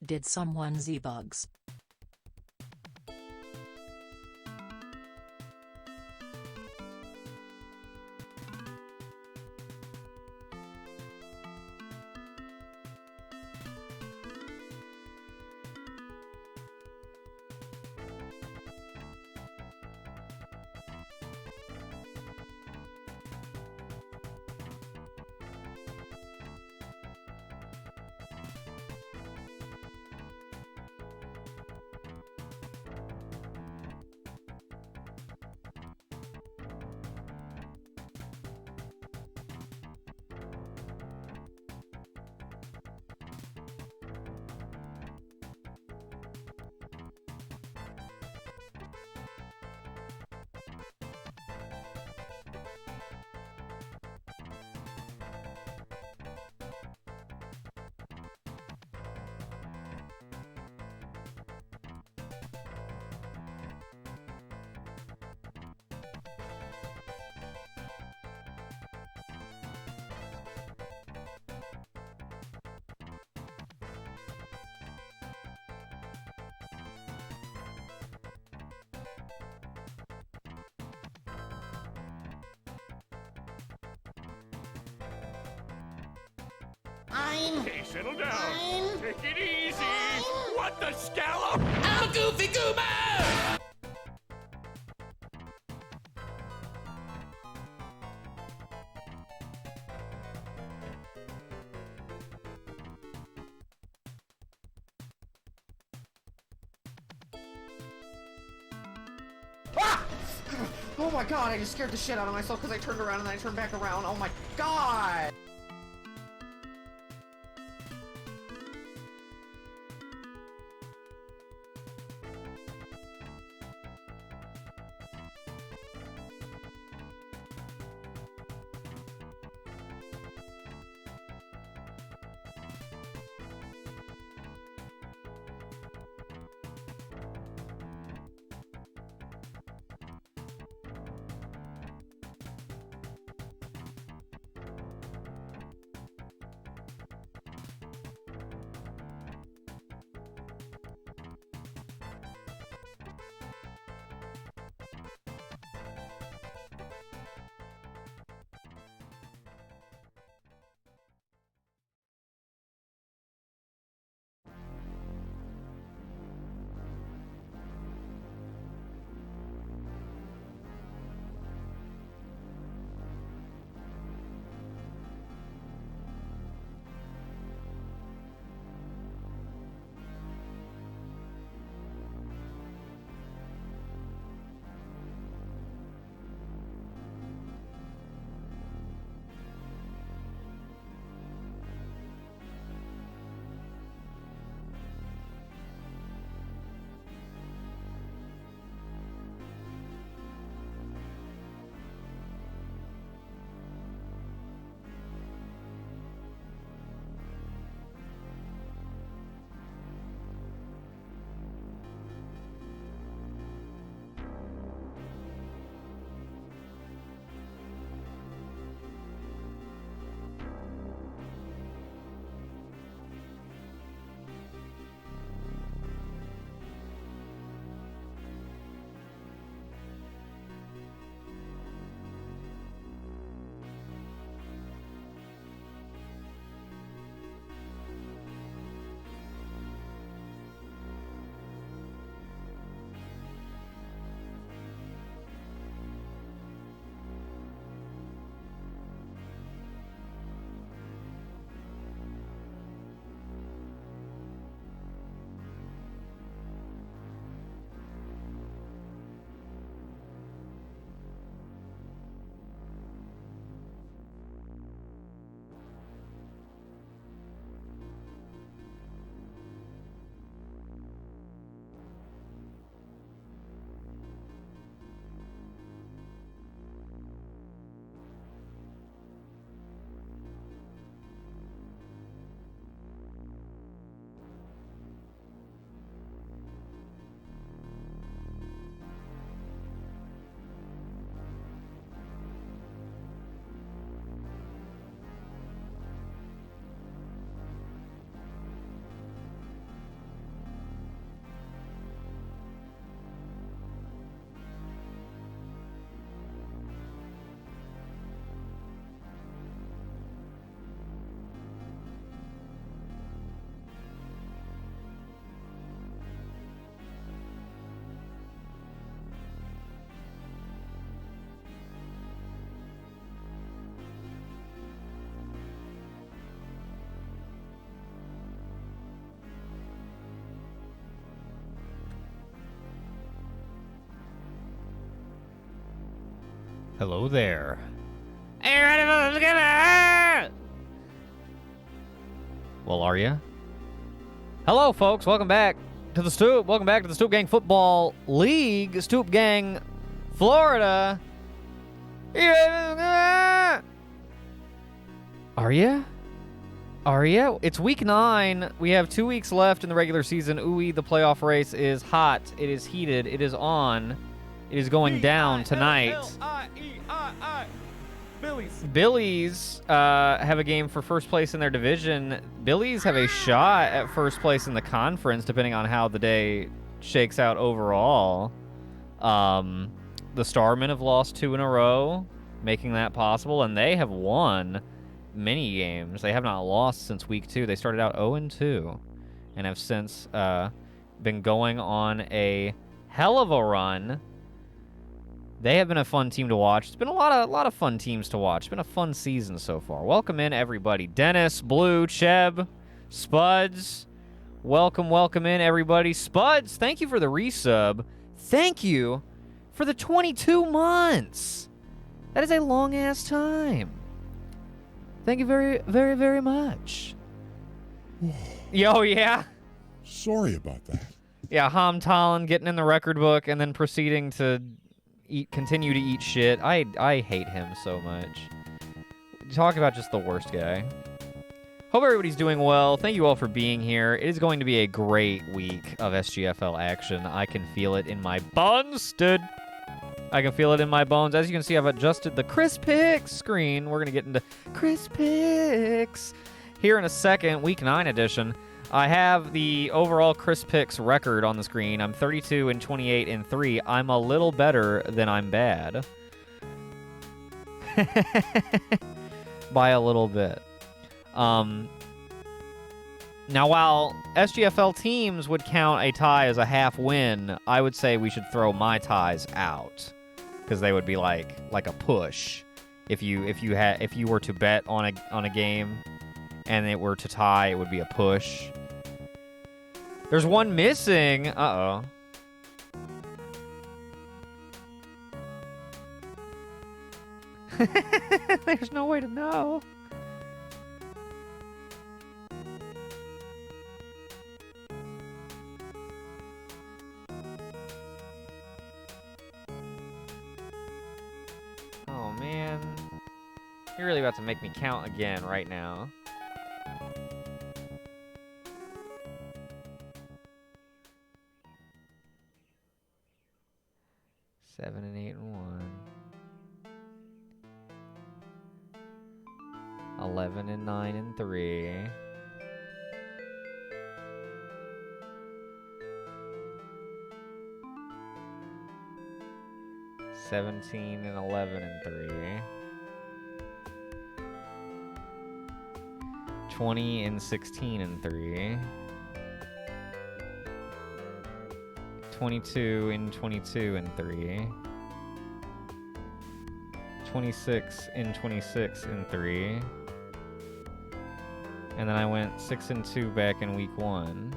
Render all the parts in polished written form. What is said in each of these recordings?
Did someone z-bugs? Okay, settle down. Take it easy. What the scallop? I'm a goofy goober! Ah! Oh my god, I just scared the shit out of myself because I turned around and then I turned back around. Oh my god! Hello there. Are you ready for the skipper? Well, are you? Hello, folks. Welcome back to the Stoop. Welcome back to the Stoop Gang Football League. Stoop Gang, Florida. Are you? Are you? It's week 9. We have 2 weeks left in the regular season. Ooh, the playoff race is hot. It is heated. It is on. It is going down tonight. Billies have a game for first place in their division. Billies have a shot at first place in the conference, depending on how the day shakes out overall. The Starmen have lost 2 in a row, making that possible, and they have won many games. They have not lost since week 2. They started out 0-2 and have since been going on a hell of a run. They have been a fun team to watch. It's been a lot of fun teams to watch. It's been a fun season so far. Welcome in, everybody. Dennis, Blue, Cheb, Spuds. Welcome in, everybody. Spuds, thank you for the resub. Thank you for the 22 months. That is a long-ass time. Thank you very, very, very much. Yo, yeah? Sorry about that. Yeah, Hamtalin getting in the record book and then proceeding to continue to eat shit. I hate him so much. Talk about just the worst guy. Hope everybody's doing well. Thank you all for being here. It is going to be a great week of SGFL action. I can feel it in my bones, dude. I can feel it in my bones. As you can see, I've adjusted the Chris Picks screen. We're going to get into Chris Picks here in a second, Week 9 edition. I have the overall Chris Picks record on the screen. I'm 32-28-3. I'm a little better than I'm bad. By a little bit. Now, while SGFL teams would count a tie as a half win, I would say we should throw my ties out, because they would be like a push. If you were to bet on a game and it were to tie, it would be a push. There's one missing. Uh-oh. There's no way to know. Oh, man. You're really about to make me count again right now. Seven and 8 and 1. 11 and 9 and 3. 17 and 11 and 3. 20 and 16 and 3. 22 and 22 and 3. 26 and 26 and 3. And then I went 6 and 2 back in week 1.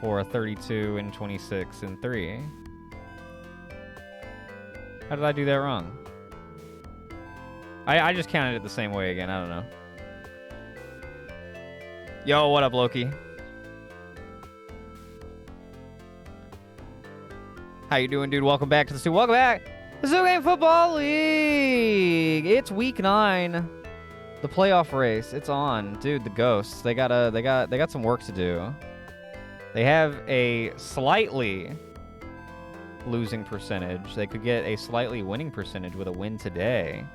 For a 32 and 26 and 3. How did I do that wrong? I just counted it the same way again. I don't know. Yo, what up, Loki? How you doing, dude? Welcome back to the Zoo. Welcome back to the Zoo Game Football League. It's week 9. The playoff race. It's on. Dude, the Ghosts. They got some work to do. They have a slightly losing percentage. They could get a slightly winning percentage with a win today.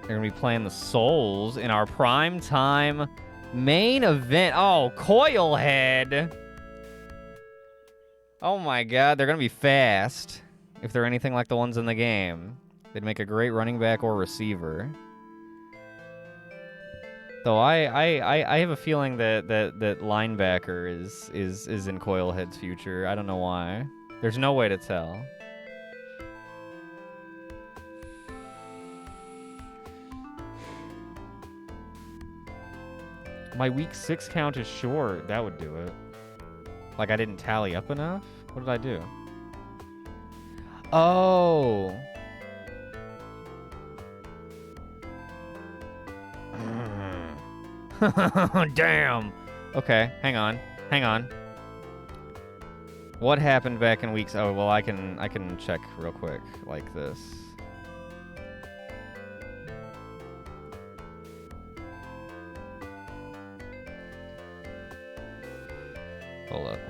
They're going to be playing the Souls in our prime time main event. Oh, Coilhead. Oh my god, they're going to be fast. If they're anything like the ones in the game. They'd make a great running back or receiver. Though I have a feeling that linebacker is in Coilhead's future. I don't know why. There's no way to tell. My week 6 count is short. That would do it. Like I didn't tally up enough? What did I do? Oh. Damn. Okay, hang on. Hang on. What happened back in weeks? Oh, well, I can check real quick like this.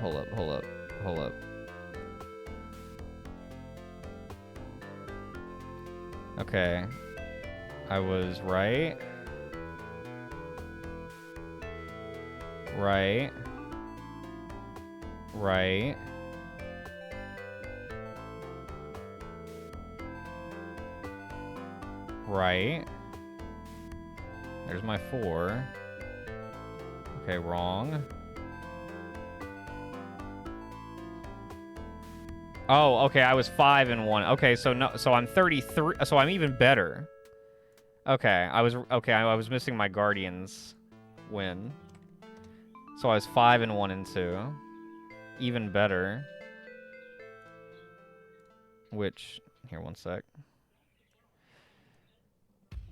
Hold up. Okay. I was right. Right. There's my 4. Okay, wrong. Oh, okay, I was 5 and 1. Okay, so I'm 33. So I'm even better. Okay, I was missing my Guardians win. So I was 5 and 1 and 2. Even better. Which, here, one sec.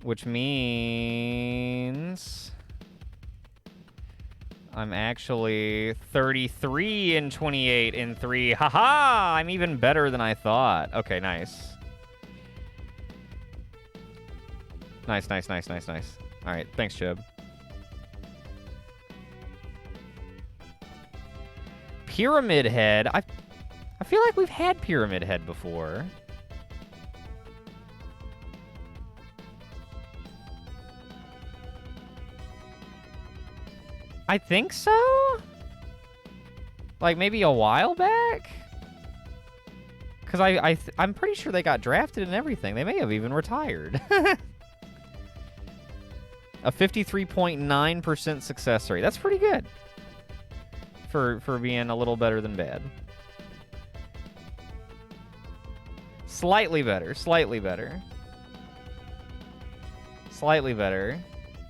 Which means I'm actually 33 and 28 and 3. Haha! I'm even better than I thought. Okay, nice. Nice. All right, thanks, Chib. Pyramid Head. I feel like we've had Pyramid Head before. I think so? Like, maybe a while back? Because I'm pretty sure they got drafted and everything. They may have even retired. A 53.9% success rate. That's pretty good. For being a little better than bad. Slightly better.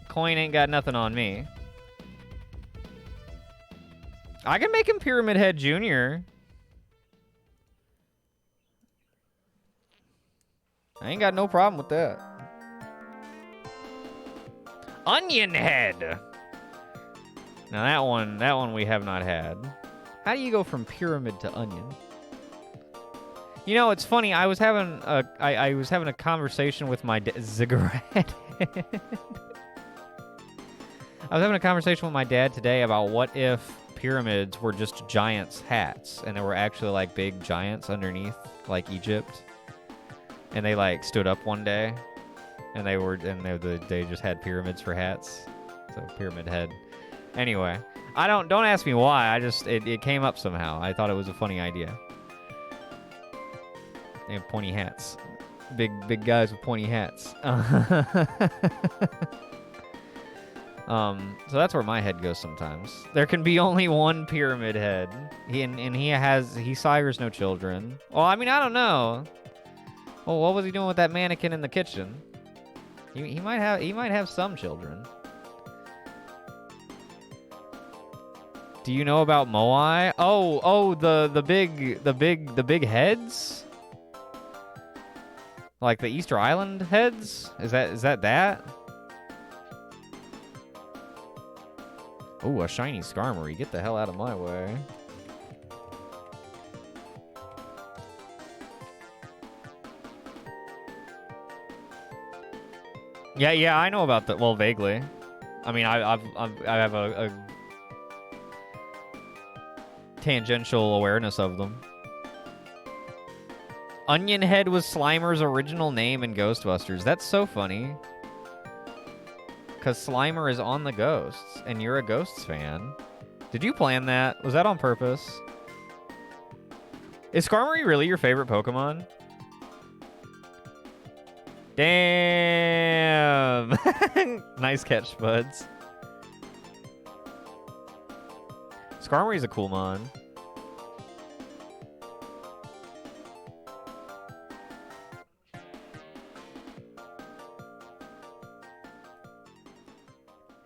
Coin ain't got nothing on me. I can make him Pyramid Head Jr. I ain't got no problem with that. Onion Head. Now that one we have not had. How do you go from pyramid to onion? You know, it's funny. I was having a conversation with my Ziggurat. I was having a conversation with my dad today about what if pyramids were just giants' hats, and there were actually like big giants underneath, like Egypt, and they like stood up one day, and they just had pyramids for hats, so Pyramid Head. Anyway, don't ask me why. It came up somehow. I thought it was a funny idea. They have pointy hats, big guys with pointy hats. So that's where my head goes sometimes. There can be only one Pyramid Head. He sires no children. Well, I mean, I don't know. Well, what was he doing with that mannequin in the kitchen? He might have some children. Do you know about Moai? Oh, the big heads? Like the Easter Island heads? Is that? Ooh, a shiny Skarmory. Get the hell out of my way. Yeah, I know about that. Well, vaguely. I mean, I have a tangential awareness of them. Onion Head was Slimer's original name in Ghostbusters. That's so funny. Because Slimer is on the Ghosts, and you're a Ghosts fan. Did you plan that? Was that on purpose? Is Skarmory really your favorite Pokemon? Damn! Nice catch, Spuds. Skarmory's a cool mon.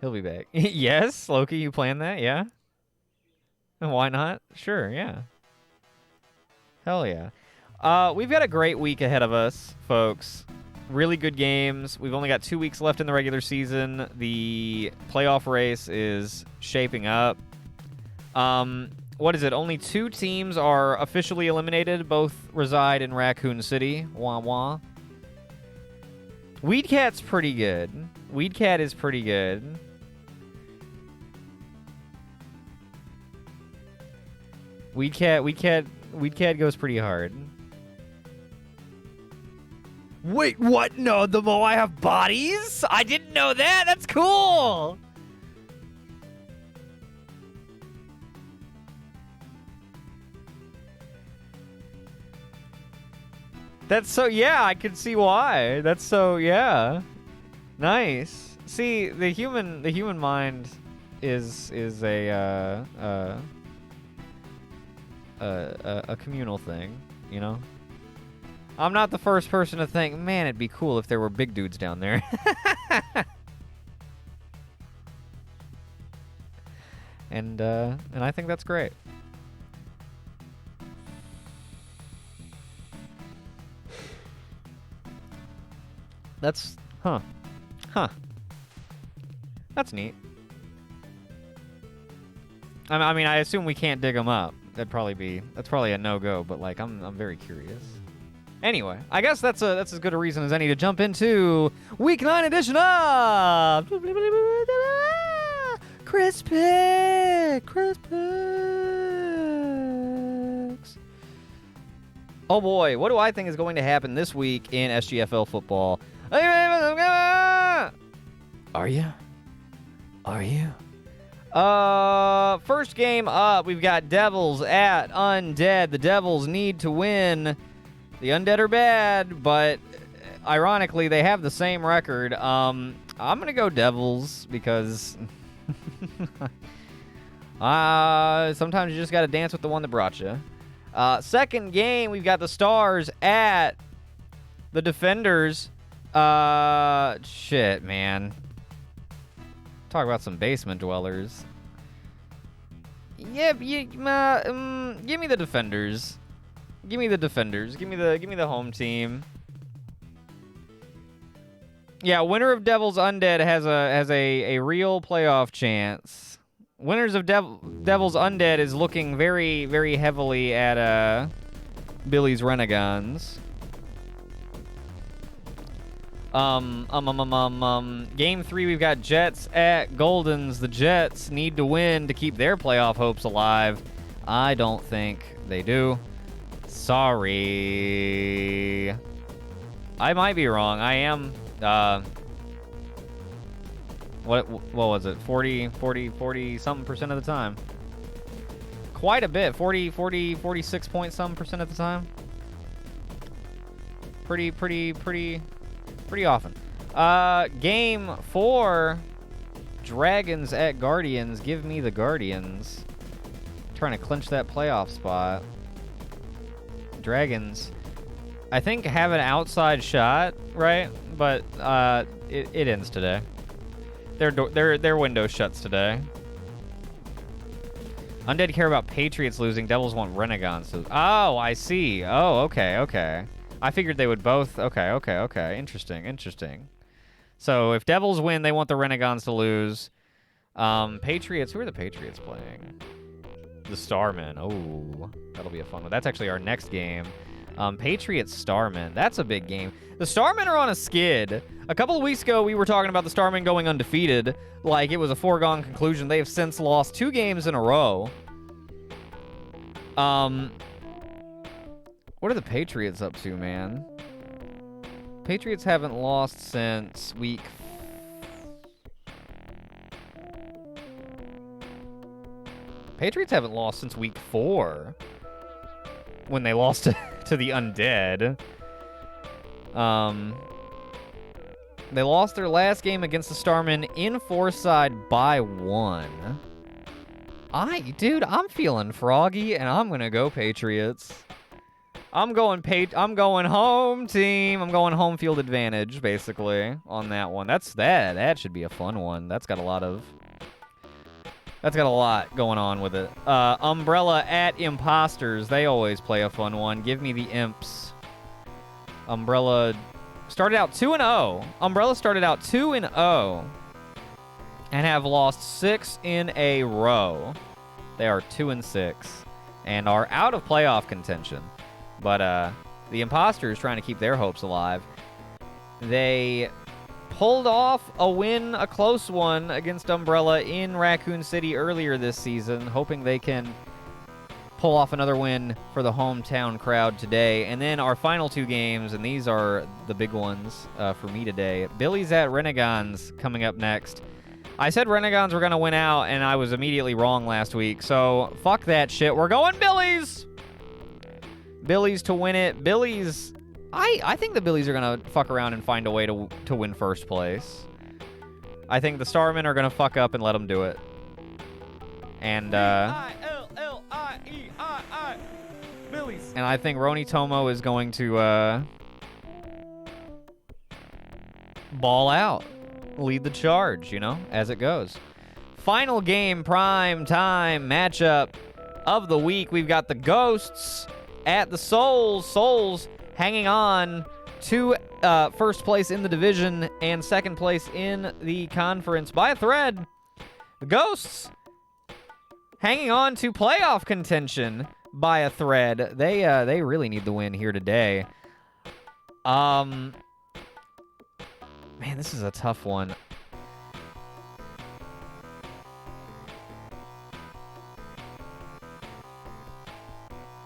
He'll be back. Yes, Loki, you planned that? Yeah. Why not? Sure, yeah. Hell yeah. We've got a great week ahead of us, folks. Really good games. We've only got 2 weeks left in the regular season. The playoff race is shaping up. What is it? Only 2 teams are officially eliminated. Both reside in Raccoon City. Wah wah. Weedcat's pretty good. Weedcat is pretty good. Weedcat goes pretty hard. Wait, what? No, the Moai have bodies? I didn't know that. That's cool. That's so, yeah, I can see why. That's so, yeah. Nice. See, the human mind is a communal thing, you know? I'm not the first person to think, man, it'd be cool if there were big dudes down there. And I think that's great. That's, huh. That's neat. I mean, I assume we can't dig them up. That's probably a no-go, but like, I'm very curious. Anyway, I guess that's as good a reason as any to jump into Week 9 edition of Chris Picks. Oh boy, what do I think is going to happen this week in SGFL football? Are you? First game up, we've got Devils at Undead. The Devils need to win. The Undead are bad, but ironically, they have the same record. I'm going to go Devils because sometimes you just got to dance with the one that brought you. Second game, we've got the Stars at the Defenders. Shit, man. Talk about some basement dwellers. Yep, give me the Defenders. Give me the Defenders. Give me the home team. Yeah, winner of Devils Undead has a real playoff chance. Winners of Devils Undead is looking very, very heavily at Billy's Renegons. Game 3, we've got Jets at Goldens. The Jets need to win to keep their playoff hopes alive. I don't think they do. Sorry. I might be wrong. I am, what was it? 40 something percent of the time. Quite a bit. 46 point something percent of the time. Pretty often. Game 4, Dragons at Guardians. Give me the Guardians. Trying to clinch that playoff spot. Dragons, I think, have an outside shot, right? But it ends today. Their window shuts today. Undead care about Patriots losing. Devils want Renegons to. Oh, I see. Oh, okay. I figured they would both. Okay. Interesting. So if Devils win, they want the Renegons to lose. Patriots. Who are the Patriots playing? The Starmen. Oh, that'll be a fun one. That's actually our next game. Patriots Starmen. That's a big game. The Starmen are on a skid. A couple of weeks ago, we were talking about the Starmen going undefeated. Like it was a foregone conclusion. They have since lost 2 games in a row. What are the Patriots up to, man? Patriots haven't lost since week... Patriots haven't lost since week 4. When they lost to the Undead. They lost their last game against the Starmen in Foreside by 1. Dude, I'm feeling froggy, and I'm gonna go Patriots. I'm going home team. I'm going home field advantage, basically, on that one. That should be a fun one. That's got a lot going on with it. Umbrella at Imposters. They always play a fun one. Give me the Imps. Umbrella started out 2-0. Umbrella started out 2-0 and have lost 6 in a row. They are 2-6 and are out of playoff contention. But the Imposters trying to keep their hopes alive. They pulled off a win, a close one, against Umbrella in Raccoon City earlier this season, hoping they can pull off another win for the hometown crowd today. And then our final 2 games, and these are the big ones for me today. Billy's at Renegons coming up next. I said Renegons were going to win out, and I was immediately wrong last week, so fuck that shit. We're going Billies! Billies to win it. Billies... I think the Billies are going to fuck around and find a way to win first place. I think the Starmen are going to fuck up and let them do it. And, B-I-L-L-I-E-I-I. Billies. And I think Roni Tomo is going to, ball out. Lead the charge, you know, as it goes. Final game, prime time matchup of the week. We've got the Ghosts at the Souls. Souls hanging on to first place in the division and second place in the conference by a thread. The Ghosts hanging on to playoff contention by a thread. They really need the win here today. Man, this is a tough one.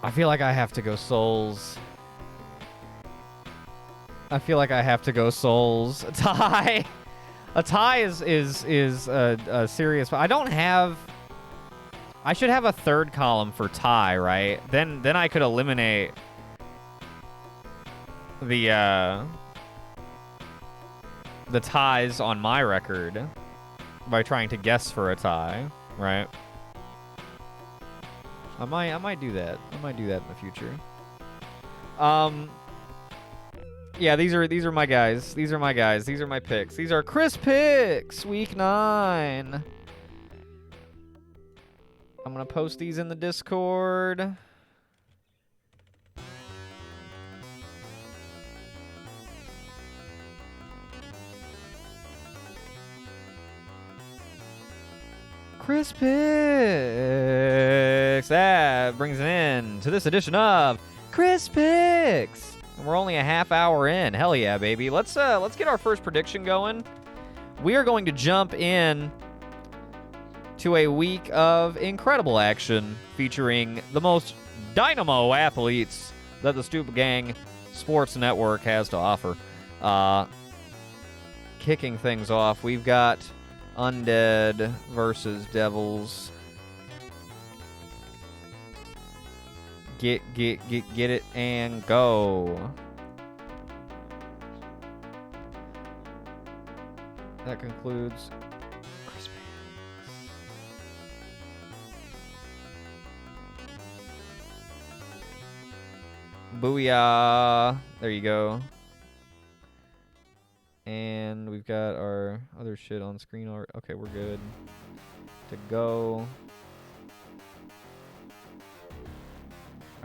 I feel like I have to go Souls. A tie. A tie is a serious. I don't have. I should have a third column for tie, right? Then I could eliminate the ties on my record by trying to guess for a tie, right? I might do that. I might do that in the future. Yeah, these are my guys. These are my guys. These are my picks. These are Chris picks, week 9. I'm gonna post these in the Discord. Chris picks. That brings an end to this edition of Chris picks. And we're only a half hour in. Hell yeah, baby. Let's get our first prediction going. We are going to jump in to a week of incredible action featuring the most dynamo athletes that the Stupid Gang Sports Network has to offer. Kicking things off, we've got Undead versus Devils. Get it and go. That concludes Chris Picks. Booyah. There you go. And we've got our other shit on screen already. Okay, we're good to go.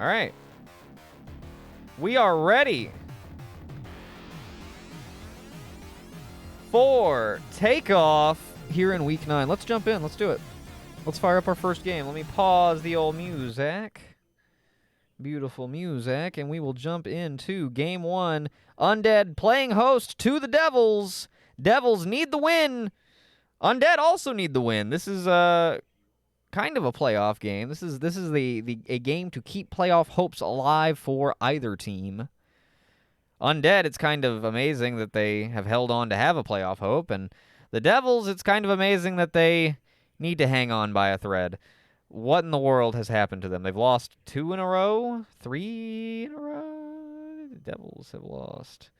All right. We are ready for takeoff here in week 9. Let's jump in. Let's do it. Let's fire up our first game. Let me pause the old music. Beautiful music. And we will jump into game 1. Undead playing host to the Devils. Devils need the win. Undead also need the win. This is kind of a playoff game. This is a game to keep playoff hopes alive for either team. Undead, it's kind of amazing that they have held on to have a playoff hope, and the Devils, it's kind of amazing that they need to hang on by a thread. What in the world has happened to them? They've lost 2 in a row? 3 in a row? The Devils have lost.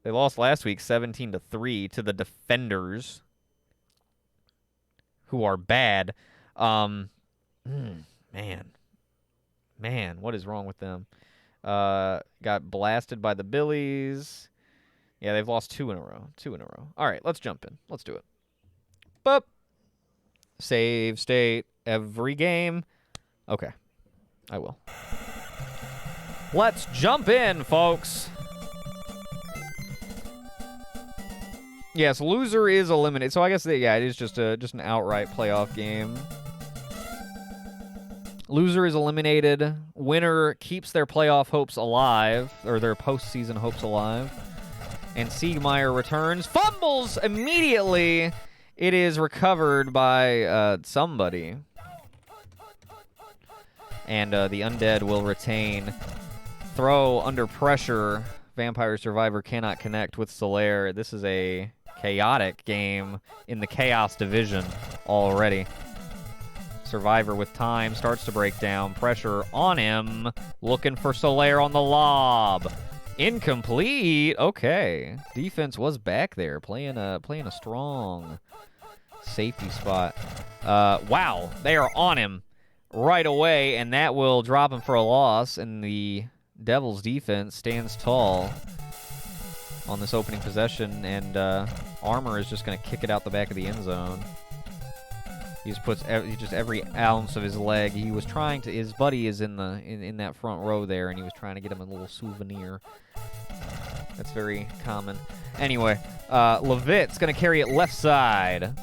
They lost last week 17-3 to the Defenders, who are bad. Man. Man, what is wrong with them? Got blasted by the Billies. Yeah, they've lost 2 in a row. 2 in a row. All right, let's jump in. Let's do it. Boop. Save state every game. Okay, I will. Let's jump in, folks. Yes, loser is eliminated. So I guess, yeah, it is just an outright playoff game. Loser is eliminated. Winner keeps their playoff hopes alive, or their postseason hopes alive. And Siegmeyer returns, fumbles immediately. It is recovered by somebody. And the undead will retain. Throw under pressure. Vampire Survivor cannot connect with Solaire. This is a chaotic game in the Chaos Division already. Survivor with time starts to break down. Pressure on him. Looking for Solaire on the lob. Incomplete. Okay. Defense was back there, playing a strong safety spot. Wow. They are on him right away, and that will drop him for a loss, and the Devils defense stands tall on this opening possession, and Armor is just going to kick it out the back of the end zone. He just puts just every ounce of his leg. He was trying to. His buddy is in that front row there, and he was trying to get him a little souvenir. That's very common. Anyway, Levitt's going to carry it left side.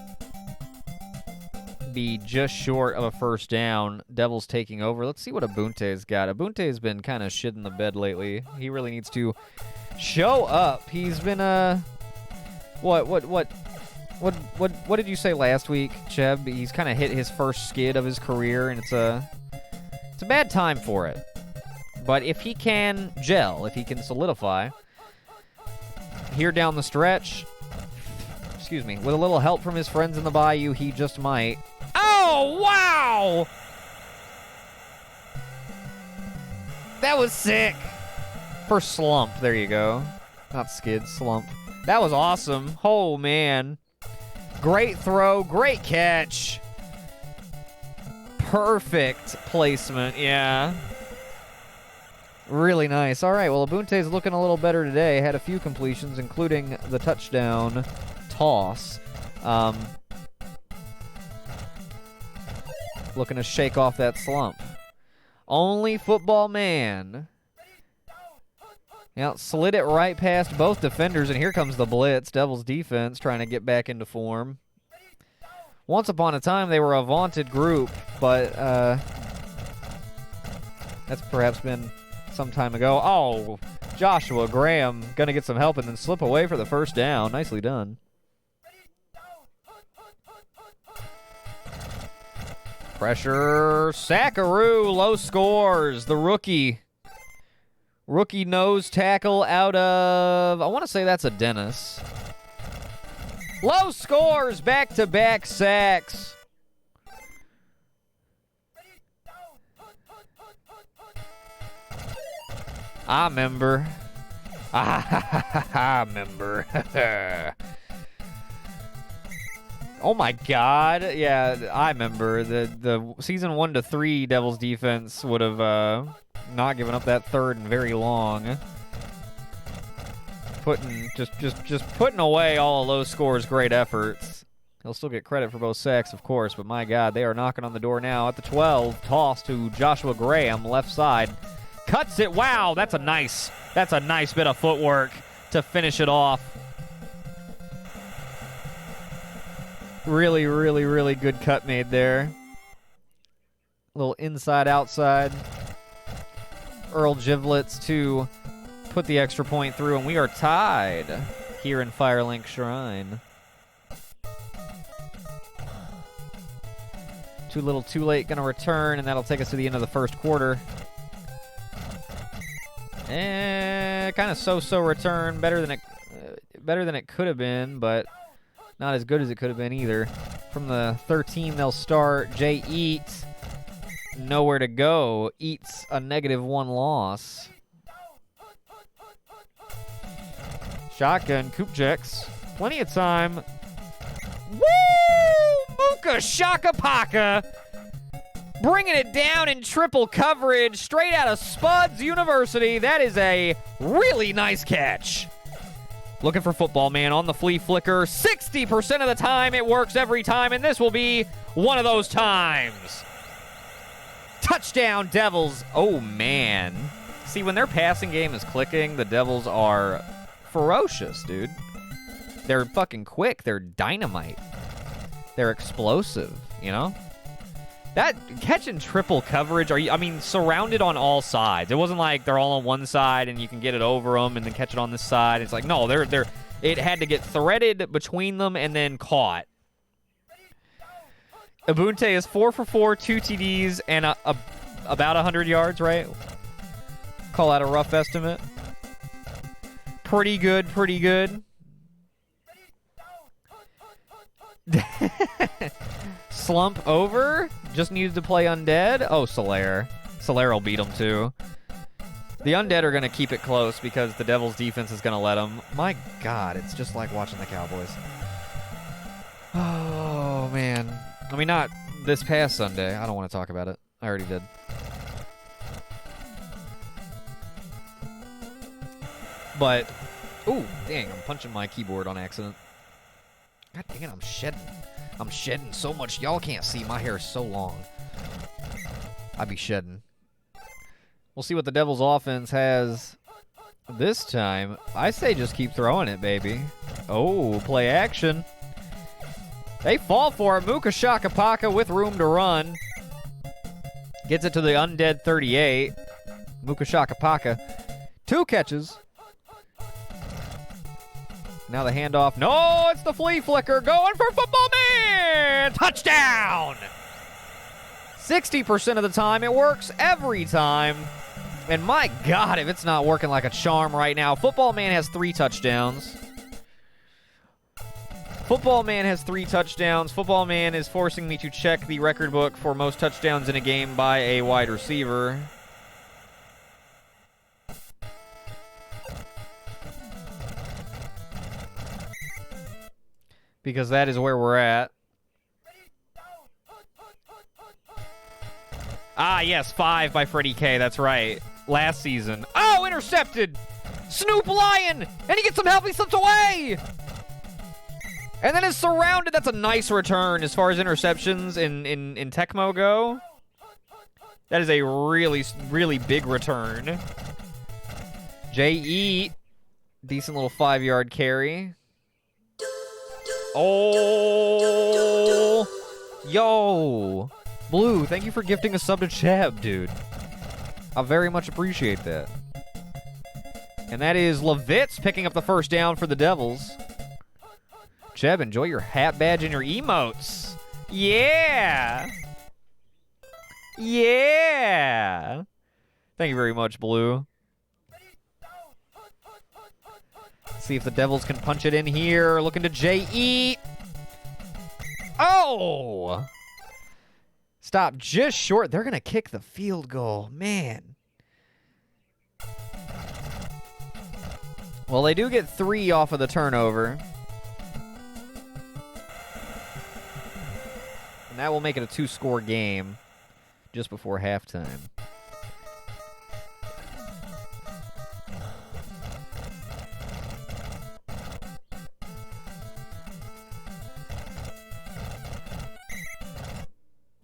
Be just short of a first down. Devils taking over. Let's see what Abunte's got. Abunte's been kind of shit in the bed lately. He really needs to show up. He's been what did you say last week, Cheb? He's kind of hit his first skid of his career, and it's a bad time for it. But if he can gel, if he can solidify here down the stretch, excuse me, with a little help from his friends in the Bayou, he just might. Oh, wow! That was sick. For slump, there you go. Not skid, slump. That was awesome. Oh, man. Great throw, great catch. Perfect placement, yeah. Really nice. All right, well, Abunte's looking a little better today. Had a few completions, including the touchdown toss. Looking to shake off that slump. Only football man. Now, slid it right past both defenders, and here comes the blitz. Devils defense trying to get back into form. Once upon a time, they were a vaunted group, but that's perhaps been some time ago. Oh, Joshua Graham going to get some help and then slip away for the first down. Nicely done. Pressure. Sackaroo, low scores. The rookie nose tackle out of, I want to say that's a Dennis. Low scores, back-to-back sacks. I remember. I remember. Oh my God! Yeah, I remember the season 1 to 3 Devils defense would have not given up that third and very long. Just putting away all of those scores, great efforts. He'll still get credit for both sacks, of course, but my God, they are knocking on the door now at the 12. Toss to Joshua Graham, left side. Cuts it. Wow, that's a nice bit of footwork to finish it off. Really, really, really good cut made there. A little inside-outside. Earl Givlets to put the extra point through, and we are tied here in Firelink Shrine. Too little, too late, gonna return, and that'll take us to the end of the first quarter. And kind of so-so return, better than it could have been, but not as good as it could have been either. From the 13, they'll start. Jay Eats, nowhere to go. Eats a -1 loss. Shotgun, Kupchaks. Plenty of time. Woo! Muka Shaka Paka. Bringing it down in triple coverage, straight out of Spuds University. That is a really nice catch. Looking for Football Man on the flea flicker. 60% of the time, it works every time, and this will be one of those times. Touchdown, Devils. Oh, man. See, when their passing game is clicking, the Devils are ferocious, dude. They're fucking quick. They're dynamite. They're explosive, you know? That catching triple coverage, surrounded on all sides. It wasn't like they're all on one side and you can get it over them and then catch it on this side. It's like, no, it had to get threaded between them and then caught. Abunte is 4 for 4, 2 TDs, and about 100 yards, right? Call that a rough estimate. Pretty good, pretty good. Slump over. Just needed to play Undead. Oh, Solaire. Solaire will beat him, too. The Undead are going to keep it close because the Devils' defense is going to let them. My God, it's just like watching the Cowboys. Oh, man. I mean, not this past Sunday. I don't want to talk about it. I already did. But, ooh, dang, I'm punching my keyboard on accident. God dang it, I'm shedding. I'm shedding so much. Y'all can't see. My hair is so long. I be shedding. We'll see what the Devils offense has this time. I say just keep throwing it, baby. Oh, play action. They fall for it. Muka Shakapaka with room to run. Gets it to the Undead 38. Muka Shakapaka. 2 catches. Now the handoff. No, it's the flea flicker going for Football Man! Touchdown! 60% of the time, it works every time. And my God, if it's not working like a charm right now. Football Man has 3 touchdowns. Football Man has 3 touchdowns. Football Man is forcing me to check the record book for most touchdowns in a game by a wide receiver. Because that is where we're at. Ah, yes, 5 by Freddie K. That's right. Last season. Oh, intercepted! Snoop Lion! And he gets some help. He slips away! And then is surrounded. That's a nice return as far as interceptions in Tecmo go. That is a really, really big return. J.E. Decent little 5-yard carry. Oh! Yo! Blue, thank you for gifting a sub to Chab, dude. I very much appreciate that. And that is Levitz picking up the first down for the Devils. Cheb, enjoy your hat badge and your emotes. Yeah! Yeah! Thank you very much, Blue. See if the Devils can punch it in here. Looking to J.E. Oh! Stop just short. They're going to kick the field goal. Man. Well, they do get 3 off of the turnover. And that will make it a 2-score game just before halftime.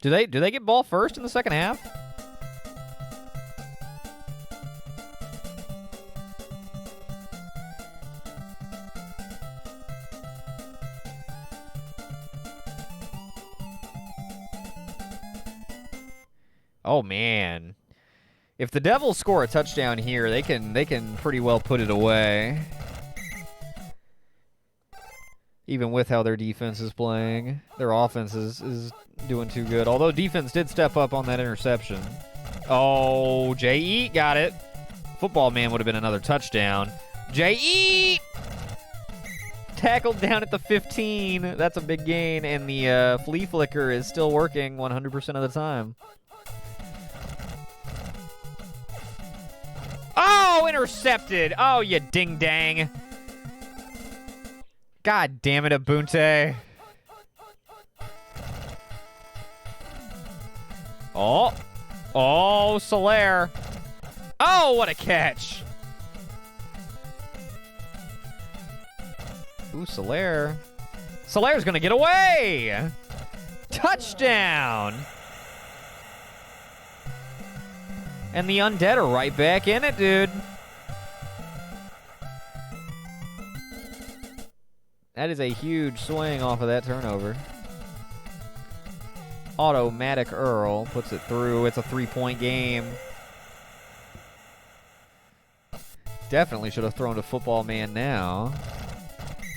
Do they get ball first in the second half? Oh man. If the Devils score a touchdown here, they can pretty well put it away. Even with how their defense is playing. Their offense is doing too good. Although defense did step up on that interception. Oh, J.E. got it. Football Man would have been another touchdown. J.E. tackled down at the 15. That's a big gain. And the flea flicker is still working 100% of the time. Oh, intercepted. Oh, you ding-dang. God damn it, Abunte. Oh. Oh, Soler. Oh, what a catch. Ooh, Soler. Soler's going to get away. Touchdown. And the Undead are right back in it, dude. That is a huge swing off of that turnover. Automatic Earl puts it through. It's a 3-point game. Definitely should have thrown to Football Man now.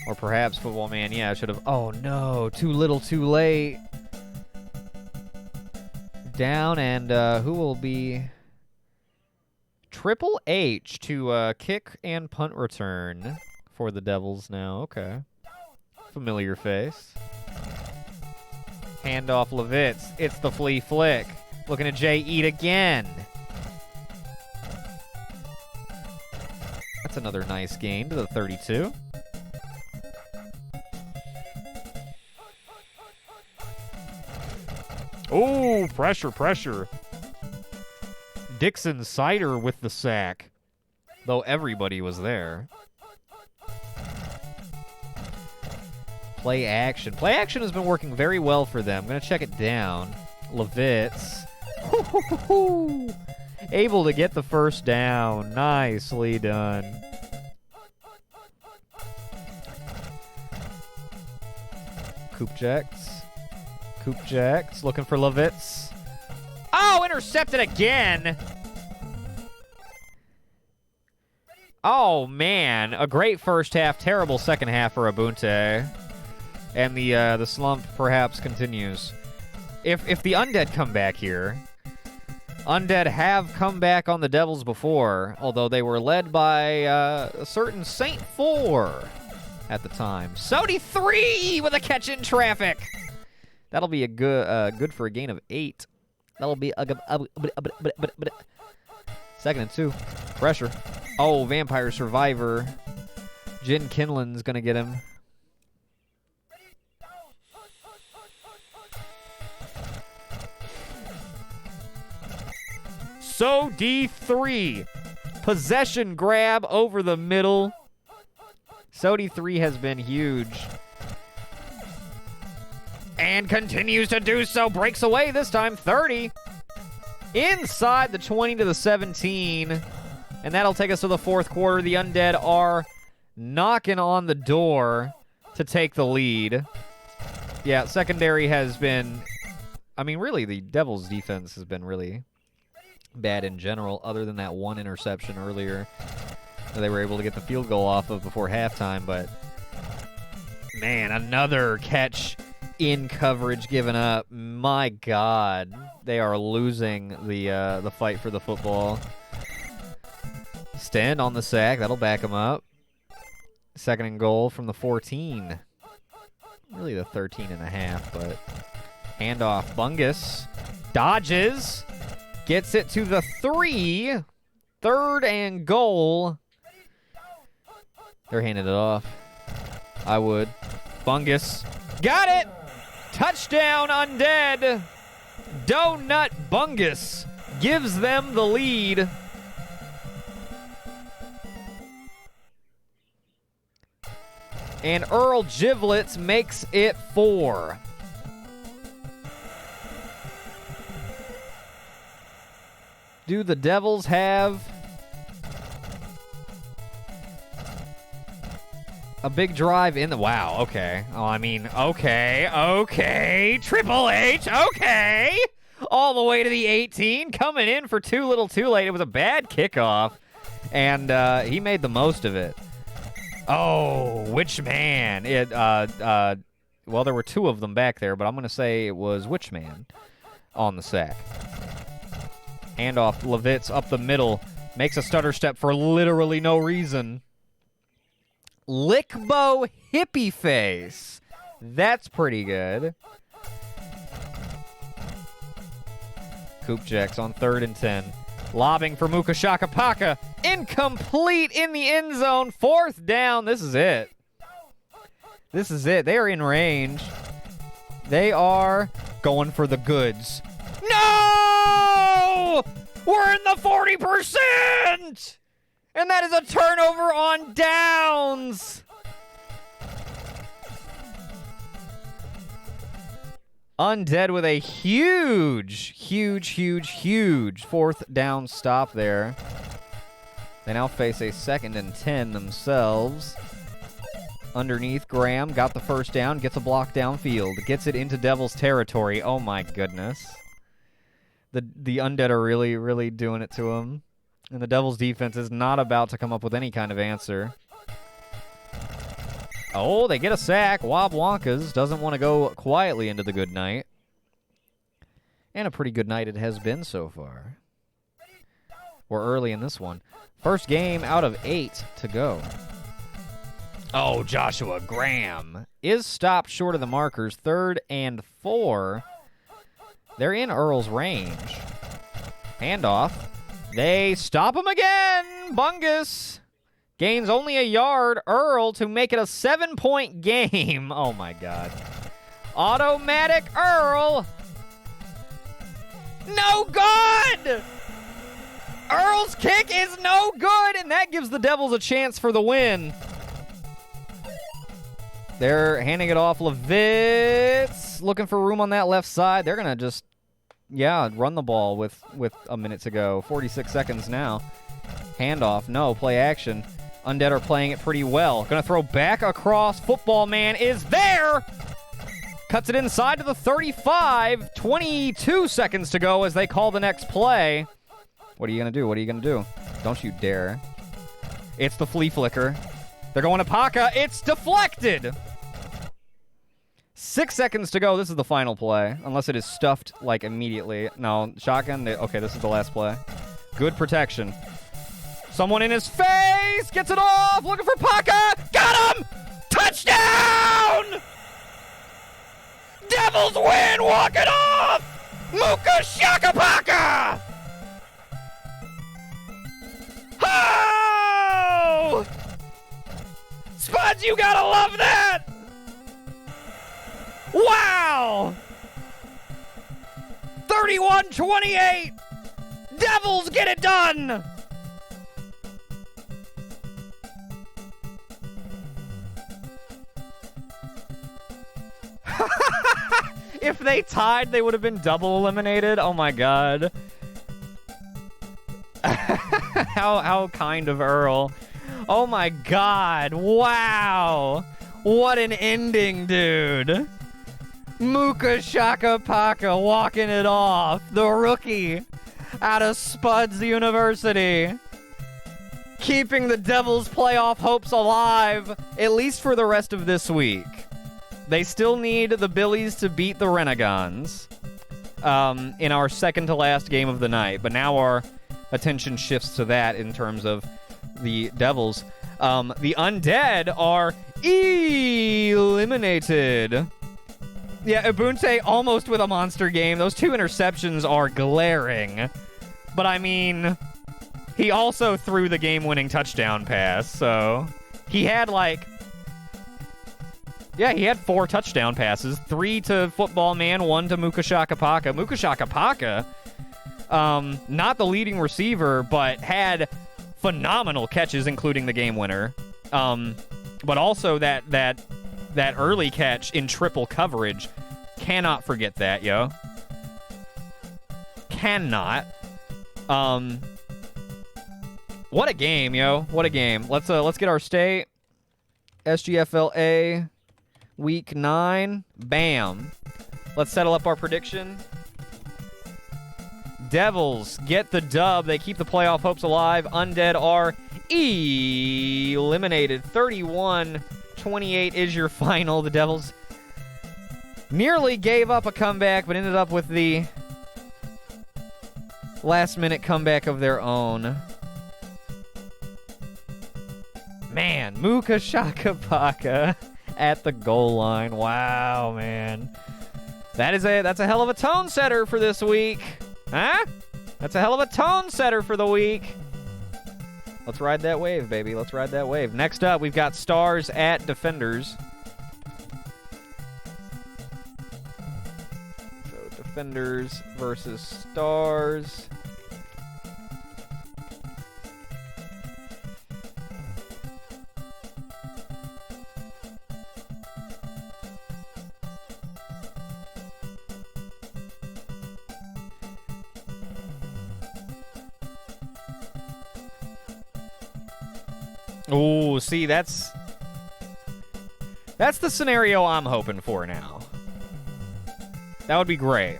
Or perhaps Football Man, yeah, should have. Oh, no. Too little, too late. Down, and who will be... Triple H to kick and punt return for the Devils now. Okay. Familiar face. Handoff Levitz. It's the flea flick. Looking at Jay eat again. That's another nice gain to the 32. Oh, pressure, pressure. Dixon Cider with the sack, though everybody was there. Play action. Play action has been working very well for them. I'm going to check it down. Levitz. Able to get the first down. Nicely done. Kupchaks. Kupchaks looking for Levitz. Oh, intercepted again. Oh, man. A great first half, terrible second half for Abunte. And the slump perhaps continues. If the Undead come back here, Undead have come back on the Devils before, although they were led by a certain Saint 4 at the time. Sodi 3 with a catch in traffic. That'll be a good for a gain of 8. That'll be a 2nd and 2. Pressure. Oh, Vampire Survivor. Jin Kinlan's gonna get him. So D3. Possession grab over the middle. Sodi 3 has been huge. And continues to do so. Breaks away this time. 30. Inside the 20 to the 17. And that'll take us to the fourth quarter. The Undead are knocking on the door to take the lead. Yeah, secondary has been... I mean, really, the Devils' defense has been really bad in general, other than that one interception earlier that they were able to get the field goal off of before halftime. But, man, another catch in coverage given up. My God, they are losing the fight for the football. Sten on the sack. That'll back him up. 2nd and goal from the 14. Really the 13 and a half, but handoff. Bungus dodges. Gets it to the 3. 3rd and goal. They're handing it off. I would. Bungus. Got it! Touchdown, Undead! Donut Bungus gives them the lead. And Earl Givlets makes it 4. Do the Devils have a big drive in the... Wow, okay. Oh, I mean, okay. Triple H, okay. All the way to the 18, coming in for too little too late. It was a bad kickoff, and he made the most of it. Oh, Witchman. Well, there were 2 of them back there, but I'm going to say it was Witchman on the sack. Handoff, Levitz up the middle. Makes a stutter step for literally no reason. Lickbo Hippie Face. That's pretty good. Kupchaks on 3rd and 10. Lobbing for Mukashakapaka. Incomplete in the end zone. 4th down. This is it. This is it. They are in range. They are going for the goods. No! no! We're in the 40%! And that is a turnover on downs! Undead with a huge fourth down stop there. They now face a 2nd and 10 themselves. Underneath, Graham got the first down, gets a block downfield, gets it into Devils territory. Oh my goodness. The Undead are really doing it to him. And the Devils defense is not about to come up with any kind of answer. Oh, they get a sack. Wob Wonkas doesn't want to go quietly into the good night. And a pretty good night it has been so far. We're early in this one. First game out of 8 to go. Oh, Joshua Graham is stopped short of the markers. 3rd and 4. They're in Earl's range. Handoff. They stop him again. Bungus gains only a yard. Earl to make it a 7-point game. Oh, my God. Automatic Earl. No good! Earl's kick is no good, and that gives the Devils a chance for the win. They're handing it off. Levitz looking for room on that left side. They're going to just, run the ball with a minute to go. 46 seconds now. Handoff. No, play action. Undead are playing it pretty well. Going to throw back across. Football man is there. Cuts it inside to the 35. 22 seconds to go as they call the next play. What are you going to do? What are you going to do? Don't you dare. It's the flea flicker. They're going to Paka. It's deflected. 6 seconds to go. This is the final play. Unless it is stuffed, like, immediately. No, shotgun. Okay, this is the last play. Good protection. Someone in his face. Gets it off. Looking for Paka. Got him! Touchdown! Devils win! Walk it off! Muka Shaka Paka! Oh! Spuds, you gotta love that! Wow! 31-28! Devils get it done! If they tied, they would have been double eliminated. Oh my God. How kind of Earl. Oh my God. Wow. What an ending, dude. Muka Shaka Paka walking it off. The rookie out of Spuds University. Keeping the Devils' playoff hopes alive, at least for the rest of this week. They still need the Billies to beat the Renegons in our second to last game of the night. But now our attention shifts to that in terms of the Devils. The Undead are eliminated. Yeah, Ubuntu almost with a monster game. Those 2 interceptions are glaring. But I mean, he also threw the game-winning touchdown pass, so he had he had 4 touchdown passes. 3 to Football Man, 1 to Muka Shaka Paka. Muka Shaka Paka, not the leading receiver, but had phenomenal catches, including the game winner. But also that early catch in triple coverage. Cannot forget that, yo. Cannot. What a game, yo. What a game. Let's get our state. SGFL A. Week 9. Bam. Let's settle up our prediction. Devils get the dub. They keep the playoff hopes alive. Undead are eliminated. 31-28 is your final. The Devils nearly gave up a comeback, but ended up with the last-minute comeback of their own. Man, Muka Shaka Paka at the goal line. Wow, man. That's a hell of a tone setter for this week. Huh? That's a hell of a tone setter for the week. Let's ride that wave, baby. Let's ride that wave. Next up, we've got Stars at Defenders. So Defenders versus Stars. Oh, see, that's the scenario I'm hoping for now. That would be great.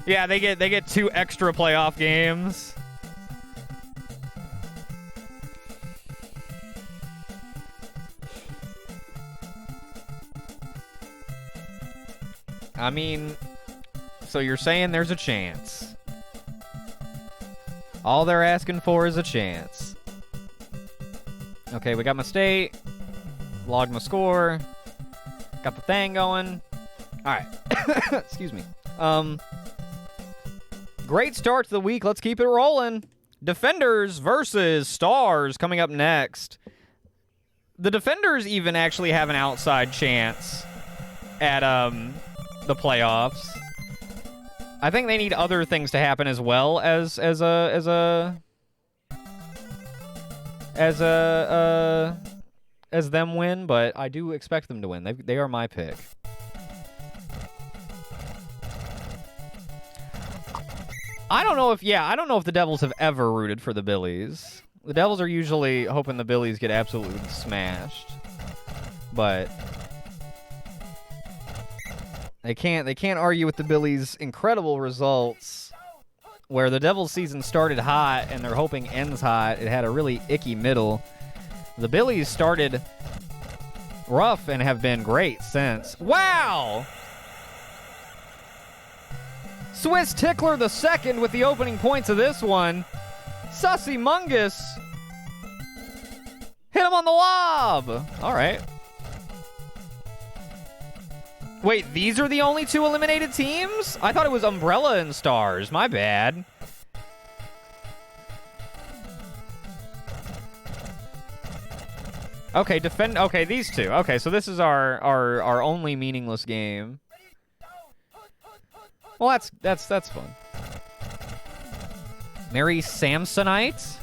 Yeah, they get 2 extra playoff games. I mean, so you're saying there's a chance. All they're asking for is a chance. Okay, we got my state. Logged my score. Got the thing going. All right. Excuse me. Great start to the week. Let's keep it rolling. Defenders versus Stars coming up next. The Defenders even actually have an outside chance at the playoffs. I think they need other things to happen as well as them win, but I do expect them to win. They are my pick. I don't know if the Devils have ever rooted for the Billies. The Devils are usually hoping the Billies get absolutely smashed, but they can't argue with the Billies' incredible results, where the Devils' season started hot and they're hoping ends hot. It had a really icky middle. The Billies started rough and have been great since. Wow! Swiss Tickler the second with the opening points of this one. Sussy Mungus hit him on the lob. All right. Wait, these are the only 2 eliminated teams? I thought it was Umbrella and Stars. My bad. Okay, okay, these 2. Okay, so this is our only meaningless game. Well, that's fun. Mary Samsonite?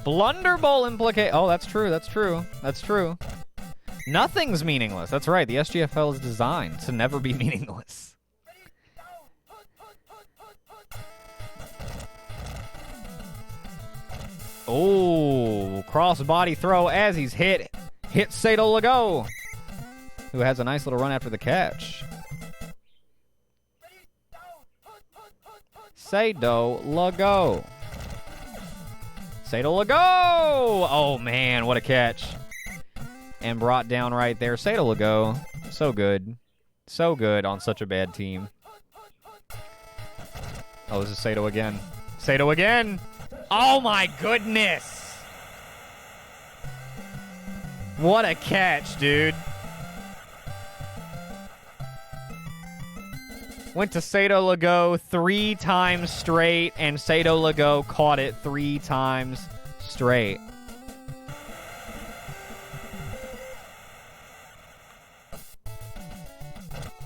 Blunder Bowl implicate. Oh, that's true. That's true. That's true. Nothing's meaningless. That's right. The SGFL is designed to never be meaningless. Oh, cross-body throw as he's hit. Hit Sato Lago, who has a nice little run after the catch. Sato Lago. Sato Lago! Oh, man, what a catch. And brought down right there. Sato Lago. So good. So good on such a bad team. Oh, this is Sato again. Sato again! Oh, my goodness! What a catch, dude. Went to Sato Lago 3 times straight, and Sato Lago caught it 3 times straight.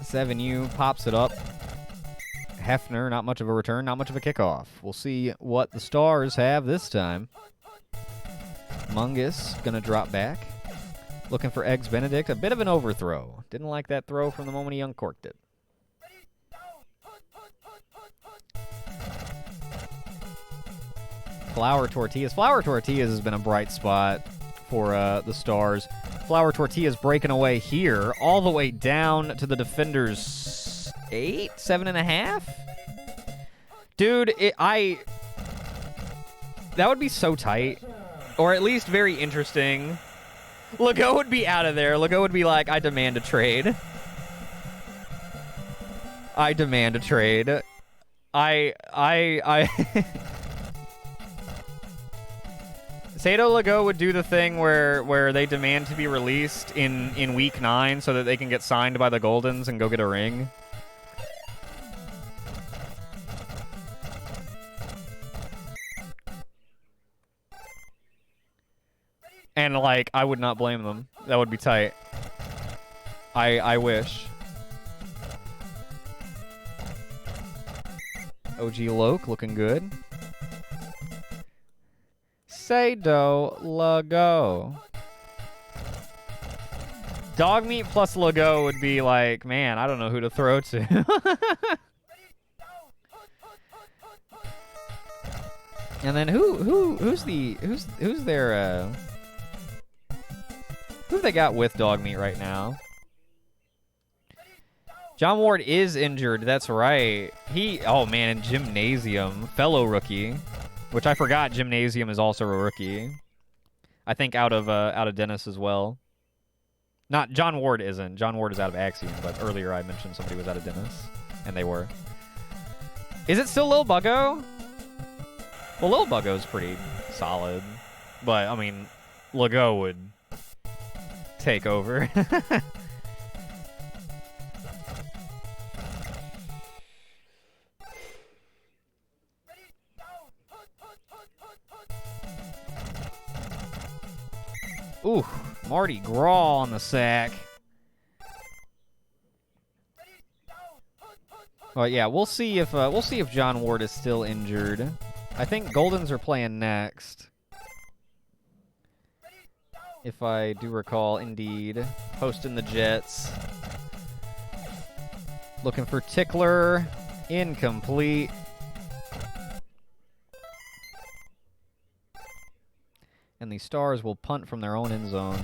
Seven-U pops it up. Hefner, not much of a return, not much of a kickoff. We'll see what the Stars have this time. Mungus gonna drop back. Looking for Eggs Benedict. A bit of an overthrow. Didn't like that throw from the moment he uncorked it. Flour Tortillas. Flour Tortillas has been a bright spot for the Stars. Flour Tortillas breaking away here, all the way down to the Defenders' 8, 7.5. Dude, that would be so tight, or at least very interesting. Lago would be out of there. Lago would be like, I demand a trade. I demand a trade. Sato Lago would do the thing where they demand to be released in week 9 so that they can get signed by the Goldens and go get a ring. And, like, I would not blame them. That would be tight. I wish. OG Loke looking good. Say-do Lago. Dog meat plus Lago would be like, man, I don't know who to throw to. And then who's their who have they got with dog meat right now? John Ward is injured. That's right. Oh man, in Gymnasium, fellow rookie, which I forgot. Gymnasium is also a rookie. I think out of Dennis as well. Not John Ward isn't. John Ward is out of Axiom, but earlier I mentioned somebody was out of Dennis, and they were. Is it still Lil Buggo? Well, Lil Buggo's pretty solid, but I mean, Lago would take over. Ooh, Mardi Gras on the sack. Well, yeah, we'll see if John Ward is still injured. I think Goldens are playing next. If I do recall, indeed. Hosting the Jets. Looking for Tickler. Incomplete. And the Stars will punt from their own end zone.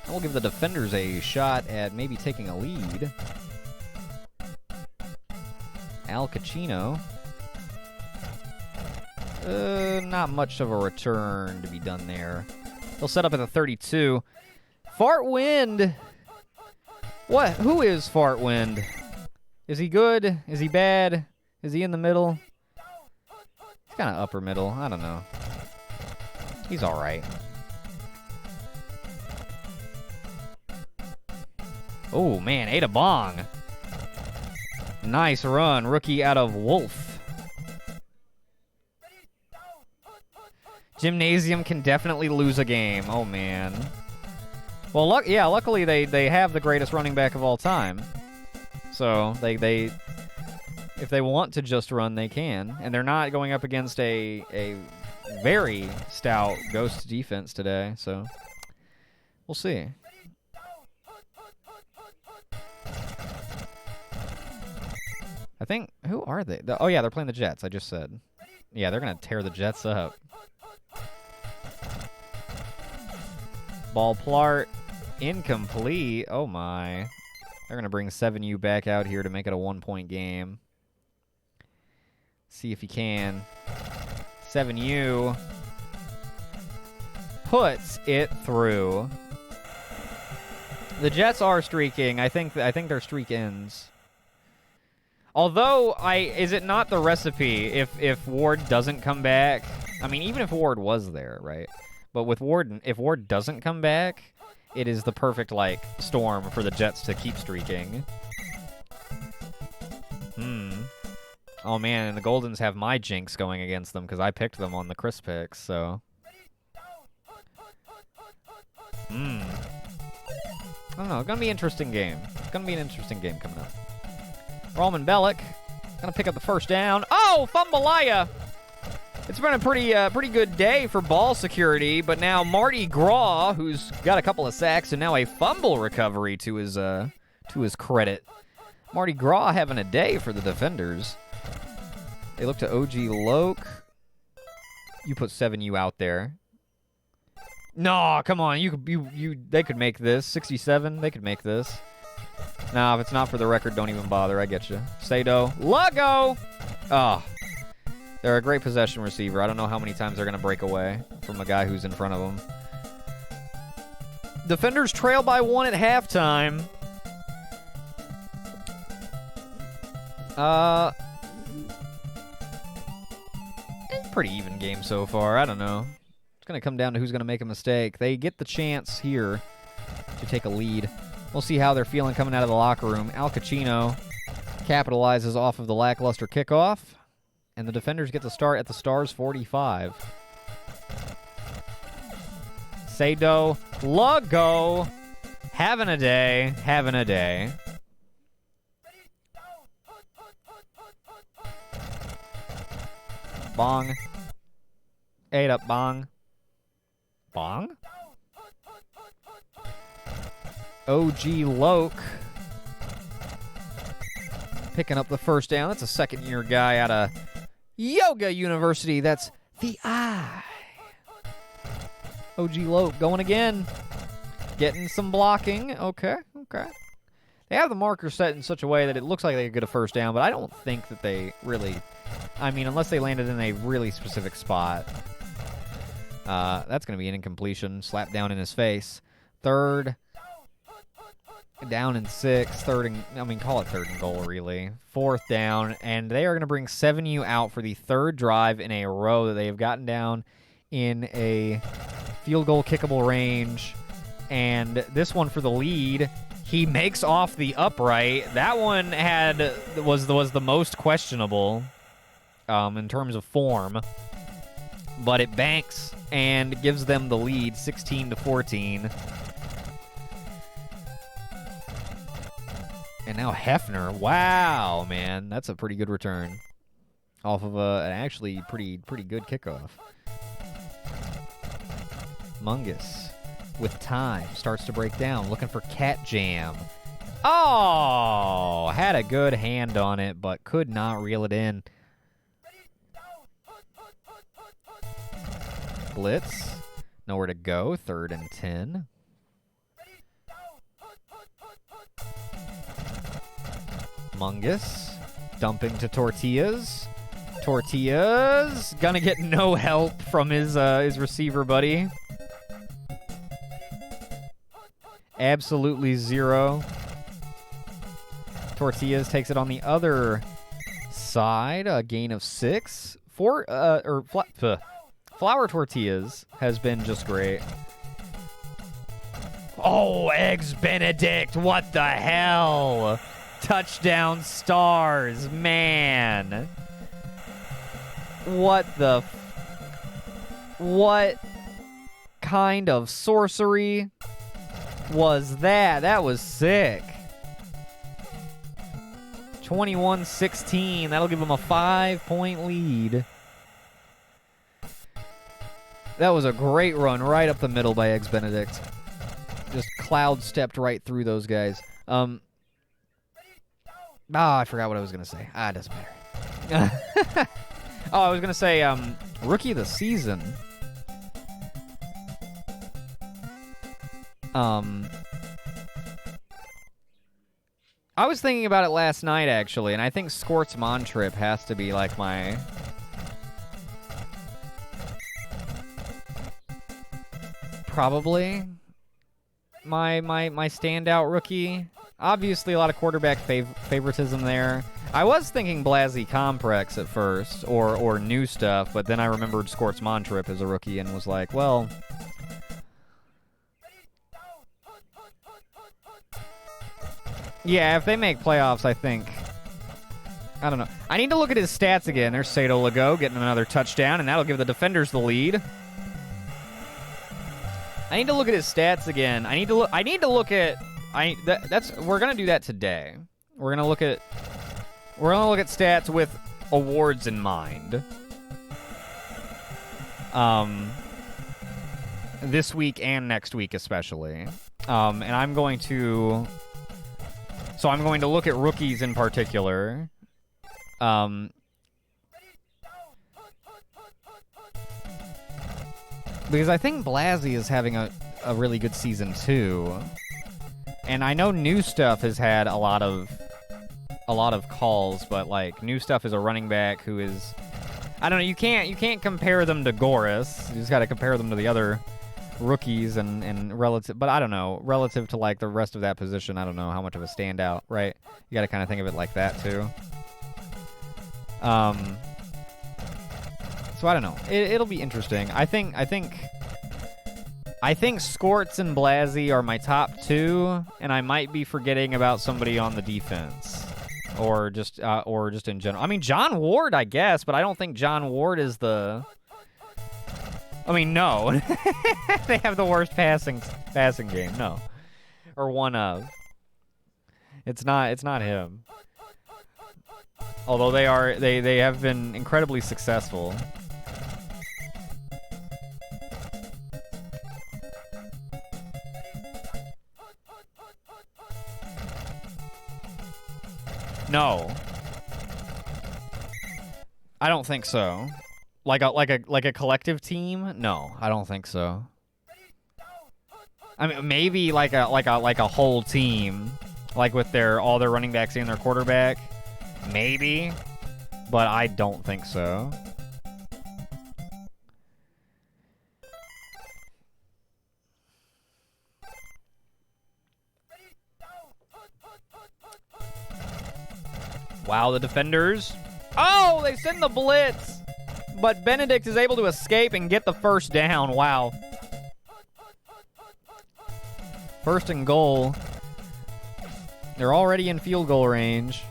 And we'll give the defenders a shot at maybe taking a lead. Al Cacino. Not much of a return to be done there. They'll set up at the 32. Fart Wind. What? Who is Fart Wind? Is he good? Is he bad? Is he in the middle? He's kind of upper middle. I don't know. He's all right. Oh, man. Ada Bong. Nice run. Rookie out of Wolf. Gymnasium can definitely lose a game. Oh, man. Well, luckily they have the greatest running back of all time. So, they if they want to just run, they can. And they're not going up against a very stout Ghost defense today. So, we'll see. I think, who are they? Oh, yeah, they're playing the Jets, I just said. Yeah, they're going to tear the Jets up. Ball Plart, incomplete. Oh, my. They're going to bring 7U back out here to make it a 1-point game. See if he can. 7U puts it through. The Jets are streaking. I think their streak ends. Although, is it not the recipe if Ward doesn't come back? I mean, even if Ward was there, right? But with Ward, if Ward doesn't come back, it is the perfect, like, storm for the Jets to keep streaking. Oh, man, and the Goldens have my jinx going against them because I picked them on the Chris picks, so. I don't know. It's going to be an interesting game. It's going to be an interesting game coming up. Roman Bellick going to pick up the first down. Oh, Fumbalaya! It's been a pretty good day for ball security, but now Mardi Gras, who's got a couple of sacks and now a fumble recovery to his credit. Mardi Gras having a day for the defenders. They look to OG Loke. You put 7U out there. No, come on. They could make this. 67, they could make this. Nah, if it's not for the record, don't even bother. I get you. Sado. Lago! Oh. They're a great possession receiver. I don't know how many times they're going to break away from the guy who's in front of them. Defenders trail by 1 at halftime. Pretty even game so far. I don't know. It's going to come down to who's going to make a mistake. They get the chance here to take a lead. We'll see how they're feeling coming out of the locker room. Al Cacino capitalizes off of the lackluster kickoff. And the defenders get to start at the Stars 45. Sado Lago. Having a day. Having a day. Bong. 8 up, bong. Bong? OG Loke. Picking up the first down. That's a second-year guy out of Yoga University. That's the eye. OG Loke going again. Getting some blocking. Okay. They have the marker set in such a way that it looks like they could get a first down, but I don't think that they really... I mean, unless they landed in a really specific spot. That's going to be an incompletion. Slap down in his face. Third. Down and 6. Call it third and goal, really. Fourth down, and they are going to bring 7U out for the third drive in a row that they have gotten down in a field goal kickable range. And this one for the lead, he makes off the upright. That one was the most questionable in terms of form, but it banks and gives them the lead, 16-14. And now Hefner, wow, man, that's a pretty good return off of an actually pretty good kickoff. Mungus with time starts to break down, looking for Cat Jam. Oh, had a good hand on it, but could not reel it in. Blitz, nowhere to go, 3rd and 10. Mungus, dumping to Tortillas. Tortillas, gonna get no help from his receiver buddy. Absolutely zero. Tortillas takes it on the other side, a gain of 6. Flour Tortillas has been just great. Oh, Eggs Benedict, what the hell? Touchdown Stars, man. What kind of sorcery was that? That was sick. 21-16. That'll give them a 5-point lead. That was a great run right up the middle by Eggs Benedict. Just cloud stepped right through those guys. I forgot what I was going to say. It doesn't matter. I was going to say Rookie of the Season. I was thinking about it last night, actually, and I think Scort's Montrip has to be like my... Probably my standout rookie. Obviously, a lot of quarterback favoritism there. I was thinking Blasey Comprex at first, or new stuff, but then I remembered Scort's Montrip as a rookie and was like, well... Yeah, if they make playoffs, I think... I don't know. I need to look at his stats again. There's Sado Lago getting another touchdown, and that'll give the defenders the lead. I need to look at his stats again. I need to look at... we're gonna do that today. We're gonna look at stats with awards in mind. This week and next week especially. And I'm going to look at rookies in particular. Because I think Blasey is having a really good season too. And I know New Stuff has had a lot of calls, but like New Stuff is a running back who is, I don't know, you can't compare them to Goris. You just got to compare them to the other rookies and relative, but I don't know, relative to like the rest of that position, I don't know how much of a standout, right? You got to kind of think of it like that too. So I don't know. It'll be interesting. I think Scorts and Blasey are my top 2, and I might be forgetting about somebody on the defense, or just in general. I mean, John Ward, I guess, but I don't think John Ward is the I mean, no. They have the worst passing game. No. Or one of. It's not him. Although they have been incredibly successful. No. I don't think so. Like a collective team? No, I don't think so. I mean, maybe like a whole team, like with all their running backs and their quarterback. Maybe, but I don't think so. Wow, the defenders. Oh, they send the blitz. But Benedict is able to escape and get the first down. Wow. First and goal. They're already in field goal range.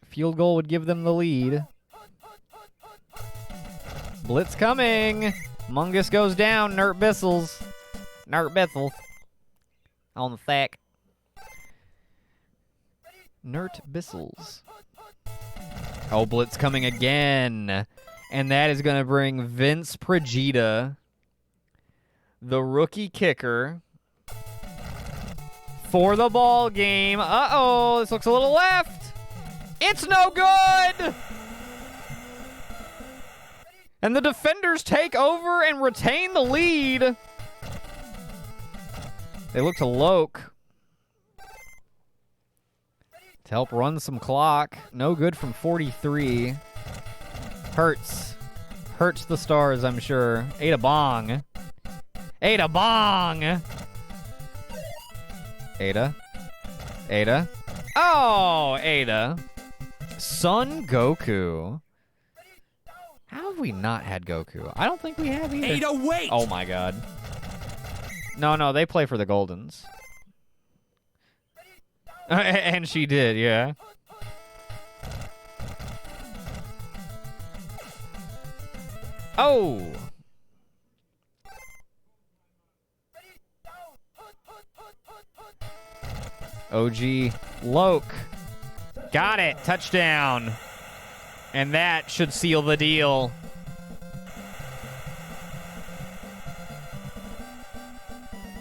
Field goal would give them the lead. Blitz coming. Mungus goes down. Nert Bissels. On the sack. Nert Bissels. Oh, blitz coming again. And that is going to bring Vince Pregida, the rookie kicker, for the ball game. Uh-oh, this looks a little left. It's no good! And the defenders take over and retain the lead. They look to Loke to help run some clock. No good from 43. Hurts the Stars, I'm sure. Ada Bong. Ada. Oh, Ada. Son Goku. How have we not had Goku? I don't think we have either. Ada, wait! Oh my god. No, they play for the Goldens. And she did, yeah. Oh! OG Loke. Got it. Touchdown. And that should seal the deal.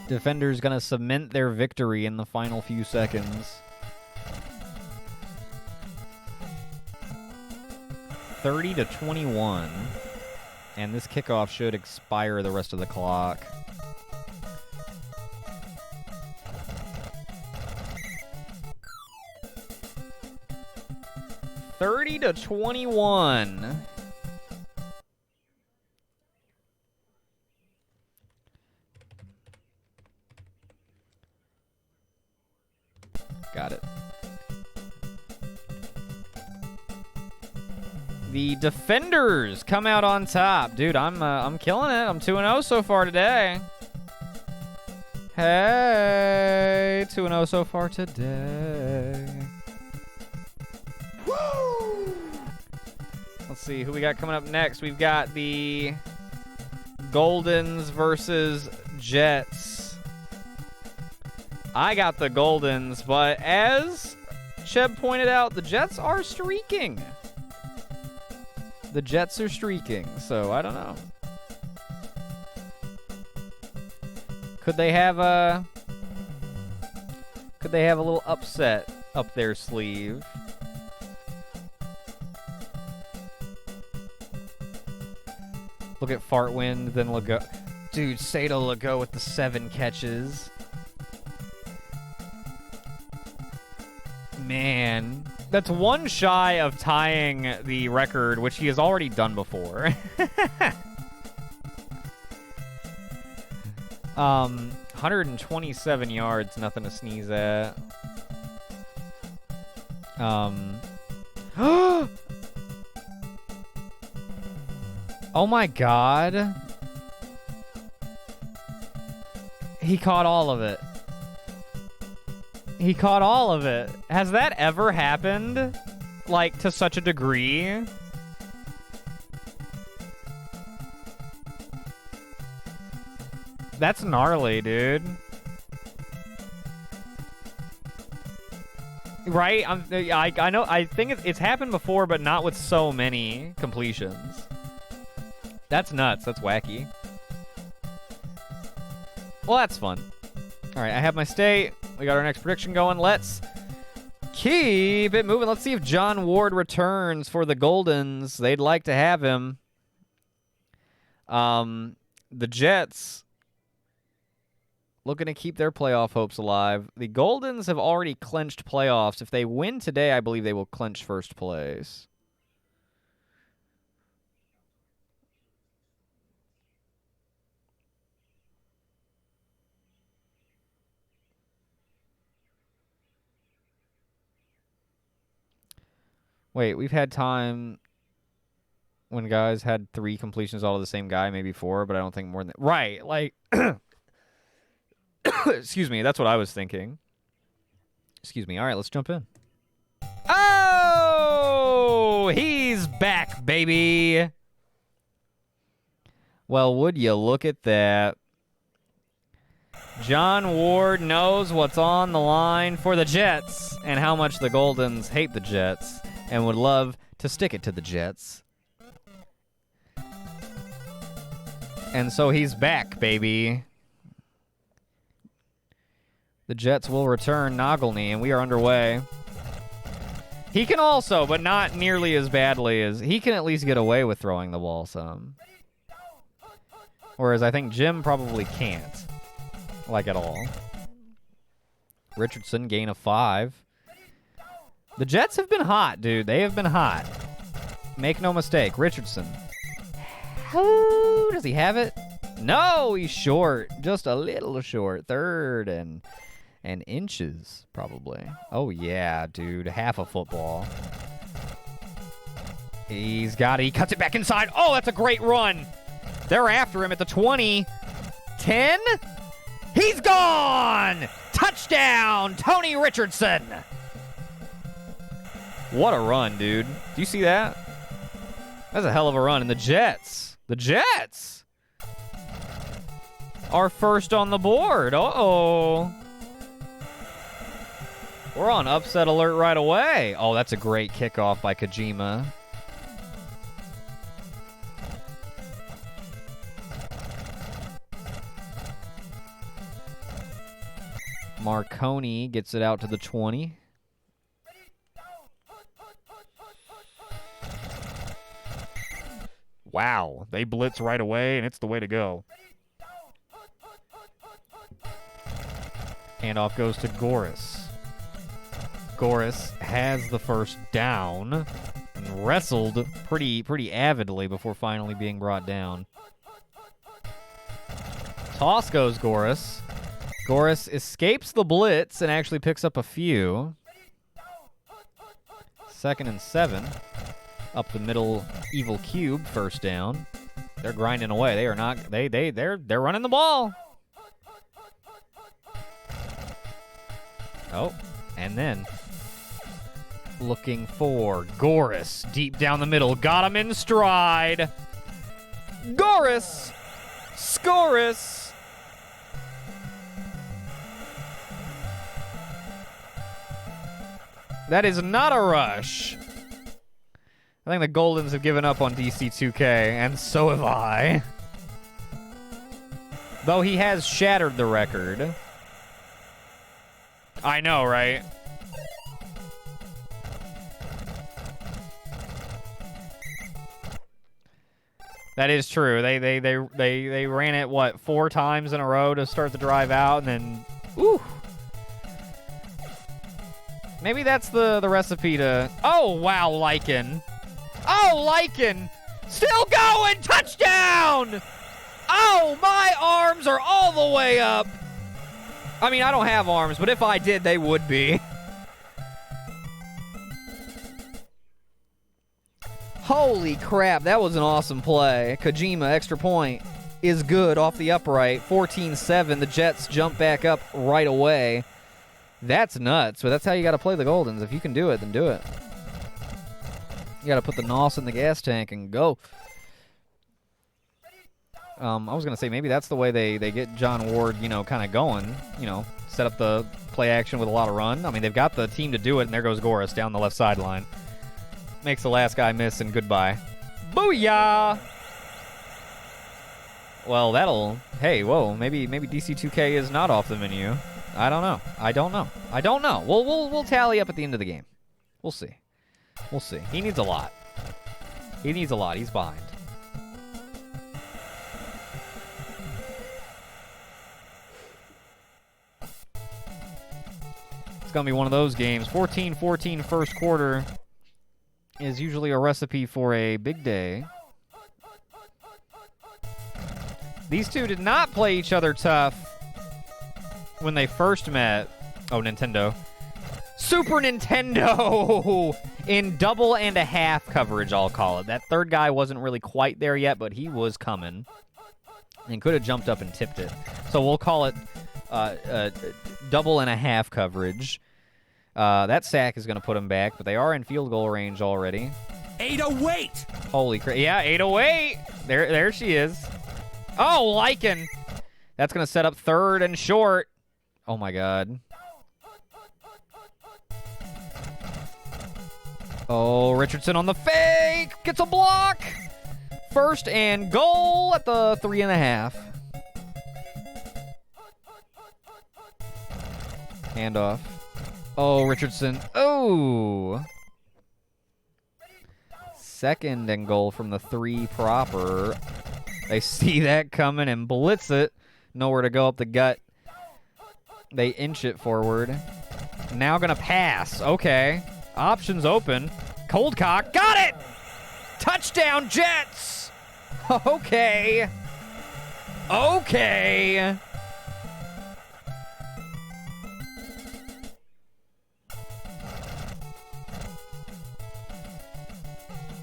Defenders gonna cement their victory in the final few seconds. 30-21. And this kickoff should expire the rest of the clock. $30-21. Got it. The defenders come out on top. Dude, I'm killing it. I'm 2-0 so far today. Hey, 2-0 so far today. Woo! Let's see who we got coming up next. We've got the Goldens versus Jets. I got the Goldens, but as Cheb pointed out, the Jets are streaking. The Jets are streaking, so I don't know. Could they have a little upset up their sleeve? Look at Fartwind, then Legault. Dude, Sato Legault with the 7 catches. Man, that's one shy of tying the record, which he has already done before. 127 yards, nothing to sneeze at. Oh my god. He caught all of it. He caught all of it. Has that ever happened? Like, to such a degree? That's gnarly, dude. Right? I know. I think it's happened before, but not with so many completions. That's nuts. That's wacky. Well, that's fun. All right, I have my state. We got our next prediction going. Let's keep it moving. Let's see if John Ward returns for the Goldens. They'd like to have him. The Jets looking to keep their playoff hopes alive. The Goldens have already clinched playoffs. If they win today, I believe they will clinch first place. Wait, we've had time when guys had 3 completions all of the same guy, maybe 4, but I don't think more than that. Right, like... Excuse me, that's what I was thinking. Excuse me. All right, let's jump in. Oh, he's back, baby. Well, would you look at that? John Ward knows what's on the line for the Jets and how much the Goldens hate the Jets and would love to stick it to the Jets. And so he's back, baby. The Jets will return Nagelny, and we are underway. He can also, but not nearly as badly as... He can at least get away with throwing the ball some. Whereas I think Jim probably can't. Like, at all. Richardson, gain of 5. The Jets have been hot, dude. They have been hot. Make no mistake. Richardson. Who does he have it? No, he's short. Just a little short. Third and inches, probably. Oh, yeah, dude. Half a football. He's got it. He cuts it back inside. Oh, that's a great run. They're after him at the 20. 10. He's gone. Touchdown, Tony Richardson. What a run, dude. Do you see that? That's a hell of a run. And the Jets are first on the board. Uh-oh. We're on upset alert right away. Oh, that's a great kickoff by Kojima. Marconi gets it out to the 20. Wow, they blitz right away, and it's the way to go. Handoff goes to Goris. Goris has the first down and wrestled pretty avidly before finally being brought down. Toss goes Goris. Goris escapes the blitz and actually picks up a few. 2nd and 7. Up the middle, evil cube, first down. They're grinding away. They are not. They're running the ball. Oh, and then looking for Goris deep down the middle. Got him in stride. Goris, Scoris. That is not a rush. I think the Goldens have given up on DC 2K, and so have I. Though he has shattered the record. I know, right? That is true. They ran it, what, 4 times in a row to start the drive out, and then, ooh. Maybe that's the recipe to... Oh, wow, Lycan. Oh, Lycan. Still going. Touchdown. Oh, my arms are all the way up. I mean, I don't have arms, but if I did, they would be. Holy crap, that was an awesome play. Kojima, extra point, is good off the upright. 14-7. The Jets jump back up right away. That's nuts, but that's how you got to play the Goldens. If you can do it, then do it. You got to put the nos in the gas tank and go. I was going to say maybe that's the way they get John Ward, kind of going, set up the play action with a lot of run. I mean, they've got the team to do it, and there goes Goris down the left sideline. Makes the last guy miss, and goodbye. Booyah! Well, hey, whoa, maybe DC2K is not off the menu. I don't know. We'll tally up at the end of the game. We'll see. He needs a lot. He's behind. It's going to be one of those games. 14-14 first quarter is usually a recipe for a big day. These two did not play each other tough when they first met. Oh, Nintendo. Super Nintendo in double and a half coverage, I'll call it. That third guy wasn't really quite there yet, but he was coming and could have jumped up and tipped it. So we'll call it double and a half coverage. That sack is going to put him back, but they are in field goal range already. 808! Holy crap. Yeah, 808. There she is. Oh, Lycan. That's going to set up third and short. Oh, my God. Oh, Richardson on the fake. Gets a block. First and goal at the 3.5. Handoff. Oh, Richardson. Oh. Second and goal from the 3 proper. They see that coming and blitz it. Nowhere to go up the gut. They inch it forward. Now going to pass. Okay. Options open. Cold cock. Got it! Touchdown, Jets! Okay.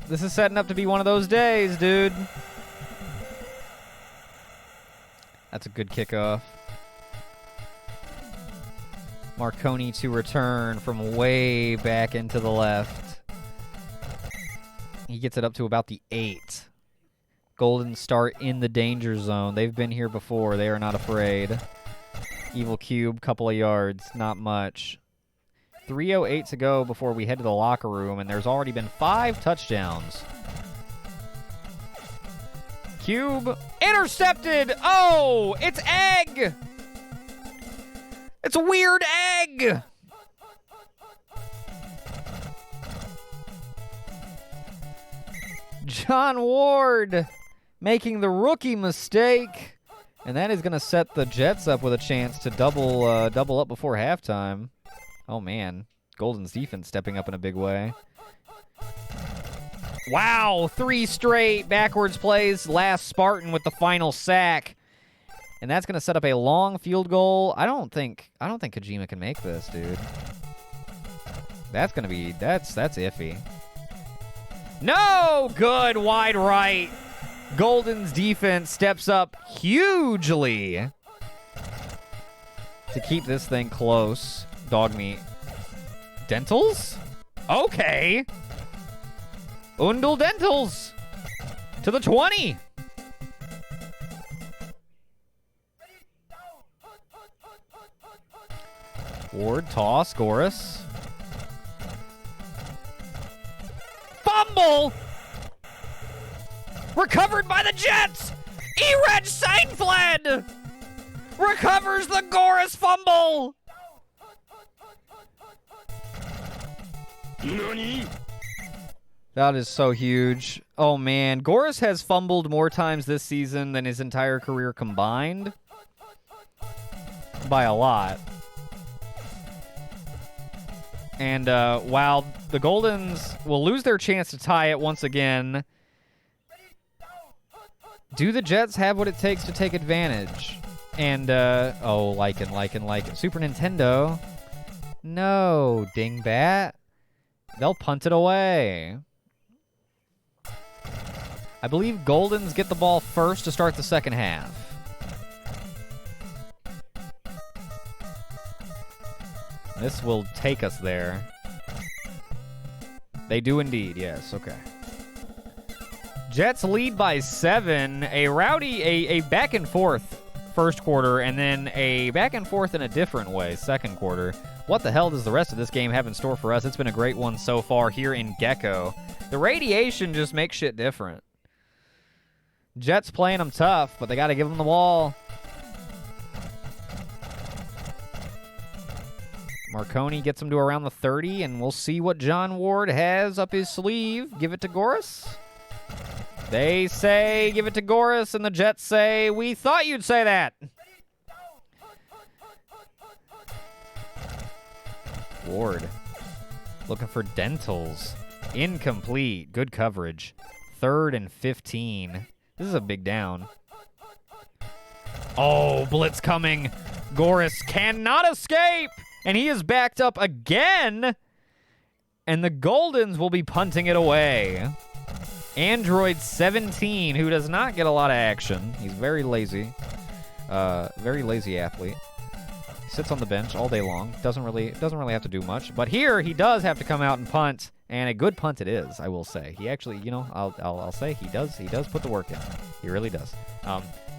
This is setting up to be one of those days, dude. That's a good kickoff. Marconi to return from way back into the left. He gets it up to about the 8. Golden start in the danger zone. They've been here before. They are not afraid. Evil Cube, couple of yards. Not much. 3:08 to go before we head to the locker room, and there's already been 5 touchdowns. Cube intercepted. Oh, it's Egg. It's a weird egg. John Ward making the rookie mistake, and that is going to set the Jets up with a chance to double up before halftime. Oh man, Golden's defense stepping up in a big way. Wow, 3 straight backwards plays. Last Spartan with the final sack. And that's going to set up a long field goal. I don't think Kojima can make this, dude. That's going to be that's iffy. No! Good wide right. Golden's defense steps up hugely to keep this thing close. Dog meat. Dentals? Okay. Undul Dentals to the 20. Ward, toss, Goris. Fumble! Recovered by the Jets! Ereg Seinfeld! Recovers the Goris fumble! Nani? That is so huge. Oh, man. Goris has fumbled more times this season than his entire career combined. By a lot. And while the Goldens will lose their chance to tie it once again, do the Jets have what it takes to take advantage? And, oh, Lycan. Super Nintendo. No, dingbat. They'll punt it away. I believe Goldens get the ball first to start the second half. This will take us there. They do indeed, yes, okay. Jets lead by 7. A back and forth first quarter, and then a back and forth in a different way second quarter. What the hell does the rest of this game have in store for us? It's been a great one so far here in Gecko. The radiation just makes shit different. Jets playing them tough, but they got to give them the ball. Marconi gets him to around the 30, and we'll see what John Ward has up his sleeve. Give it to Goris. They say give it to Goris, and the Jets say, we thought you'd say that. Ward looking for dentals. Incomplete. Good coverage. 3rd and 15. This is a big down. Oh, blitz coming. Goris cannot escape. And he is backed up again. And the Goldens will be punting it away. Android 17, who does not get a lot of action. He's very lazy. Very lazy athlete. Sits on the bench all day long. Doesn't really have to do much. But here he does have to come out and punt. And a good punt it is, I will say. He actually, you know, I'll say he does put the work in. He really does.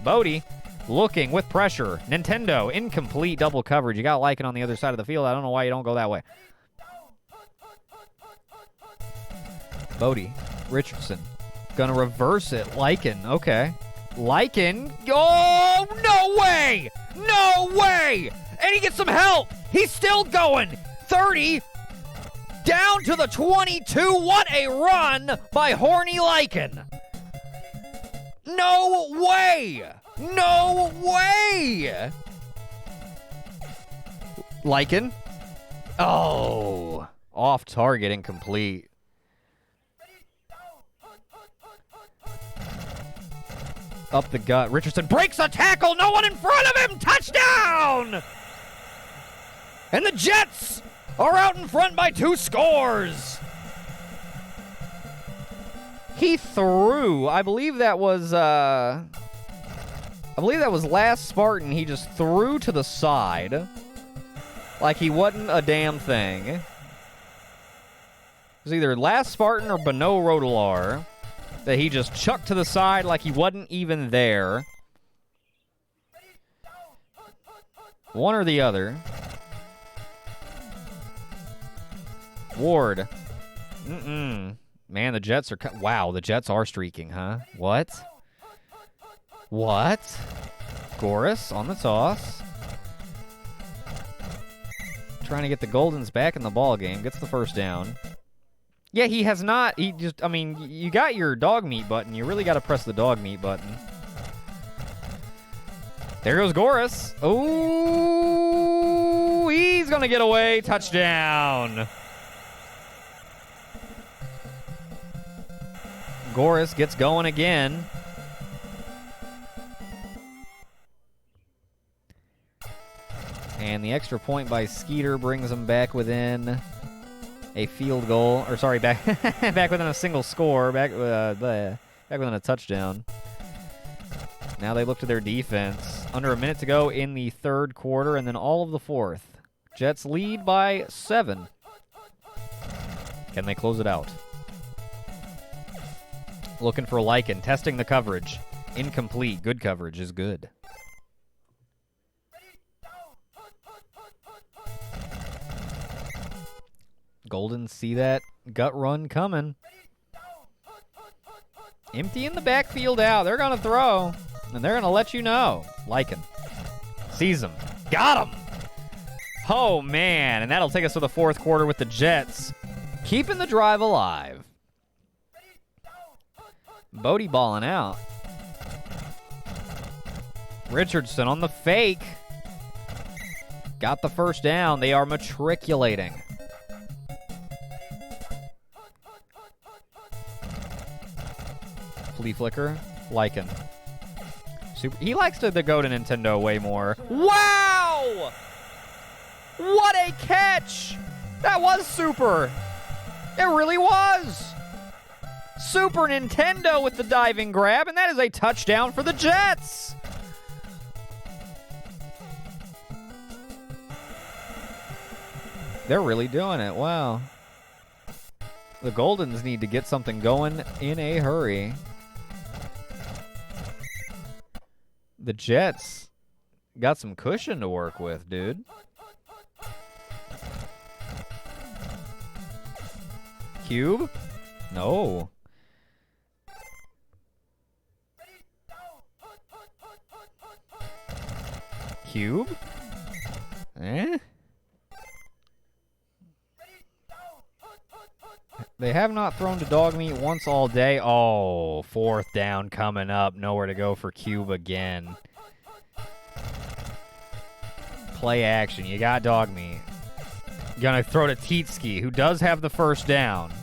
Bodie looking with pressure. Nintendo, incomplete double coverage. You got Lycan on the other side of the field. I don't know why you don't go that way. Bodie, Richardson, gonna reverse it. Lycan, okay. Lycan, oh, no way! No way! And he gets some help! He's still going! 30, down to the 22. What a run by Horny Lycan! No way! No way! Lycan. Oh, off target, incomplete. Up the gut. Richardson breaks a tackle. No one in front of him. Touchdown! And the Jets are out in front by 2 scores. He threw. I believe that was last Spartan. He just threw to the side like he wasn't a damn thing. It was either last Spartan or Beno Rodelar that he just chucked to the side like he wasn't even there. One or the other. Ward. Man, the Jets are... Wow, the Jets are streaking, huh? What? What? Goris on the toss. Trying to get the Goldens back in the ball game. Gets the first down. Yeah, he has not. He just... I mean, you got your dog meat button. You really got to press the dog meat button. There goes Goris. Oh, he's going to get away. Touchdown. Goris gets going again. And the extra point by Skeeter brings him back within a field goal. Or sorry, back within a single score. Back within a touchdown. Now they look to their defense. Under a minute to go in the third quarter, and then all of the fourth. Jets lead by 7. Can they close it out? Looking for Lycan, testing the coverage. Incomplete. Good coverage is good. Golden see that gut run coming. Empty in the backfield out. They're going to throw, and they're going to let you know. Lycan sees him. Got him. Oh, man. And that'll take us to the fourth quarter with the Jets keeping the drive alive. Bodie balling out. Richardson on the fake. Got the first down. They are matriculating. Flea flicker. Lycan. He likes to go to Nintendo way more. Wow! What a catch! That was super. It really was. Super Nintendo with the diving grab, and that is a touchdown for the Jets. They're really doing it. Wow. The Goldens need to get something going in a hurry. The Jets got some cushion to work with, dude. Cube? No. Cube? Eh? They have not thrown to dog meat once all day. Oh, 4th down coming up. Nowhere to go for Cube again. Play action. You got dog meat. Gonna throw to Teetski, who does have the 1st down.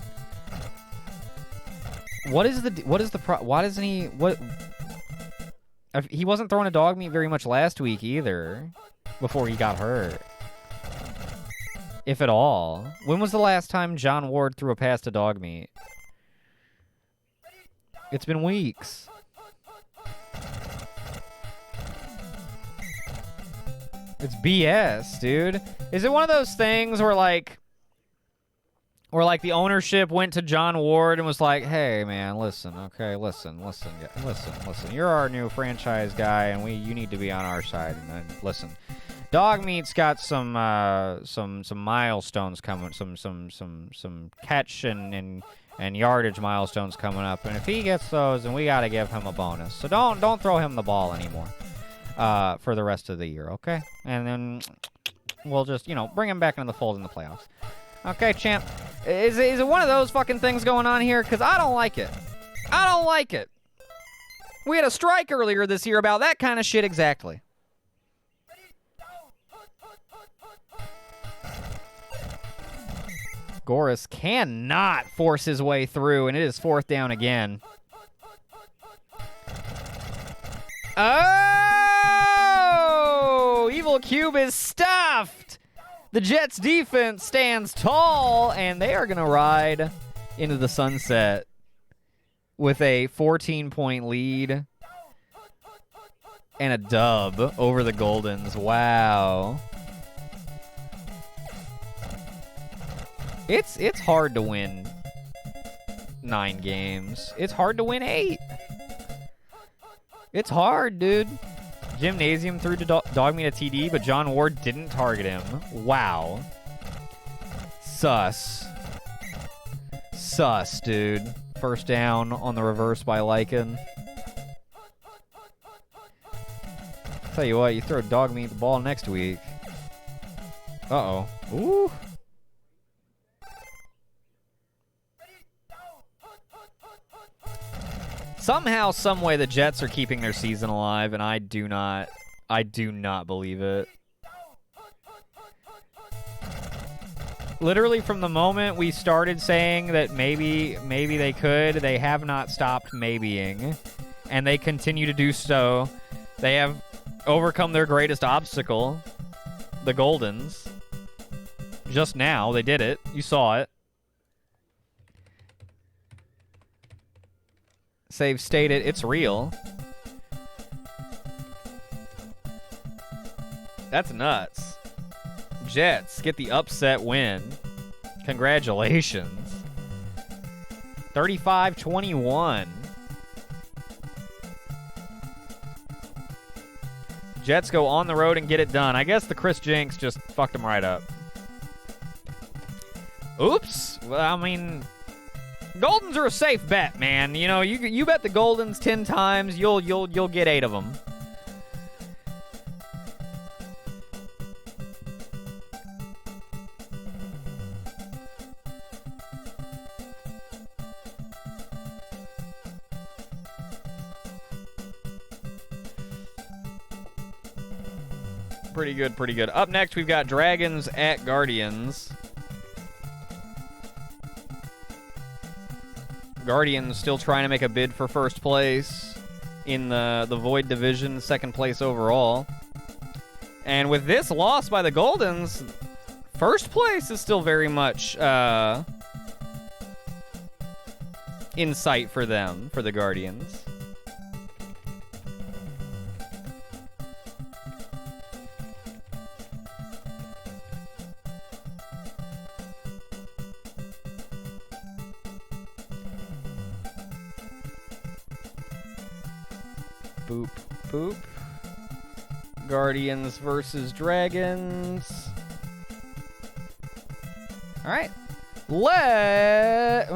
Why doesn't he, he wasn't throwing a dog meat very much last week either, before he got hurt. If at all. When was the last time John Ward threw a pass to dog meat? It's been weeks. It's BS, dude. Is it one of those things where like the ownership went to John Ward and was like, "Hey, man, listen, okay, listen. You're our new franchise guy, and you need to be on our side. And then listen, dog meat's got some milestones coming, some catch and yardage milestones coming up, and if he gets those, then we got to give him a bonus. So don't throw him the ball anymore for the rest of the year, okay? And then we'll just bring him back into the fold in the playoffs." Okay, champ. Is it one of those fucking things going on here? Because I don't like it. I don't like it. We had a strike earlier this year about that kind of shit exactly. Goris cannot force his way through, and it is 4th down again. Oh! Evil Cube is stuffed! The Jets defense stands tall, and they are going to ride into the sunset with a 14-point lead and a dub over the Goldens. Wow. It's hard to win 9 games. It's hard to win 8. It's hard, dude. Gymnasium threw to dog meat a TD, but John Ward didn't target him. Wow. Sus, dude. 1st down on the reverse by Lycan. Tell you what, you throw dog meat the ball next week. Uh-oh. Ooh. Somehow, some way, the Jets are keeping their season alive, and I do not believe it. Literally, from the moment we started saying that maybe they could, they have not stopped maybeing, and they continue to do so. They have overcome their greatest obstacle, the Goldens. Just now, they did it. You saw it. Save stated, it's real. That's nuts. Jets get the upset win. Congratulations. 35-21. Jets go on the road and get it done. I guess the Chris Jinx just fucked them right up. Oops. Well, I mean, Goldens are a safe bet, man. You bet the Goldens 10 times, you'll get 8 of them. Pretty good, pretty good. Up next, we've got Dragons at Guardians. Guardians still trying to make a bid for first place in the Void Division, 2nd place overall. And with this loss by the Goldens, first place is still very much in sight for them, for the Guardians. Boop, boop. Guardians versus Dragons. All right. Let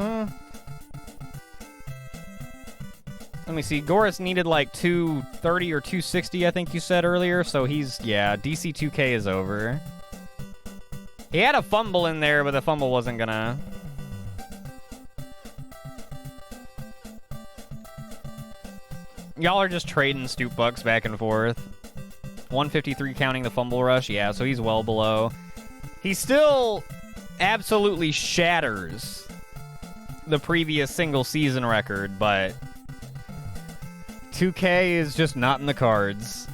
me see. Goris needed like 230 or 260, I think you said earlier. So he's, yeah, DC 2K is over. He had a fumble in there, but the fumble wasn't gonna... Y'all are just trading stoop bucks back and forth. 153 counting the fumble rush. Yeah, so he's well below. He still absolutely shatters the previous single season record, but 2K is just not in the cards.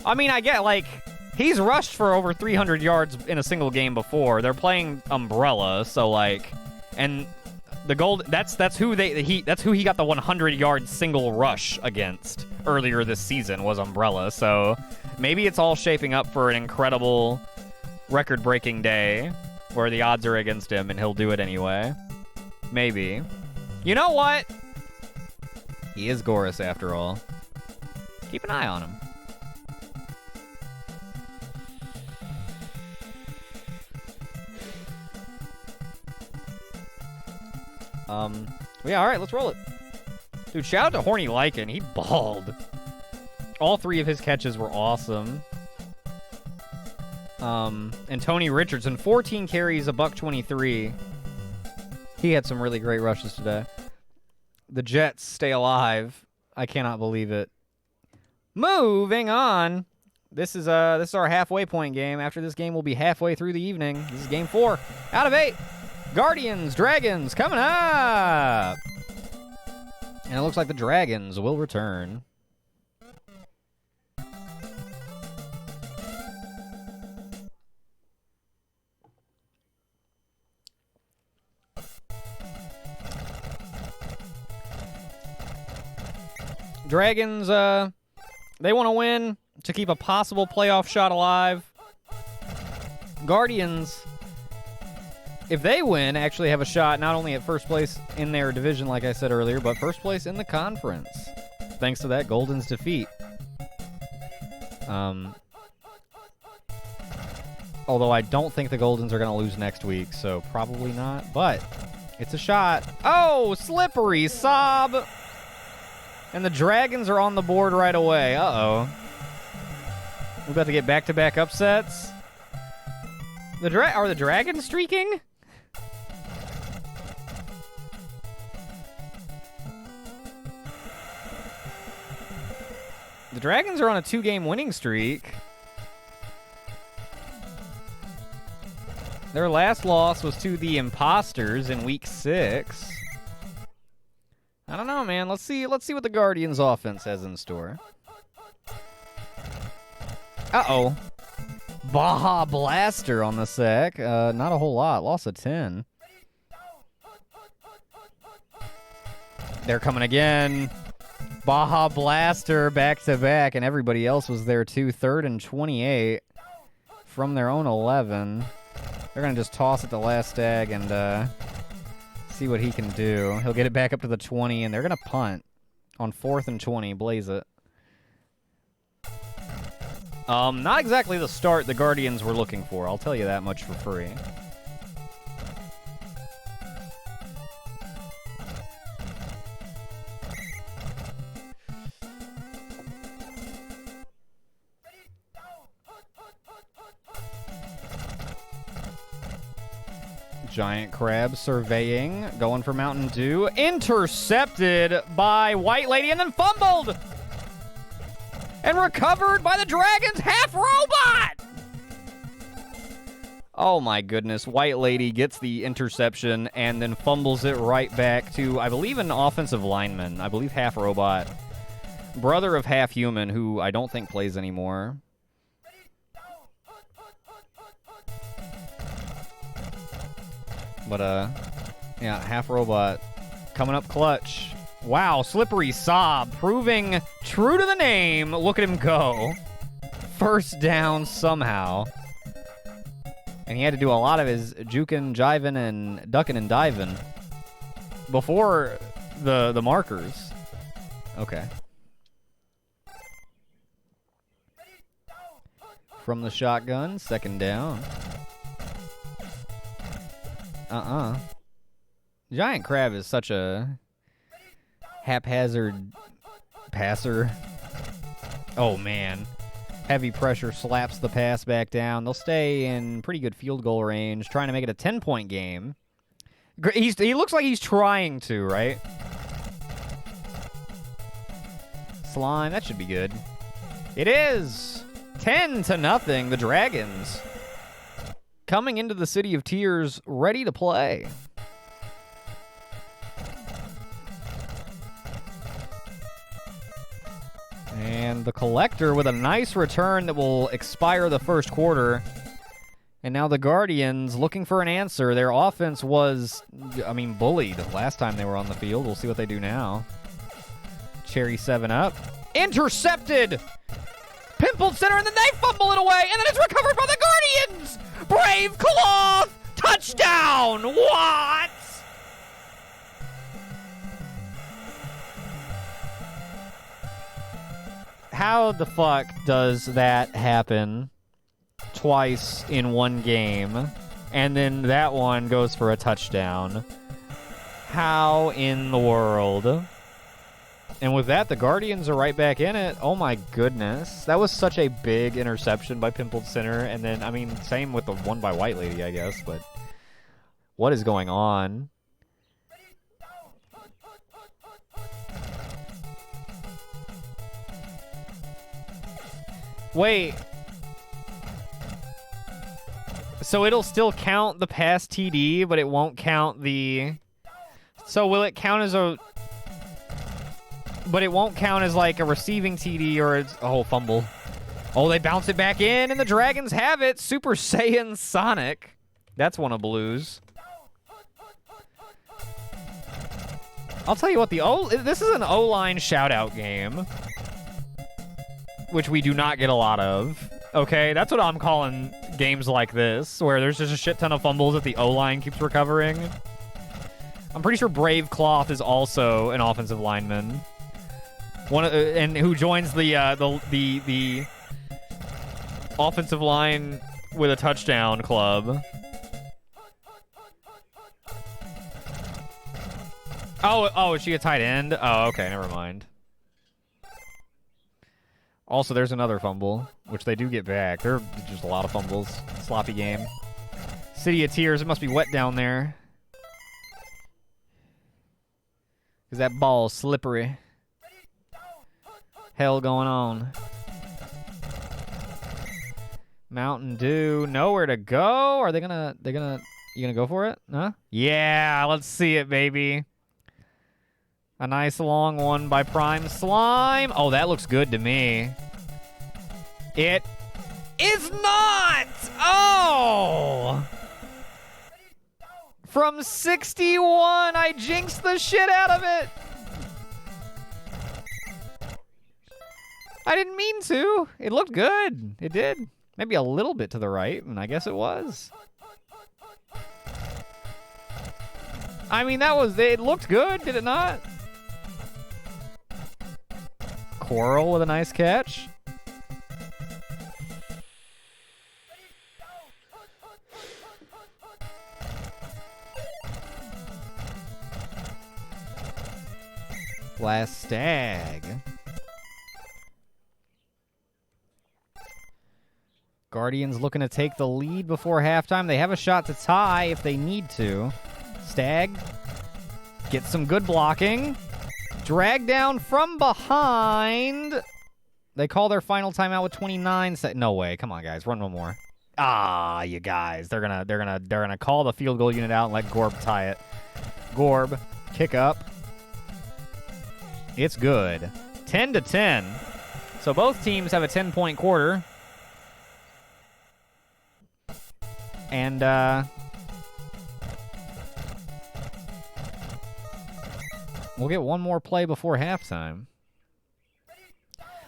I mean, I get, like, he's rushed for over 300 yards in a single game before. They're playing Umbrella, so, like, and the gold, that's who he got the 100-yard single rush against earlier this season was Umbrella. So maybe it's all shaping up for an incredible record-breaking day where the odds are against him and he'll do it anyway. Maybe. You know what? He is Goris after all. Keep an eye on him. Yeah, all right, let's roll it. Dude, shout out to Horny Lycan. He balled. All 3 of his catches were awesome. And Tony Richardson, 14 carries, $123. He had some really great rushes today. The Jets stay alive. I cannot believe it. Moving on. This is our halfway point game. After this game, we'll be halfway through the evening. This is game 4 out of 8. Guardians, Dragons, coming up! And it looks like the Dragons will return. Dragons, they want to win to keep a possible playoff shot alive. Guardians, if they win, actually have a shot not only at first place in their division, like I said earlier, but first place in the conference, thanks to that Golden's defeat. Although I don't think the Goldens are going to lose next week, so probably not, but it's a shot. Oh, slippery sob! And the Dragons are on the board right away. Uh-oh. We're about to get back-to-back upsets. Are the Dragons streaking? The Dragons are on a 2-game winning streak. Their last loss was to the Imposters in Week 6. I don't know, man. Let's see what the Guardians' offense has in store. Uh-oh. Baja Blaster on the sack. Not a whole lot. Loss of 10. They're coming again. Baja Blaster back-to-back, and everybody else was there too. 3rd and 28 from their own 11. They're going to just toss it to last stag and see what he can do. He'll get it back up to the 20, and they're going to punt on 4th and 20. Blaze it. Not exactly the start the Guardians were looking for. I'll tell you that much for free. Giant Crab surveying, going for Mountain Dew. Intercepted by White Lady and then fumbled! And recovered by the Dragons, half robot! Oh my goodness, White Lady gets the interception and then fumbles it right back to, I believe, an offensive lineman. I believe half robot. Brother of half human, who I don't think plays anymore. But, yeah, half robot. Coming up clutch. Wow, slippery sob. Proving true to the name. Look at him go. First down somehow. And he had to do a lot of his juking, jiving, and ducking and diving before the markers. Okay. From the shotgun, second down. Giant Crab is such a haphazard passer. Oh, man. Heavy pressure slaps the pass back down. They'll stay in pretty good field goal range, trying to make it a 10-point game. He looks like he's trying to, right? Slime, that should be good. It is 10-0. The Dragons coming into the City of Tears, ready to play. And the Collector with a nice return that will expire the first quarter. And now the Guardians looking for an answer. Their offense was, bullied last time they were on the field. We'll see what they do now. Cherry 7-up. Intercepted! Pimpled center, and then they fumble it away, and then it's recovered by the Guardians! Brave Cloth! Touchdown! What? How the fuck does that happen twice in one game, and then that one goes for a touchdown? How in the world? And with that, the Guardians are right back in it. Oh my goodness. That was such a big interception by Pimpled Center, and then, same with the one by White Lady, I guess, but what is going on? Wait. So it'll still count the pass TD, but it won't count the... So will it count as a... But it won't count as like a receiving TD or a whole fumble. Oh, they bounce it back in, and the Dragons have it. Super Saiyan Sonic. That's one of Blues. I'll tell you what, this is an O-line shout-out game, which we do not get a lot of. Okay, that's what I'm calling games like this, where there's just a shit ton of fumbles that the O-line keeps recovering. I'm pretty sure Brave Cloth is also an offensive lineman. And who joins the offensive line with a touchdown club. Oh, is she a tight end? Oh, okay, never mind. Also, there's another fumble, which they do get back. There are just a lot of fumbles. Sloppy game. City of Tears, it must be wet down there. Because that ball's slippery. Hell going on. Mountain Dew, nowhere to go. Are they gonna, you gonna go for it? Huh? Yeah, let's see it, baby. A nice long one by Prime Slime. Oh, that looks good to me. It is not! Oh! From 61, I jinxed the shit out of it. I didn't mean to. It looked good. It did. Maybe a little bit to the right, and I guess it was. It looked good, did it not? Coral with a nice catch. Last Stag. Guardians looking to take the lead before halftime. They have a shot to tie if they need to. Stag gets some good blocking. Drag down from behind. They call their final timeout with 29 seconds. No way. Come on, guys. Run one more. Ah, you guys. They're gonna call the field goal unit out and let Gorb tie it. Gorb, kick up. It's good. 10-10. So both teams have a 10-point quarter. And, we'll get one more play before halftime.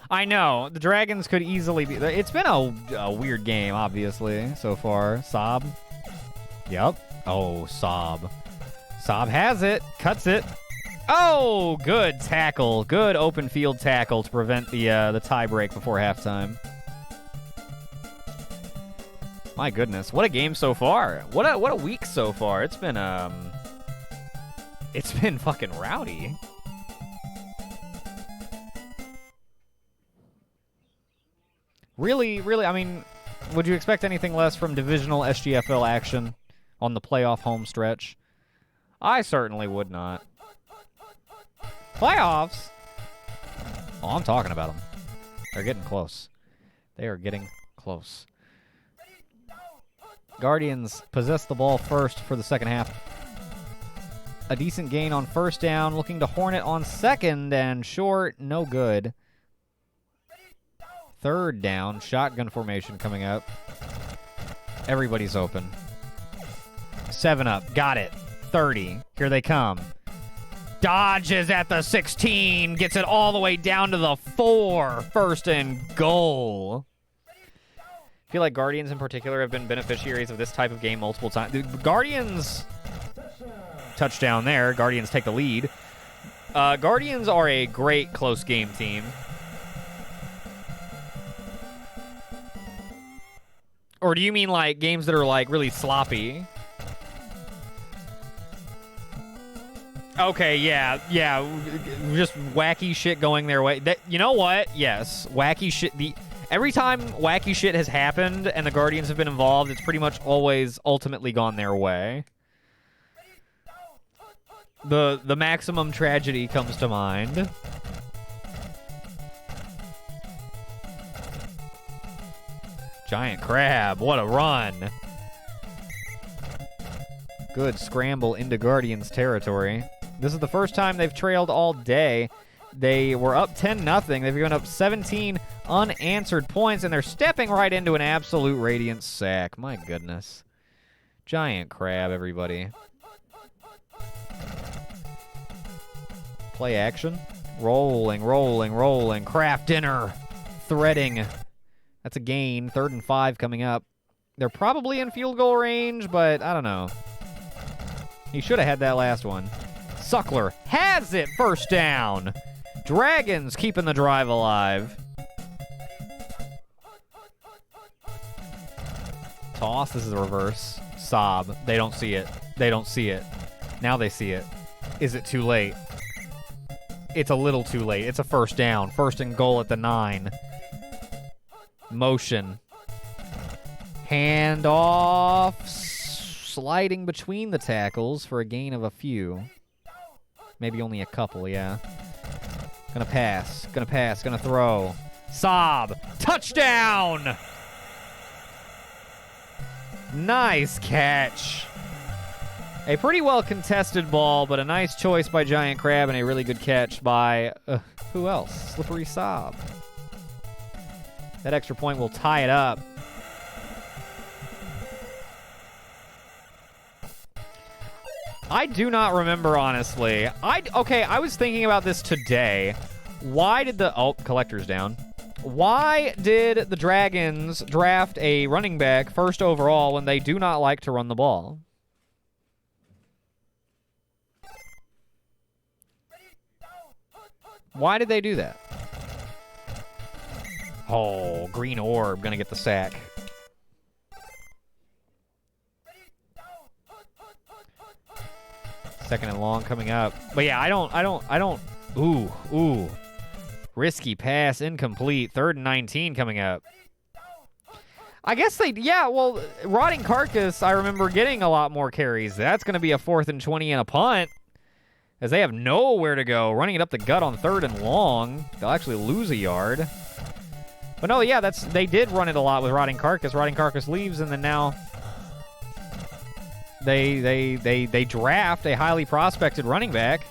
I know. The Dragons could easily be... It's been a weird game, obviously, so far. Saab. Yep. Oh, Saab. Saab has it. Cuts it. Oh, good tackle. Good open field tackle to prevent the tie break before halftime. My goodness, what a game so far. What a week so far. It's been fucking rowdy. Really, I mean, would you expect anything less from divisional SGFL action on the playoff home stretch? I certainly would not. Playoffs? Oh, I'm talking about them. They're getting close. They are getting close. Guardians possess the ball first for the second half. A decent gain on first down, looking to horn it on second and short, no good. Third down, shotgun formation coming up. Everybody's open. 7 up, got it. 30, here they come. Dodges at the 16, gets it all the way down to the 4. First and goal. I feel like Guardians in particular have been beneficiaries of this type of game multiple times. The Guardians, touchdown there. Guardians take the lead. Guardians are a great close game team. Or do you mean like games that are like really sloppy? Okay, yeah, just wacky shit going their way. You know what? Yes, wacky shit. Every time wacky shit has happened and the Guardians have been involved, it's pretty much always ultimately gone their way. The maximum tragedy comes to mind. Giant crab, what a run. Good scramble into Guardians territory. This is the first time they've trailed all day. They were up 10-0. They've given up 17 unanswered points, and they're stepping right into an absolute Radiant sack. My goodness. Giant crab, everybody. Play action. Rolling. Kraft dinner. Threading. That's a gain. 3rd and 5 coming up. They're probably in field goal range, but I don't know. He should have had that last one. Suckler has it. First down. Dragons keeping the drive alive. Toss. This is the reverse. Sob. They don't see it. Now they see it. Is it too late? It's a little too late. It's a first down. First and goal at the 9. Motion. Hand off. Sliding between the tackles for a gain of a few. Maybe only a couple, yeah. Gonna pass, gonna throw. Sob, touchdown! Nice catch. A pretty well contested ball, but a nice choice by Giant Crab and a really good catch by, who else? Slippery Sob. That extra point will tie it up. I do not remember, honestly. I was thinking about this today. Why did Collector's down. Why did the Dragons draft a running back first overall when they do not like to run the ball? Why did they do that? Oh, green orb gonna get the sack. Second and long coming up. But yeah, I don't. Ooh. Risky pass, incomplete. 3rd and 19 coming up. I guess Rotting Carcass, I remember getting a lot more carries. That's going to be a 4th and 20 and a punt, as they have nowhere to go. Running it up the gut on 3rd and long. They'll actually lose a yard. But no, yeah, they did run it a lot with Rotting Carcass. Rotting Carcass leaves, and then now they draft a highly prospected running back,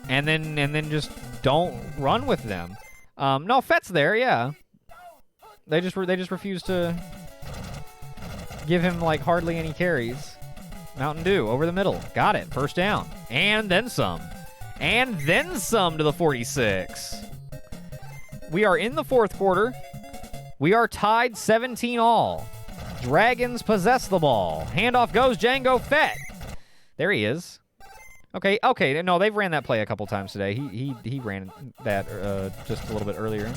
and then just don't run with them. No, Fett's there, yeah. They just refuse to give him like hardly any carries. Mountain Dew over the middle, got it. First down, and then some, to the 46. We are in the 4th quarter. We are tied 17 all. Dragons possess the ball. Handoff goes Django Fett. There he is. Okay, okay. No, they've ran that play a couple times today. He ran that just a little bit earlier.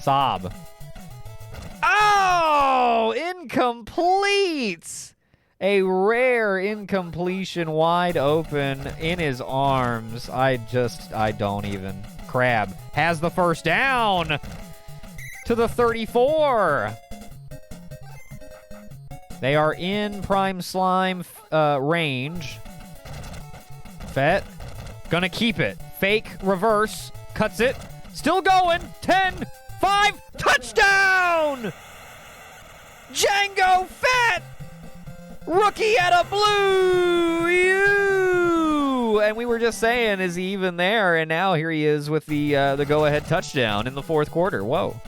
Saab. Oh, incomplete! A rare incompletion wide open in his arms. I don't even. Crab has the first down to the 34. They are in prime slime range. Fett gonna keep it. Fake reverse. Cuts it. Still going. 10, 5, touchdown! Django Fett! Rookie at a blue! And we were just saying, is he even there? And now here he is with the go-ahead touchdown in the fourth quarter. Whoa.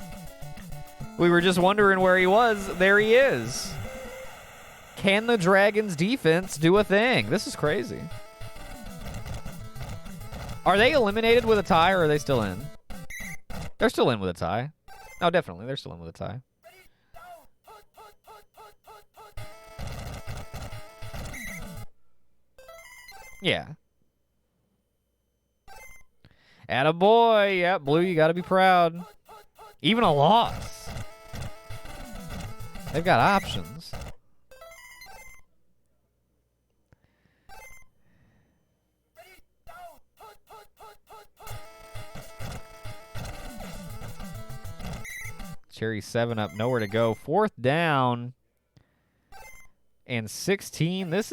We were just wondering where he was. There he is. Can the Dragons defense do a thing? This is crazy. Are they eliminated with a tie, or are they still in? They're still in with a tie. Oh, definitely. They're still in with a tie. Yeah. Attaboy. Yep, Blue, you got to be proud. Even a loss. They've got options. Cherry 7 up, nowhere to go. Fourth down and 16. This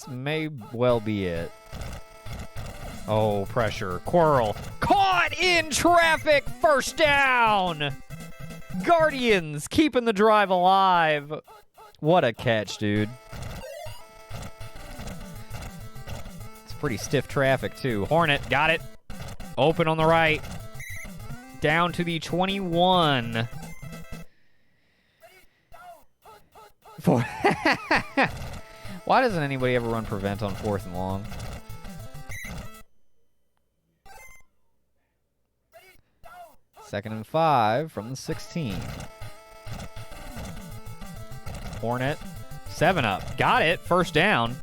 may well be it. Oh, pressure. Quirrell caught in traffic. First down. Guardians keeping the drive alive. What a catch, dude. It's pretty stiff traffic, too. Hornet got it. Open on the right. Down to the 21. Why doesn't anybody ever run prevent on 4th and long? Second and 5 from the 16. Hornet. 7 up. Got it. First down.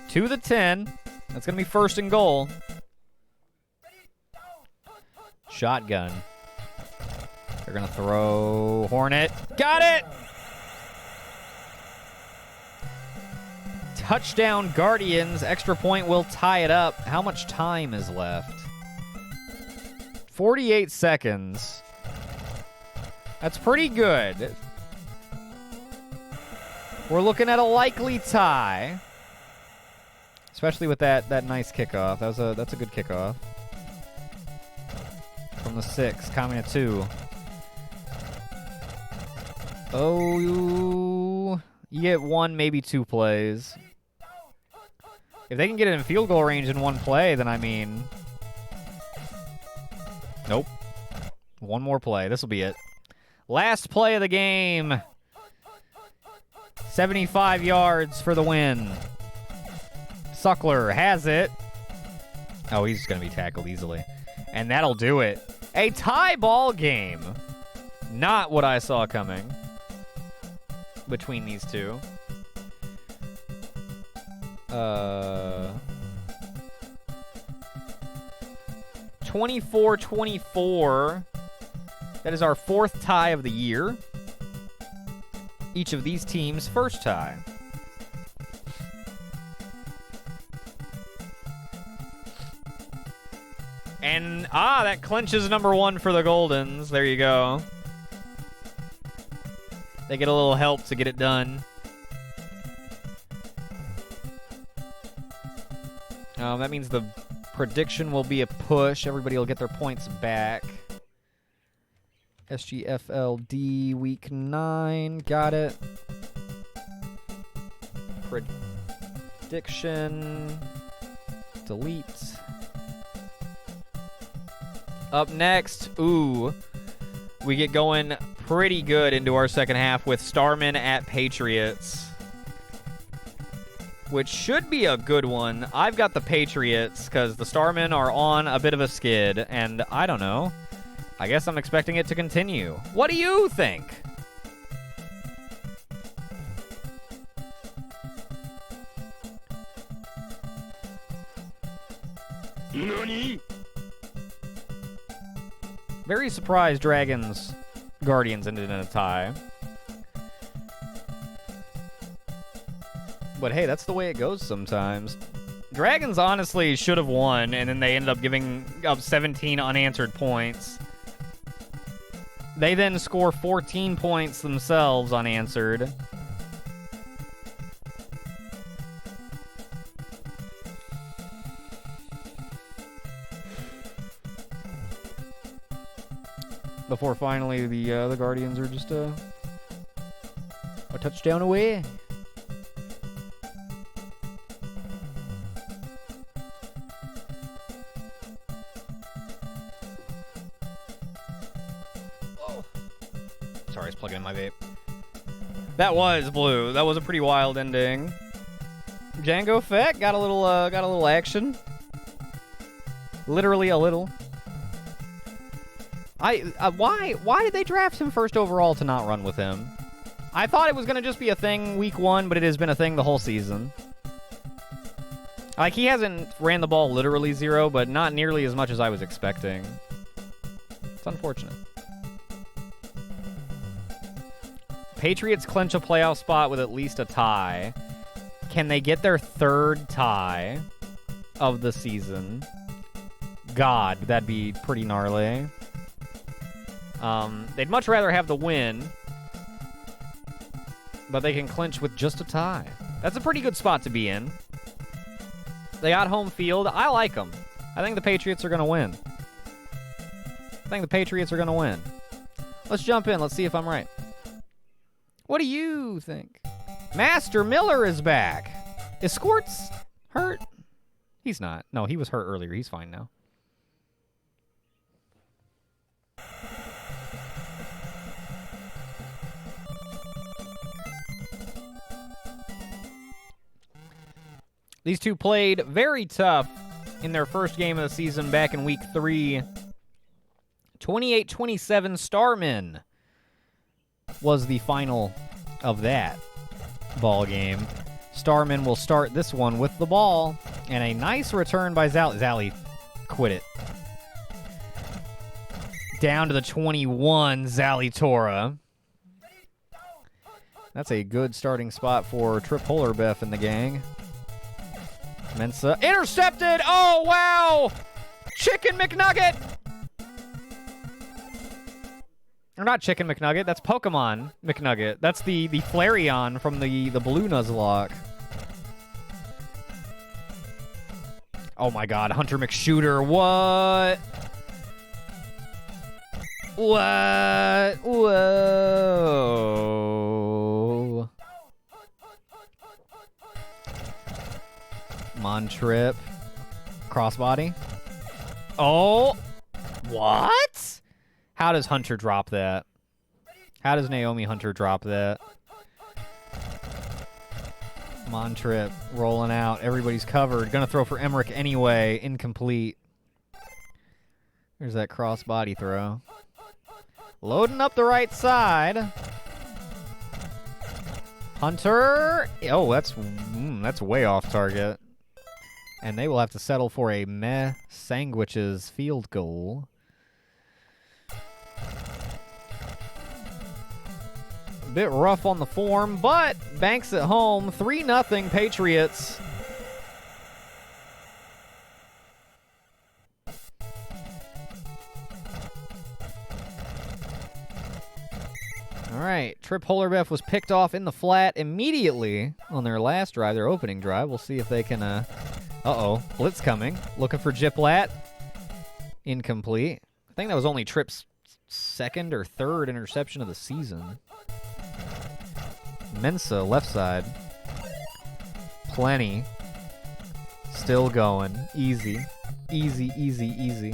To the 10. That's going to be first and goal. Shotgun. They're going to throw. Hornet. Got it! Touchdown, Guardians. Extra point will tie it up. How much time is left? 48 seconds. That's pretty good. We're looking at a likely tie. Especially with that nice kickoff. That's a good kickoff. From the 6, coming at 2. Oh, you get 1, maybe 2 plays. If they can get it in field goal range in 1 play, then I mean... Nope. 1 more play. This will be it. Last play of the game. 75 yards for the win. Suckler has it. Oh, he's going to be tackled easily. And that'll do it. A tie ball game. Not what I saw coming between these two. 24-24. That is our 4th tie of the year. Each of these teams' first tie. And, that clinches number 1 for the Goldens. There you go. They get a little help to get it done. That means the prediction will be a push. Everybody will get their points back. SGFL D Week 9. Got it. Prediction. Delete. Up next, we get going pretty good into our second half with Starman at Patriots, which should be a good one. I've got the Patriots because the Starmen are on a bit of a skid, and I don't know. I guess I'm expecting it to continue. What do you think? NANI? Very surprised Dragons Guardians ended in a tie. But hey, that's the way it goes sometimes. Dragons honestly should have won, and then they ended up giving up 17 unanswered points. They then score 14 points themselves unanswered. Before finally the Guardians are just a touchdown away. Sorry, I was plugging in my vape. That was blue. That was a pretty wild ending. Django Fett got a little action. Literally a little. Why did they draft him first overall to not run with him? I thought it was gonna just be a thing week 1, but it has been a thing the whole season. Like, he hasn't ran the ball literally 0, but not nearly as much as I was expecting. It's unfortunate. Patriots clinch a playoff spot with at least a tie. Can they get their 3rd tie of the season? God, that'd be pretty gnarly. They'd much rather have the win, but they can clinch with just a tie. That's a pretty good spot to be in. They got home field. I like them. I think the Patriots are going to win. Let's jump in. Let's see if I'm right. What do you think? Master Miller is back. Is Squirts hurt? He's not. No, he was hurt earlier. He's fine now. These two played very tough in their first game of the season back in week 3. 28-27 Starman was the final of that ball game. Starman will start this one with the ball, and a nice return by Zally. Zally quit it. Down to the 21, Zally Tora. That's a good starting spot for Trip Hollerbeff and the gang. Mensa intercepted. Oh, wow. Chicken McNugget. Or not Chicken McNugget. That's Pokemon McNugget. That's the Flareon from the Blue Nuzlocke. Oh, my God. Hunter McShooter. What? What? Whoa. Montrip. Crossbody. Oh. What? How does Hunter drop that? How does Naomi Hunter drop that? Montrip rolling out. Everybody's covered. Gonna throw for Emmerich anyway. Incomplete. There's that crossbody throw. Loading up the right side. Hunter. Oh, that's way off target. And they will have to settle for a Meh Sandwiches field goal. A bit rough on the form, but Banks at home. 3-0 Patriots. All right, Trip Hollerbeff was picked off in the flat immediately on their last drive, their opening drive. We'll see if they can, uh-oh, blitz coming. Looking for Jiplat. Incomplete. I think that was only Trip's 2nd or 3rd interception of the season. Mensa, left side. Plenty. Still going. Easy. Easy, easy, easy.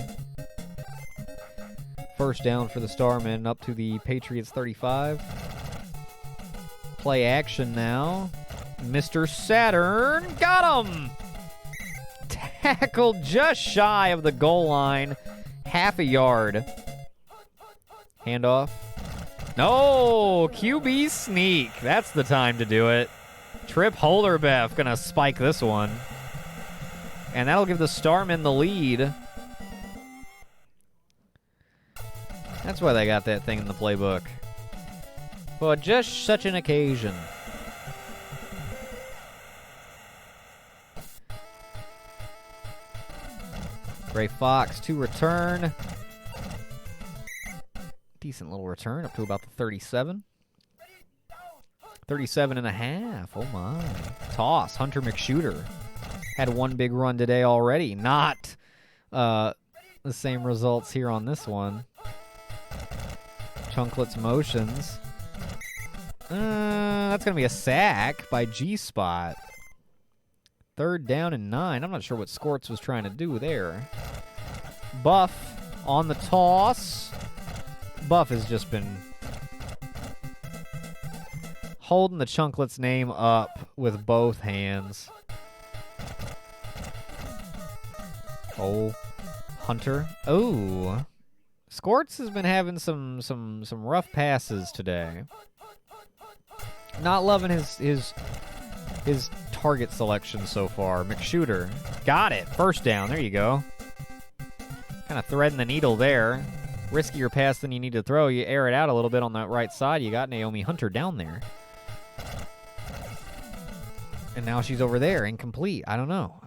First down for the Starmen up to the Patriots 35. Play action now. Mr. Saturn got him! Tackled just shy of the goal line. Half a yard. Handoff. No! QB sneak. That's the time to do it. Trip Hollerbeff gonna spike this one. And that'll give the Starmen the lead. That's why they got that thing in the playbook. For just such an occasion. Gray Fox to return. Decent little return, up to about the 37. 37 and a half. Oh, my. Toss. Hunter McShooter had one big run today already. Not the same results here on this one. Chunklet's motions. That's going to be a sack by G-Spot. 3rd down and 9. I'm not sure what Skorts was trying to do there. Buff on the toss. Buff has just been holding the Chunklet's name up with both hands. Oh, Hunter. Oh, Skorts has been having some rough passes today. Not loving his target selection so far. McShooter got it. 1st down. There you go. Kind of threading the needle there. Riskier pass than you need to throw. You air it out a little bit on that right side. You got Naomi Hunter down there. And now she's over there, incomplete. I don't know.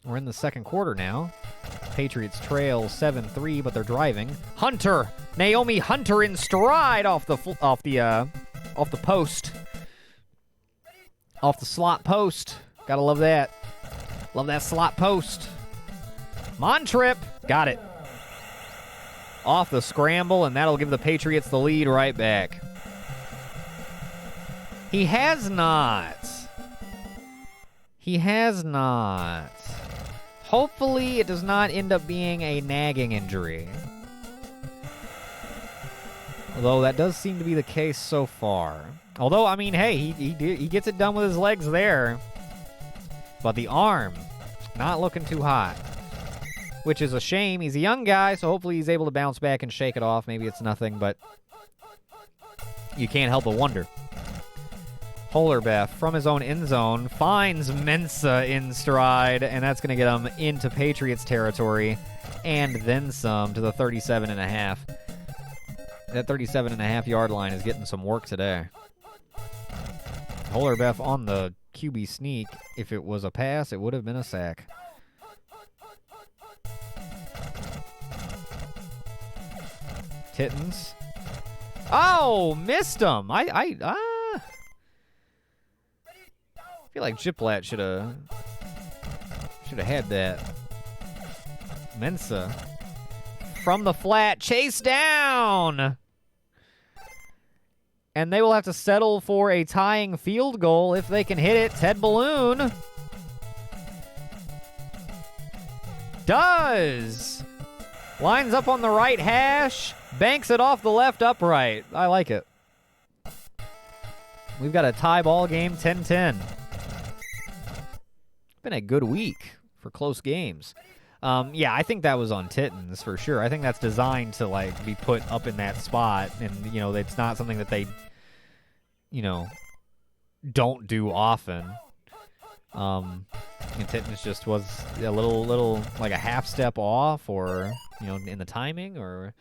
We're in the 2nd quarter now. Patriots trail 7-3, but they're driving. Hunter, Naomi Hunter in stride off the post, off the slot post. Gotta love that. Love that slot post. Montrip, got it. Off the scramble, and that'll give the Patriots the lead right back. He has not. Hopefully, it does not end up being a nagging injury. Although that does seem to be the case so far. Although, I mean, hey, he gets it done with his legs there. But the arm, not looking too hot. Which is a shame. He's a young guy, so hopefully he's able to bounce back and shake it off. Maybe it's nothing, but you can't help but wonder. Hollerbeth from his own end zone finds Mensa in stride, and that's going to get him into Patriots territory and then some to the 37.5. That 37.5-yard line is getting some work today. Hollerbeth on the QB sneak. If it was a pass, it would have been a sack. Tittens. Oh, missed him. I feel like Jiplat should have had that. Mensa from the flat, chase down. And they will have to settle for a tying field goal if they can hit it. Ted Balloon does. Lines up on the right hash, banks it off the left upright. I like it. We've got a tie ball game, 10-10. Been a good week for close games. Yeah, I think that was on Tittens for sure. I think that's designed to like be put up in that spot, and you know, it's not something that they, you know, don't do often. And Tittens just was a little like a half step off, or you know, in the timing, or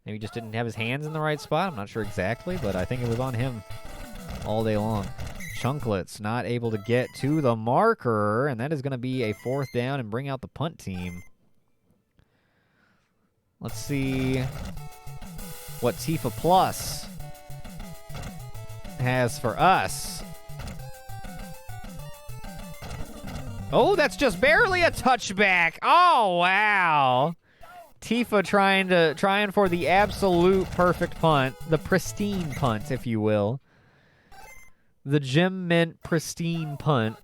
maybe just didn't have his hands in the right spot. I'm not sure exactly, but I think it was on him all day long. Chunklets not able to get to the marker, and that is going to be a 4th down and bring out the punt team. Let's see what Tifa Plus has for us. Oh, that's just barely a touchback. Oh, wow. Tifa trying for the absolute perfect punt, the pristine punt, if you will. The Gem Mint pristine punt.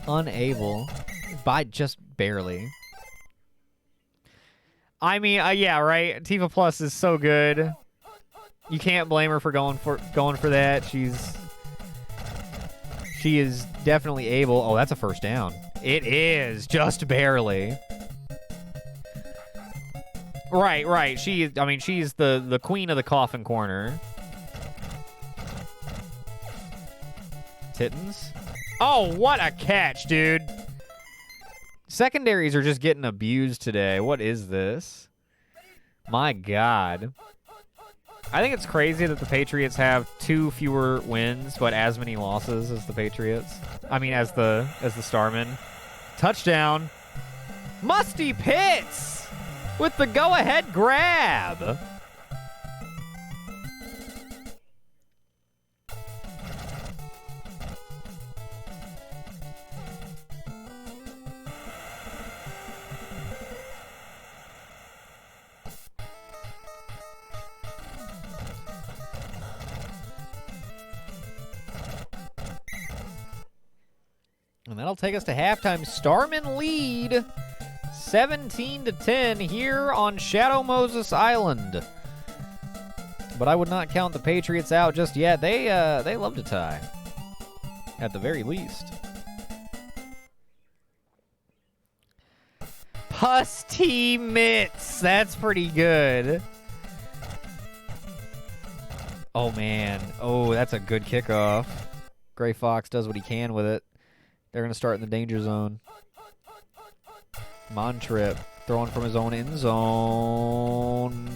Unable. By just barely. I mean, yeah, right? Tifa Plus is so good. You can't blame her for going for that. She is definitely able. Oh, that's a 1st down. It is just barely. Right. She's the queen of the coffin corner. Titans. Oh, what a catch, dude. Secondaries are just getting abused today. What is this? My God. I think it's crazy that the Patriots have 2 fewer wins, but as many losses as the Patriots. I mean, as the Starmen. Touchdown. Musty Pitts with the go-ahead grab. And that'll take us to halftime. Starman lead 17-10 here on Shadow Moses Island. But I would not count the Patriots out just yet. They love to tie, at the very least. Pusty Mitts. That's pretty good. Oh, man. Oh, that's a good kickoff. Gray Fox does what he can with it. They're going to start in the danger zone. Montrip throwing from his own end zone.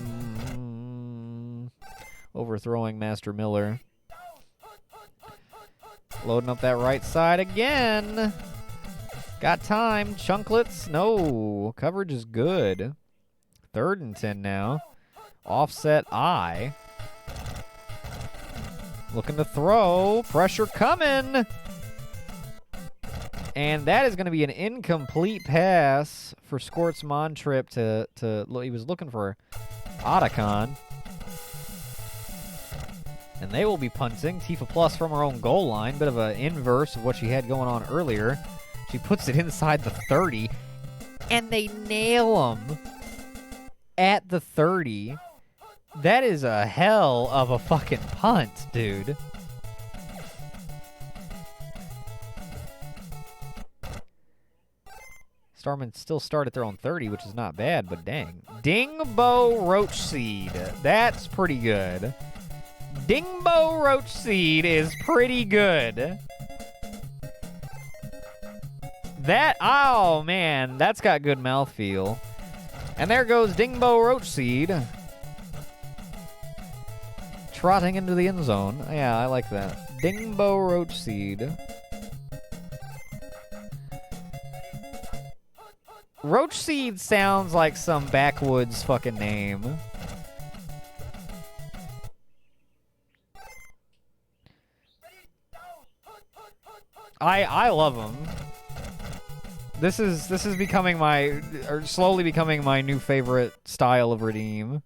Overthrowing Master Miller. Loading up that right side again. Got time. Chunklets. No. Coverage is good. 3rd and 10 now. Offset I. Looking to throw. Pressure coming. And that is going to be an incomplete pass for Scorts Montrip to he was looking for Otacon. And they will be punting. Tifa Plus from her own goal line. Bit of an inverse of what she had going on earlier. She puts it inside the 30. And they nail him at the 30. That is a hell of a fucking punt, dude. Starman still start at their own 30, which is not bad, but dang. Dingbo Roach Seed. That's pretty good. Dingbo Roach Seed is pretty good. That, oh man, that's got good mouthfeel. And there goes Dingbo Roach Seed. Trotting into the end zone. Yeah, I like that. Dingbo Roach Seed. Roach Seed sounds like some backwoods fucking name. I love them. This is becoming my, or slowly becoming my new favorite style of redeem.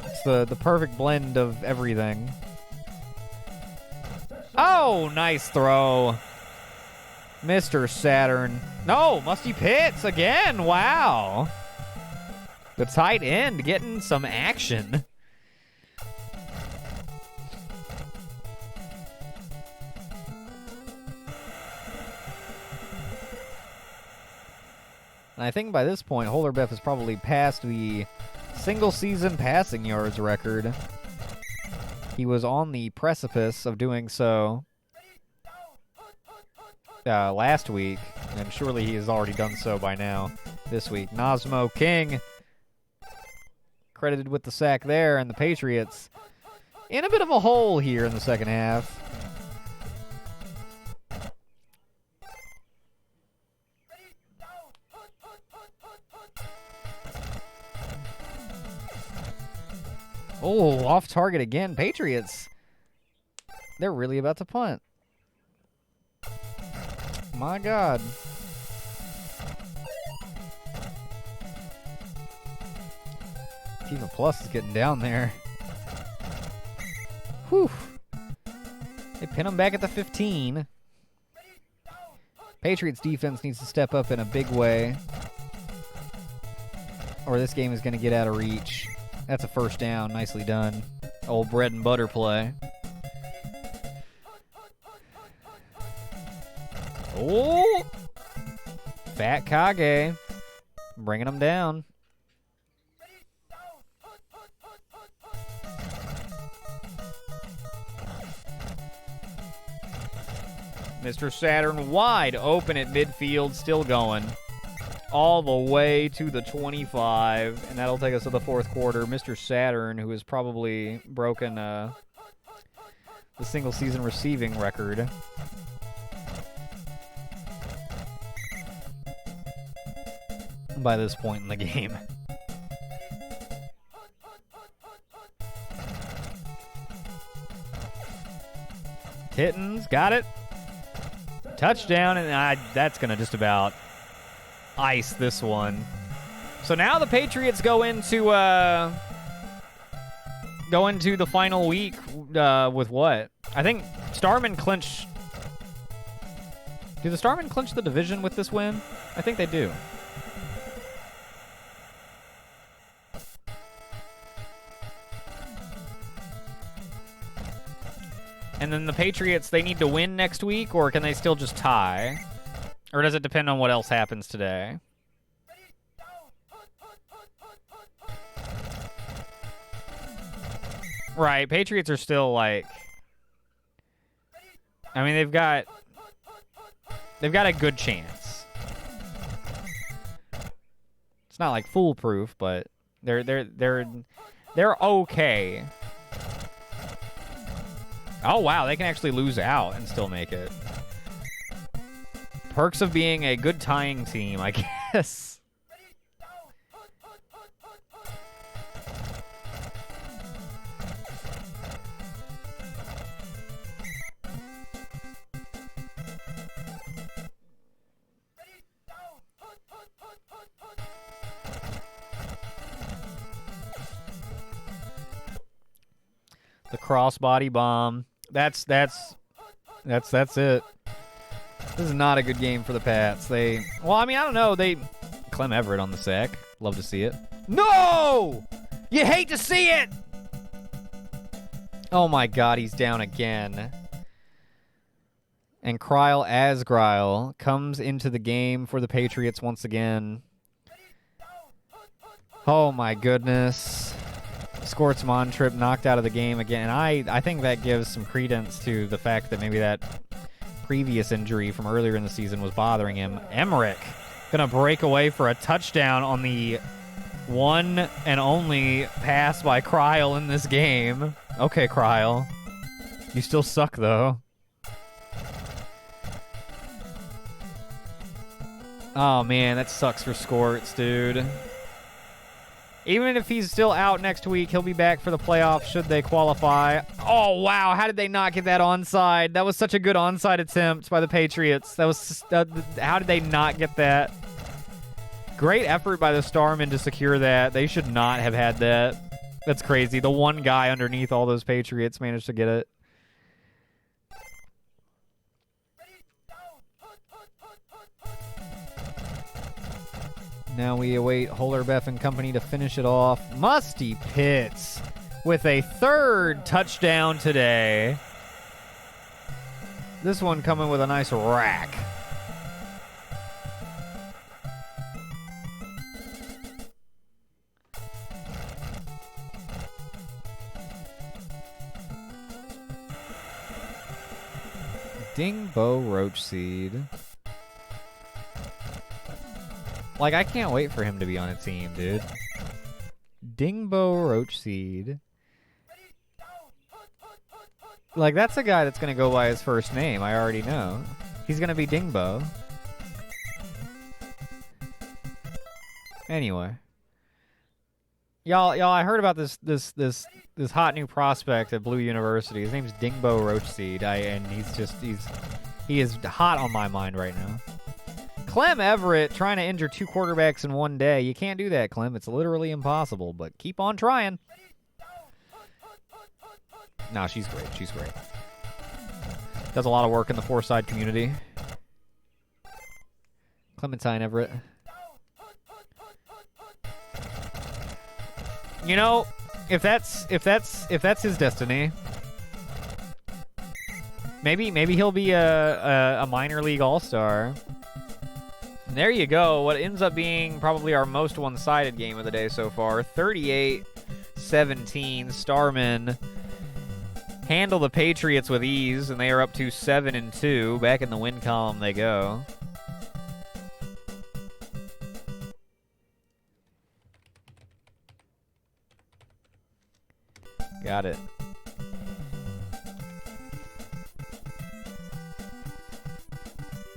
It's the perfect blend of everything. Oh, nice throw. Mr. Saturn. No, Musty Pitts again. Wow. The tight end getting some action. And I think by this point, Holderbeff has probably passed the single-season passing yards record. He was on the precipice of doing so last week, and surely he has already done so by now this week. Nazmo King credited with the sack there, and the Patriots in a bit of a hole here in the second half. Oh, off target again. Patriots. They're really about to punt. My God. Tifa Plus is getting down there. Whew. They pin them back at the 15. Patriots defense needs to step up in a big way, or this game is going to get out of reach. That's a first down. Nicely done. Old bread and butter play. Oh! Fat Kage. Bringing them down. Mr. Saturn wide open at midfield, still going. All the way to the 25, and that'll take us to the fourth quarter. Mr. Saturn, who has probably broken the single-season receiving record. By this point in the game. Titans, got it. Touchdown, and that's going to just about ice this one. So now the Patriots go into the final week with what? I think Starmen clinch. Do the Starmen clinch the division with this win? I think they do. And then the Patriots, they need to win next week, or can they still just tie? Or does it depend on what else happens today? Right, Patriots are still like... I mean, they've got a good chance. It's not like foolproof, but they're okay. Oh, wow, they can actually lose out and still make it. Perks of being a good tying team, I guess. The crossbody bomb. That's it. This is not a good game for the Pats. Well, I mean, I don't know. Clem Everett on the sack. Love to see it. No! You hate to see it! Oh my God, he's down again. And Kryle Asgryle comes into the game for the Patriots once again. Oh my goodness. Skorts Montrip knocked out of the game again. I think that gives some credence to the fact that maybe that previous injury from earlier in the season was bothering him. Emmerich gonna break away for a touchdown on the one and only pass by Kryle in this game. Okay, Kryle. You still suck, though. Oh, man, that sucks for Skorts, dude. Even if he's still out next week, he'll be back for the playoffs should they qualify. Oh, wow. How did they not get that onside? That was such a good onside attempt by the Patriots. That was how did they not get that? Great effort by the Starmen to secure that. They should not have had that. That's crazy. The one guy underneath all those Patriots managed to get it. Now we await Hollerbeff and company to finish it off. Musty Pitts with a third touchdown today. This one coming with a nice rack. Dingbo Roach Seed. Like, I can't wait for him to be on a team, dude. Dingbo Roach Seed. Like, that's a guy that's going to go by his first name. I already know. He's going to be Dingbo. Anyway. Y'all, I heard about this hot new prospect at Blue University. His name's Dingbo Roach Seed. And he is hot on my mind right now. Clem Everett trying to injure 2 quarterbacks in one day. You can't do that, Clem. It's literally impossible, but keep on trying. No, she's great. She's great. Does a lot of work in the four-side community. Clementine Everett. You know, if that's his destiny, maybe he'll be a minor league all-star. There you go. What ends up being probably our most one-sided game of the day so far. 38-17. Starmen handle the Patriots with ease, and they are up to 7-2. Back in the win column they go. Got it.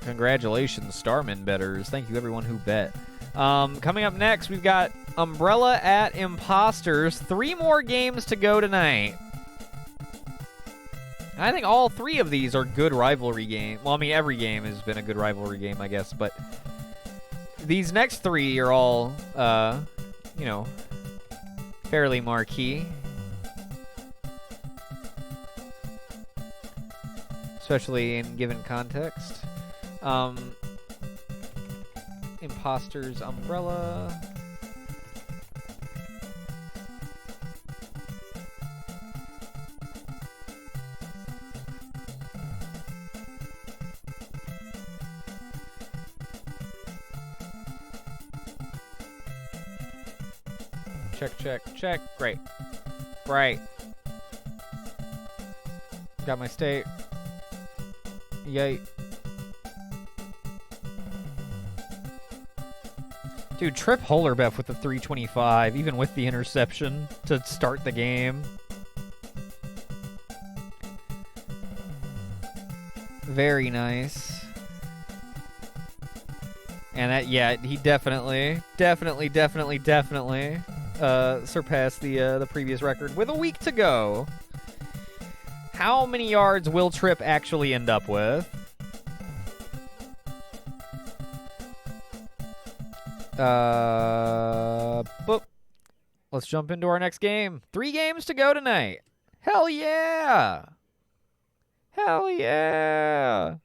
Congratulations, Starman betters. Thank you, everyone who bet. Coming up next, we've got Umbrella at Imposters. 3 more games to go tonight. I think all 3 of these are good rivalry games. Well, I mean, every game has been a good rivalry game, I guess. But these next 3 are all, you know, fairly marquee. Especially in given context. Imposters, Umbrella. Check, check, check. Great. Right. Got my state. Yay. Dude, Trip Holerbeff with the 325, even with the interception to start the game. Very nice. And that, yeah, he definitely surpassed the previous record with a week to go. How many yards will Trip actually end up with? Boop. Let's jump into our next game. 3 games to go tonight. Hell yeah! Hell yeah!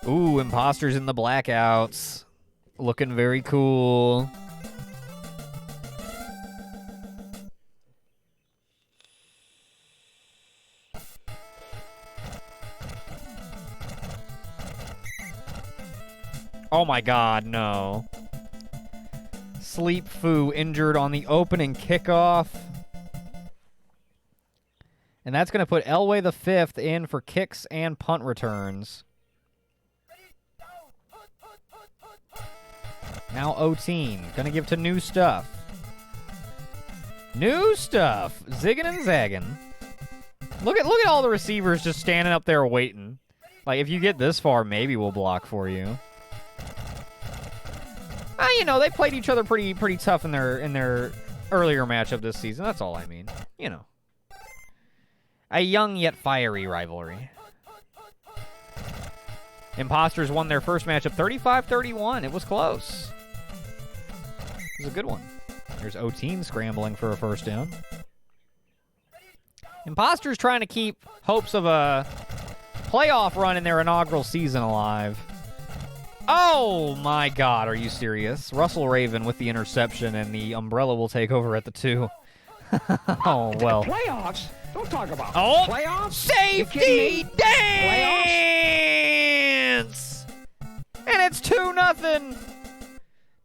Ooh, Imposters in the blackouts. Looking very cool. Oh my god, no. Sleep Foo injured on the opening kickoff. And that's going to put Elway the 5th in for kicks and punt returns. Now O-Teen. Going to give to New Stuff. New Stuff. Zigging and zagging. Look at all the receivers just standing up there waiting. Like, if you get this far, maybe we'll block for you. You know, they played each other pretty tough in their earlier matchup this season. That's all I mean. You know. A young yet fiery rivalry. Imposters won their first matchup 35-31. It was close. It was a good one. There's O-Teen scrambling for a first down. Imposters trying to keep hopes of a playoff run in their inaugural season alive. Oh my god, are you serious? Russell Raven with the interception, and the Umbrella will take over at the 2. Oh, well. Playoffs? Don't talk about playoffs. Safety dance! And it's 2-0.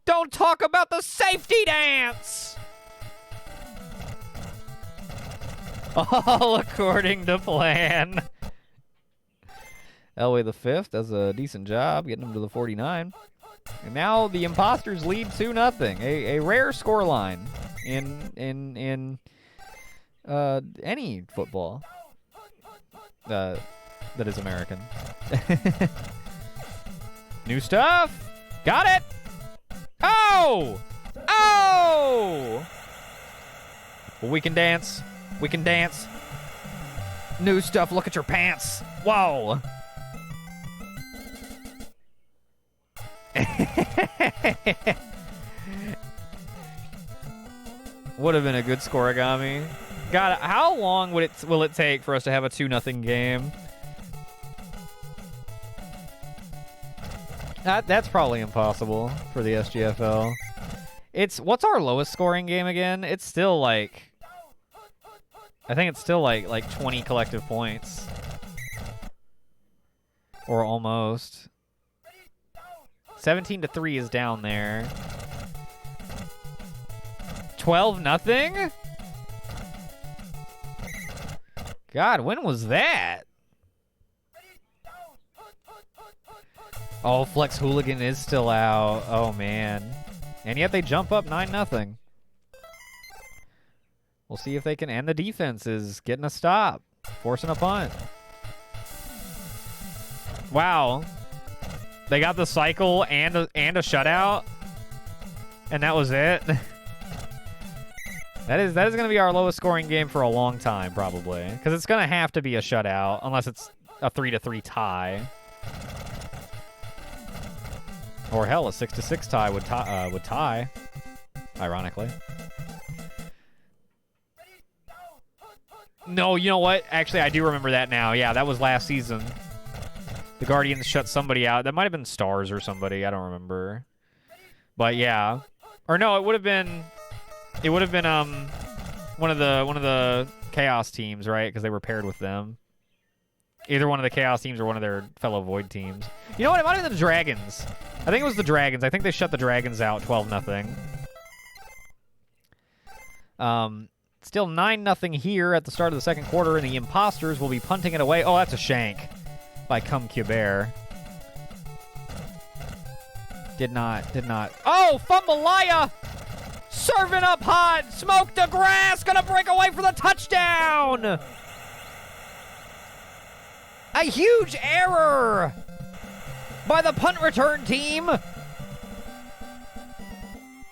Don't talk about the safety dance! All according to plan. Elway the 5th does a decent job getting him to the 49. And now the Imposters lead 2-0. A rare scoreline in any football that is American. New Stuff. Got it. Oh! Oh! Well, we can dance. We can dance. New Stuff. Look at your pants. Whoa. Would have been a good scoregami. God, how long will it take for us to have a 2-0 game? That's probably impossible for the SGFL. What's our lowest scoring game again? It's still like, I think it's still like 20 collective points. Or almost. 17-3 is down there. 12-0? God, when was that? Oh, Flex Hooligan is still out. Oh, man. And yet they jump up 9-0. We'll see if they can. And the defense is getting a stop, forcing a punt. Wow. They got the cycle and a shutout, and that was it. That is going to be our lowest scoring game for a long time, probably, because it's going to have to be a shutout unless it's a 3-3 tie, or hell, a 6-6 tie would tie, ironically. No, you know what? Actually, I do remember that now. Yeah, that was last season. The Guardians shut somebody out. That might have been Stars or somebody. I don't remember. But yeah. Or no, it would have been one of the Chaos teams, right? Because they were paired with them. Either one of the Chaos teams or one of their fellow Void teams. You know what? It might have been the Dragons. I think it was the Dragons. I think they shut the Dragons out 12-0. Still 9-0 here at the start of the second quarter, and the Imposters will be punting it away. Oh, that's a shank by Cum Cuber. Did not. Oh, Fumbalaya! Serving up hot! Smoke the grass! Gonna break away for the touchdown! A huge error by the punt return team.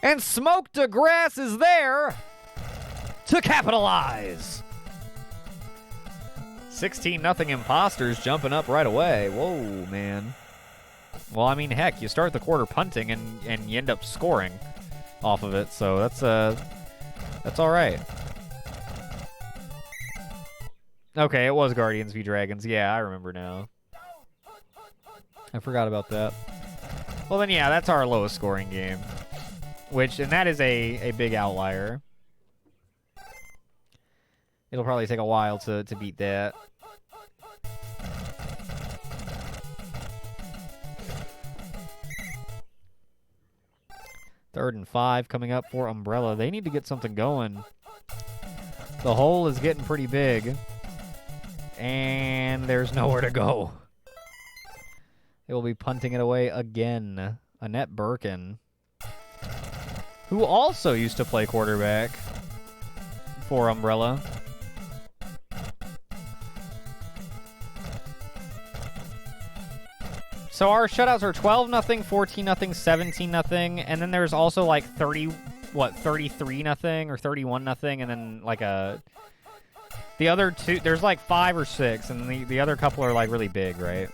And Smoke DeGrasse is there to capitalize. 16-0 Imposters jumping up right away. Whoa, man. Well, I mean, heck, you start the quarter punting and you end up scoring off of it, so that's all right. Okay, it was Guardians v Dragons. Yeah, I remember now. I forgot about that. Well, then, yeah, that's our lowest scoring game. And that is a big outlier. It'll probably take a while to beat that. Third and 5 coming up for Umbrella. They need to get something going. The hole is getting pretty big. And there's nowhere to go. They will be punting it away again. Annette Birkin, who also used to play quarterback for Umbrella. So our shutouts are 12-0, 14-0, 17-0, and then there's also like 33-0 or 31-0, and then like the other two, there's like 5 or 6, and the other couple are like really big, right?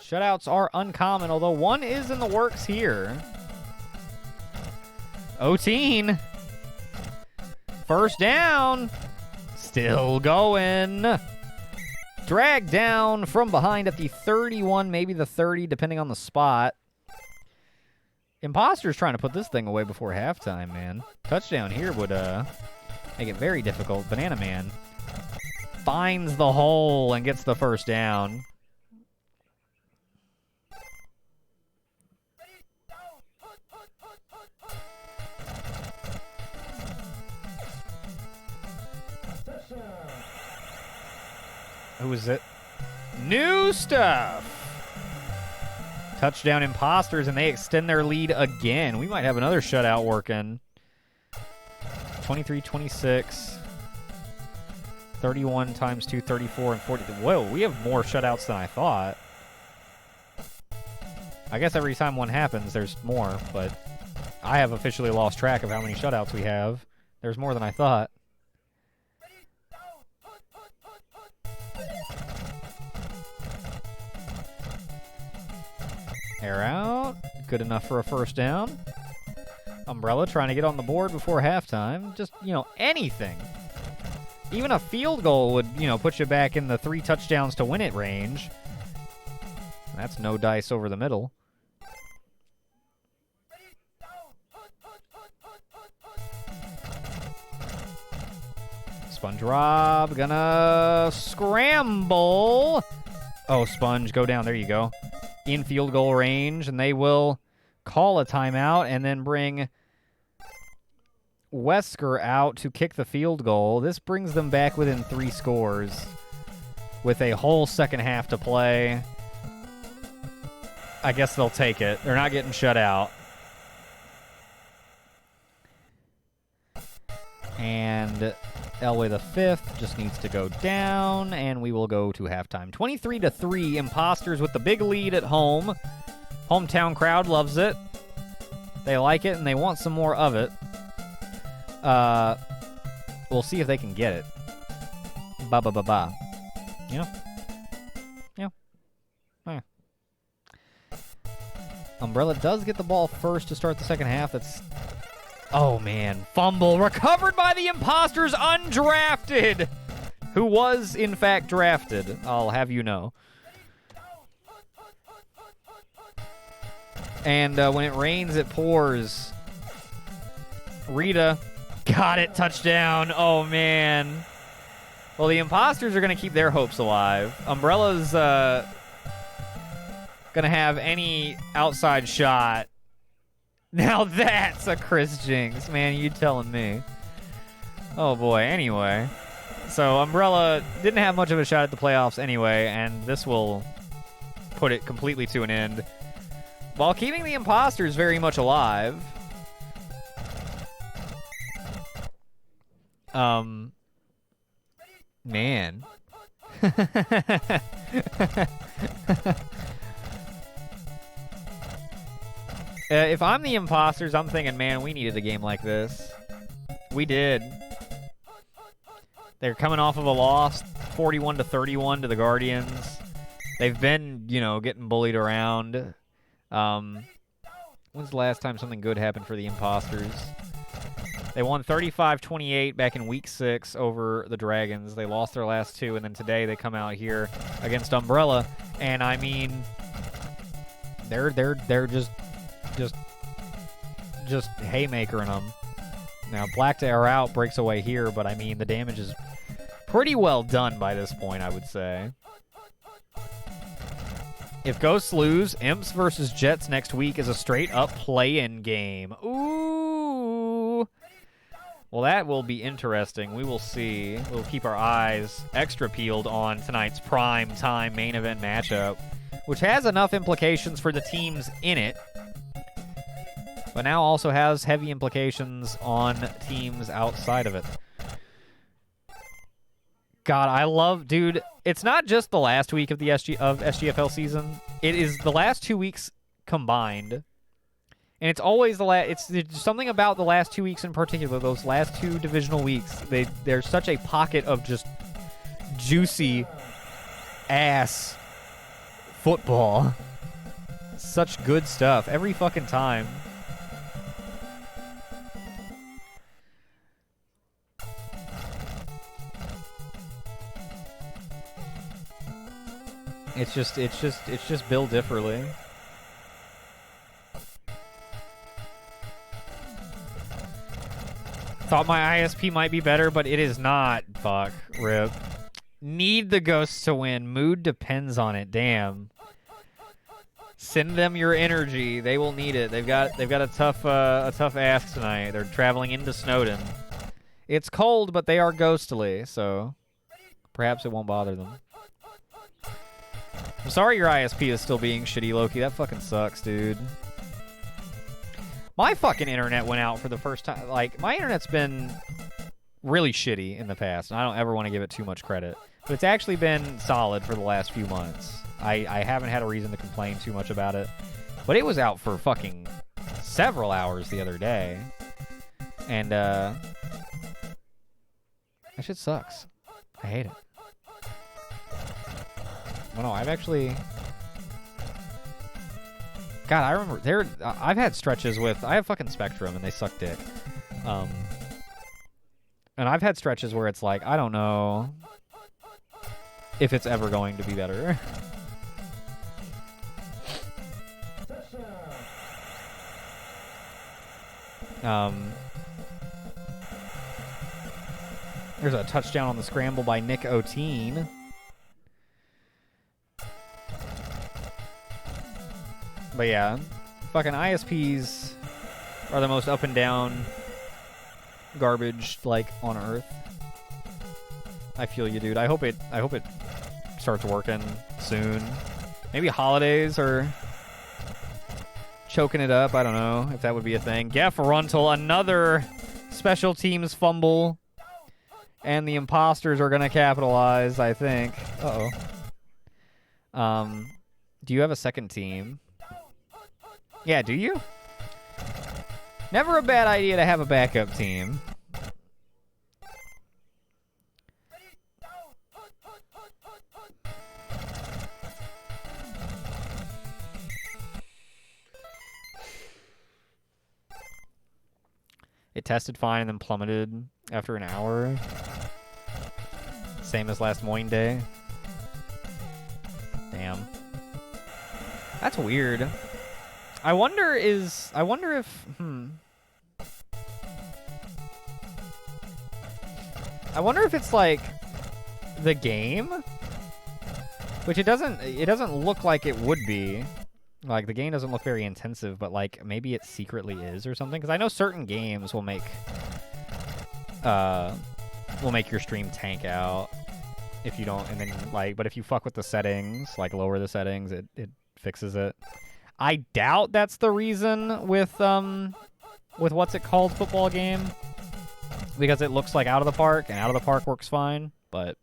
Shutouts are uncommon, although one is in the works here. Oteen. First down. Still going. Dragged down from behind at the 31, maybe the 30, depending on the spot. Imposter's trying to put this thing away before halftime, man. Touchdown here would make it very difficult. Banana Man finds the hole and gets the first down. Who is it? New stuff. Touchdown Imposters, and they extend their lead again. We might have another shutout working. 23-26. 31 times 2, 34, and 40. Whoa, we have more shutouts than I thought. I guess every time one happens, there's more, but I have officially lost track of how many shutouts we have. There's more than I thought. Air out. Good enough for a first down. Umbrella trying to get on the board before halftime. Just, anything. Even a field goal would, put you back in the 3 touchdowns to win it range. That's no dice over the middle. Sponge Rob gonna scramble. Oh, Sponge, go down. There you go. in field goal range, and they will call a timeout and then bring Wesker out to kick the field goal. This brings them back within 3 scores with a whole second half to play. I guess they'll take it. They're not getting shut out. And Elway the fifth just needs to go down, and we will go to halftime. 23-3, Imposters with the big lead at home. Hometown crowd loves it. They like it, and they want some more of it. We'll see if they can get it. Ba-ba-ba-ba. You know? Yeah. Yeah. Umbrella does get the ball first to start the second half. That's... Oh, man. Fumble recovered by the Imposters, undrafted. Who was, in fact, drafted. I'll have you know. And when it rains, it pours. Rita got it. Touchdown. Oh, man. Well, the Imposters are going to keep their hopes alive. Umbrella's going to have any outside shot. Now that's a Chris Jinx. Man, you telling me. Oh, boy. Anyway. So, Umbrella didn't have much of a shot at the playoffs anyway, and this will put it completely to an end, while keeping the Imposters very much alive. Man. If I'm the Imposters, I'm thinking, man, we needed a game like this. We did. They're coming off of a loss, 41-31 to the Guardians. They've been, you know, getting bullied around. When's the last time something good happened for the Imposters? They won 35-28 back in Week 6 over the Dragons. They lost their last 2, and then today they come out here against Umbrella. And I mean, they're just haymakering them. Now Black to air out breaks away here, but I mean the damage is pretty well done by this point, I would say. If Ghosts lose, Imps versus Jets next week is a straight-up play-in game. Ooh. Well, that will be interesting. We will see. We'll keep our eyes extra peeled on tonight's prime time main event matchup, which has enough implications for the teams in it, but now also has heavy implications on teams outside of it. God, I love, dude, it's not just the last week of the SGFL season. It is the last 2 weeks combined. And it's always there's something about the last 2 weeks in particular, those last 2 divisional weeks. They're such a pocket of just juicy ass football. Such good stuff every fucking time. It's just Bill Differly. Thought my ISP might be better, but it is not. Fuck. Rip. Need the Ghosts to win. Mood depends on it. Damn. Send them your energy. They will need it. They've got a tough ask tonight. They're traveling into Snowden. It's cold, but they are ghostly, so perhaps it won't bother them. I'm sorry your ISP is still being shitty, Loki. That fucking sucks, dude. My fucking internet went out for the first time. Like, my internet's been really shitty in the past, and I don't ever want to give it too much credit. But it's actually been solid for the last few months. I haven't had a reason to complain too much about it. But it was out for fucking several hours the other day. And, that shit sucks. I hate it. Oh, no, I've actually... God, I remember I've had stretches with... I have fucking Spectrum, and they suck dick. And I've had stretches where it's like, I don't know if it's ever going to be better. There's a touchdown on the scramble by Nick O'Teen. But yeah, fucking ISPs are the most up and down garbage like on Earth. I feel you, dude. I hope it starts working soon. Maybe holidays are choking it up. I don't know if that would be a thing. Geff Runtle, another special teams fumble. And the imposters are going to capitalize, I think. Uh-oh. Do you have a second team? Yeah, do you? Never a bad idea to have a backup team. It tested fine and then plummeted after an hour. Same as last morning day. Damn. That's weird. I wonder if I wonder if it's like the game, which it doesn't look like it would be. Like the game doesn't look very intensive, but like maybe it secretly is or something. Because I know certain games will make your stream tank out if you don't, and then like, but if you fuck with the settings, like lower the settings, it fixes it. I doubt that's the reason with what's it called, football game, because it looks like Out of the Park, and Out of the Park works fine, but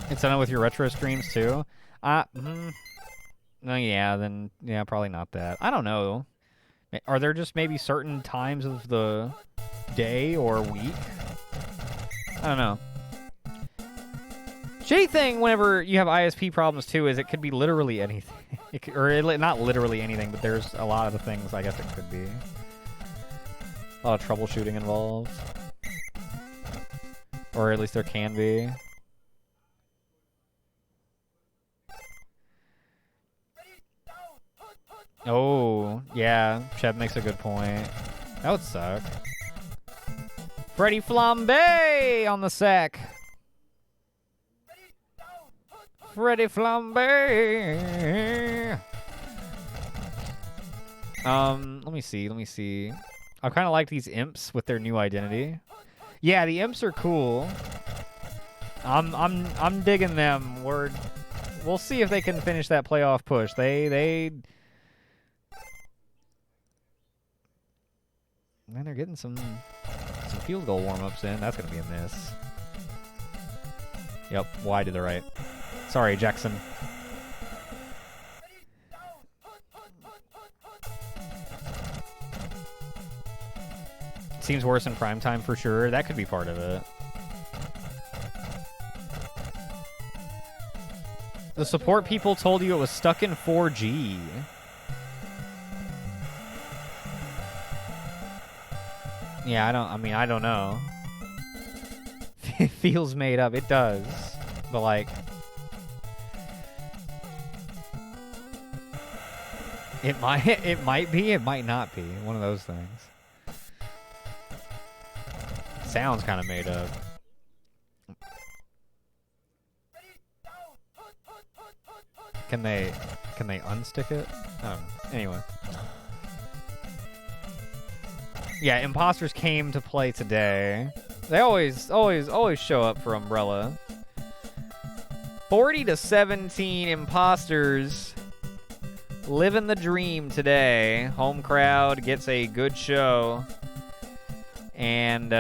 it's done it with your retro streams too. No, yeah, then yeah, probably not that. I don't know. Are there just maybe certain times of the day or week? I don't know. Shitty thing whenever you have ISP problems too is it could be literally anything. Not literally anything, but there's a lot of the things I guess it could be. A lot of troubleshooting involved. Or at least there can be. Oh, yeah. Cheb makes a good point. That would suck. Freddy Flambe on the sack. Freddy Flambe. Let me see. I kind of like these imps with their new identity. Yeah, the imps are cool. I'm digging them. We'll see if they can finish that playoff push. Man, they're getting some field goal warm-ups in. That's going to be a miss. Yep, wide to the right. Sorry, Jackson. Seems worse in primetime for sure. That could be part of it. The support people told you it was stuck in 4G. Yeah, I don't know. It feels made up. It does. But like, it might be, it might not be. One of those things. Sounds kind of made up. Can they unstick it? I don't know. Anyway. Yeah, imposters came to play today. They always show up for Umbrella. 40-17 imposters living the dream today. Home crowd gets a good show. And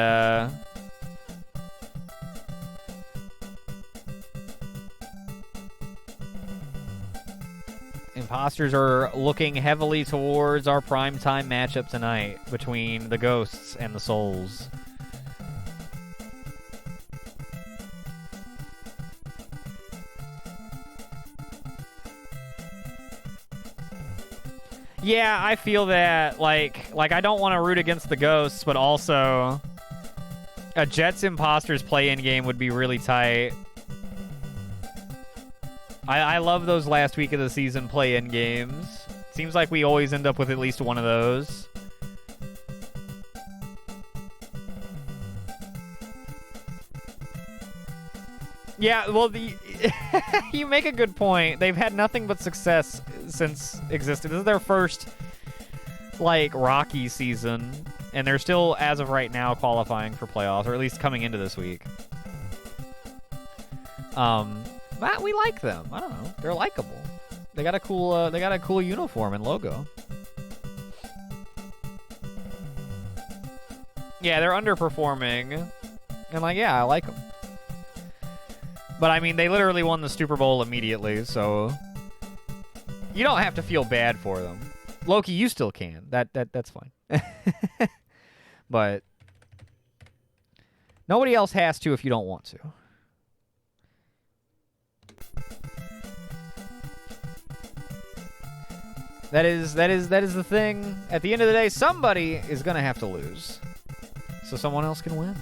imposters are looking heavily towards our primetime matchup tonight between the Ghosts and the Souls. Yeah, I feel that, like I don't want to root against the Ghosts, but also a Jets Imposters play-in game would be really tight. I love those last week of the season play-in games. Seems like we always end up with at least one of those. Yeah, well, you make a good point. They've had nothing but success since existing. This is their first, like, Rocky season, and they're still, as of right now, qualifying for playoffs, or at least coming into this week. But we like them. I don't know. They're likable. They got a cool uniform and logo. Yeah, they're underperforming, and like, yeah, I like them. But I mean, they literally won the Super Bowl immediately, so you don't have to feel bad for them. Loki, you still can. That's fine. But nobody else has to if you don't want to. That is the thing. At the end of the day, somebody is gonna have to lose, so someone else can win.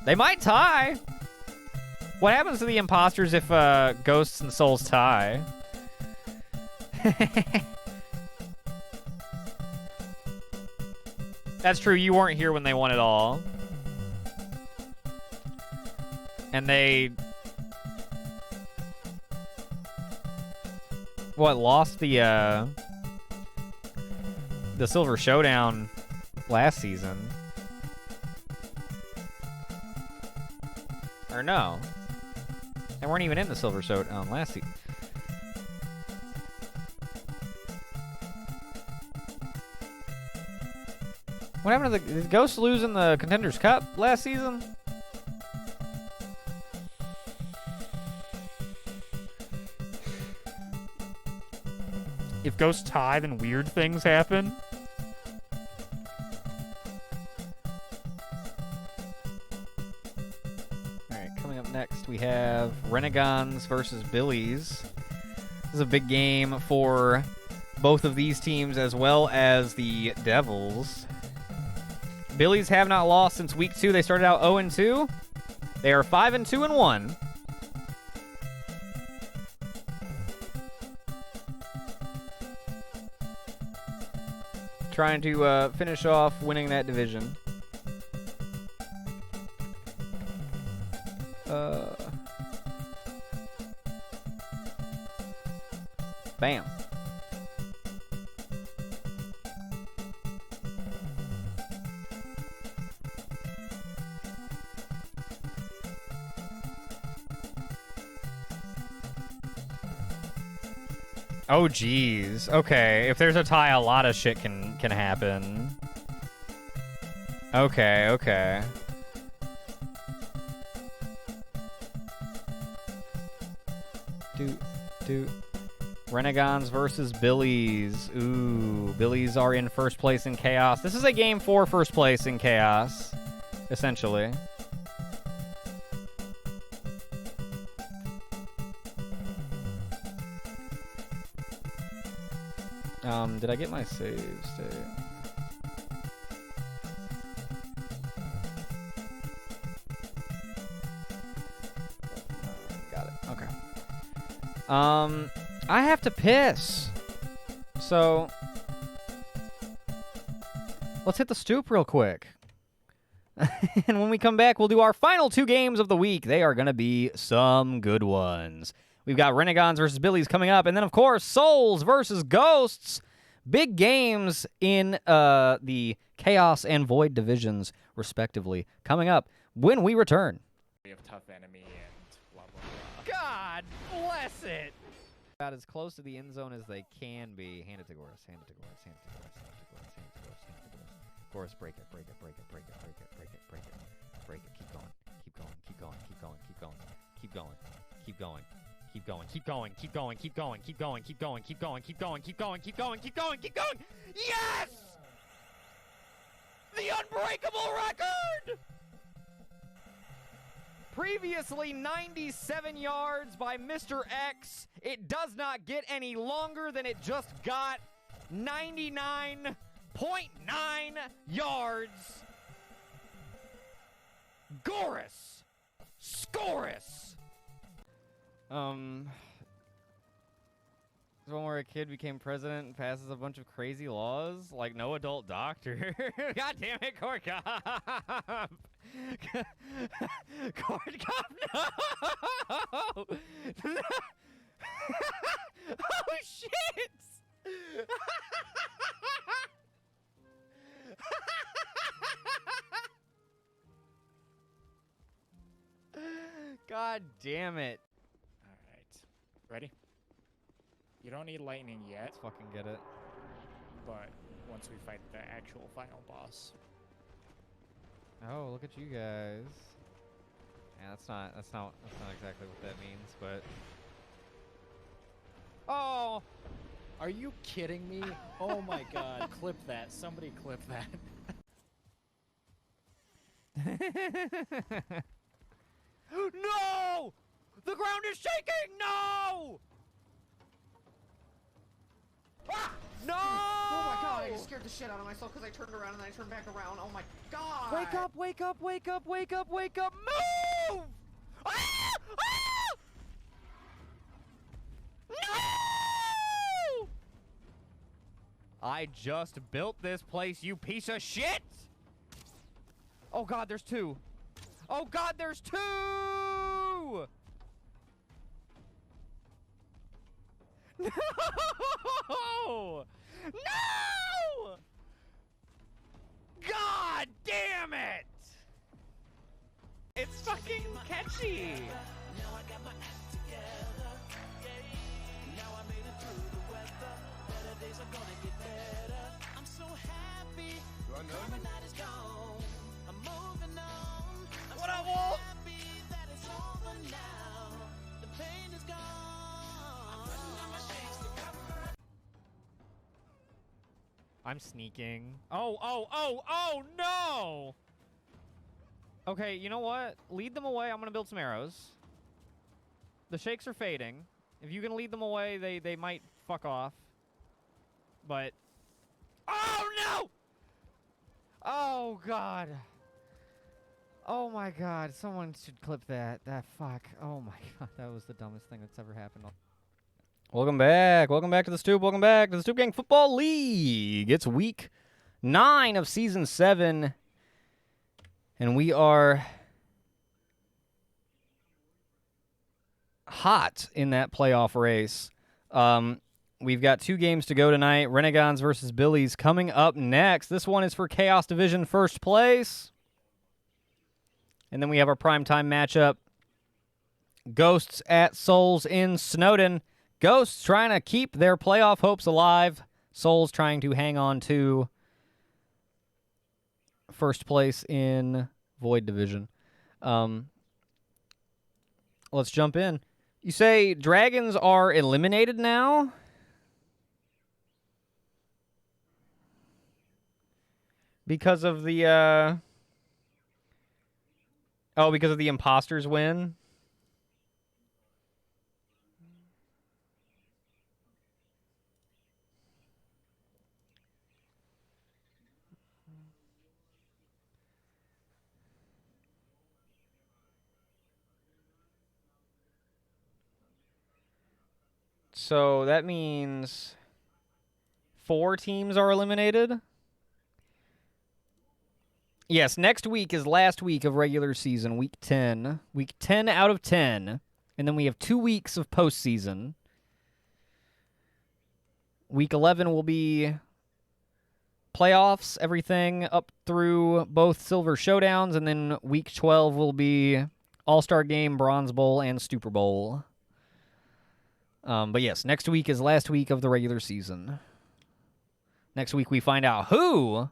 They might tie. What happens to the imposters if ghosts and souls tie? That's true. You weren't here when they won it all, and they lost the Silver Showdown last season. Or no. They weren't even in the Silver Showdown last season. What happened to did Ghosts lose in the Contenders Cup last season? If ghosts tie, then weird things happen. Alright, coming up next we have Renegades versus Billies. This is a big game for both of these teams as well as the Devils. Billies have not lost since week 2. They started out 0-2. They are 5-2-1. Trying to finish off winning that division. Bam. Oh, geez. Okay, if there's a tie, a lot of shit can happen. Okay, okay. Renegades versus Billies. Ooh, Billies are in first place in Chaos. This is a game for first place in Chaos, essentially. Did I get my save state? Got it. Okay. I have to piss. So let's hit the stoop real quick. And when we come back, we'll do our final 2 games of the week. They are going to be some good ones. We've got Renegades versus Billies coming up, and then, of course, Souls versus Ghosts. Big games in the Chaos and Void divisions, respectively, coming up when we return. We have tough enemy and blah, blah, blah. God bless it! About as close to the end zone as they can be. Hand it to Goris, hand it to Goris, hand it to Goris, hand it to Goris, hand it to Goris, hand it to Goris. Goris, break it, break it, break it, break it, break it, break it, break it, break it. Keep going, keep going, keep going, keep going, keep going, keep going, keep going. Keep going, keep going, keep going, keep going, keep going, keep going, keep going, keep going, keep going, keep going, keep going, keep going. Yes! The unbreakable record! Previously 97 yards by Mr. X. It does not get any longer than it just got. 99.9 yards. Goris! Scorus! There's one where a kid became president and passes a bunch of crazy laws, like no adult doctor. God damn it, Korkop! Korkop, Oh, shit! God damn it. All right. Ready? You don't need lightning yet, Let's fucking get it. but once we fight the actual final boss. Oh, look at you guys. Yeah, that's not exactly what that means, but oh, Are you kidding me? Oh my god. Clip that. Somebody clip that. no! The ground is shaking! No! Ah! No! Oh my god, I just scared the shit out of myself because I turned around and then I turned back around. Oh my god! Wake up, wake up, wake up, wake up, wake up, move! Ah! Ah! No! I just built this place, you piece of shit! Oh god, there's two. Oh god, there's two! No! No! God damn it! It's fucking catchy. Now I got my act together. Yeah. Now I made it through the weather. Better days are gonna get better. I'm so happy. Carbonite is gone. I'm moving on. I'm What so up, Wolf? happy that it's over now. The pain is gone. I'm putting on my shades to cover. I'm sneaking. Oh, no! Okay, you know what? Lead them away. I'm gonna build some arrows. The shakes are fading. If you can lead them away, they might fuck off. But... Oh, no! Oh, God. Oh, my God. Someone should clip that. That fuck. Oh, my God. That was the dumbest thing that's ever happened. Welcome back. Welcome back to the Stoop. Welcome back to the Stoop Gang Football League. It's week 9 of Season 7. And we are hot in that playoff race. We've got 2 games to go tonight. Renegons versus Billies coming up next. This one is for Chaos Division first place. And then we have our primetime matchup. Ghosts at Souls in Snowden. Ghosts trying to keep their playoff hopes alive. Souls trying to hang on to first place in Void Division. Let's jump in. You say dragons are eliminated now? Because of the, Oh, because of the imposters win? So that means 4 teams are eliminated? Yes, next week is last week of regular season, week 10. Week 10 out of 10. And then we have 2 weeks of postseason. Week 11 will be playoffs, everything up through both Silver Showdowns. And then week 12 will be All-Star Game, Bronze Bowl, and Super Bowl. But yes, next week is last week of the regular season. Next week we find out who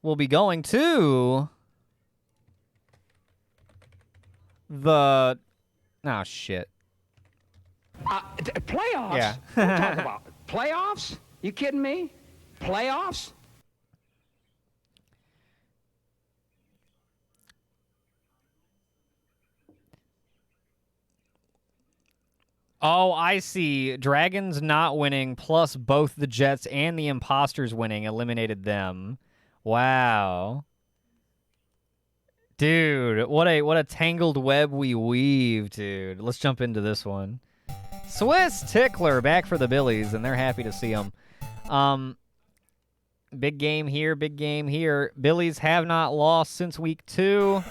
will be going to the... Oh, shit. Playoffs? Yeah. What are you talking about? Playoffs? You kidding me? Playoffs? Oh, I see. Dragons not winning, plus both the Jets and the Imposters winning eliminated them. Wow. Dude, what a tangled web we weave, dude. Let's jump into this one. Swiss Tickler back for the Billies, and they're happy to see him. Big game here, big game here. Billies have not lost since week 2.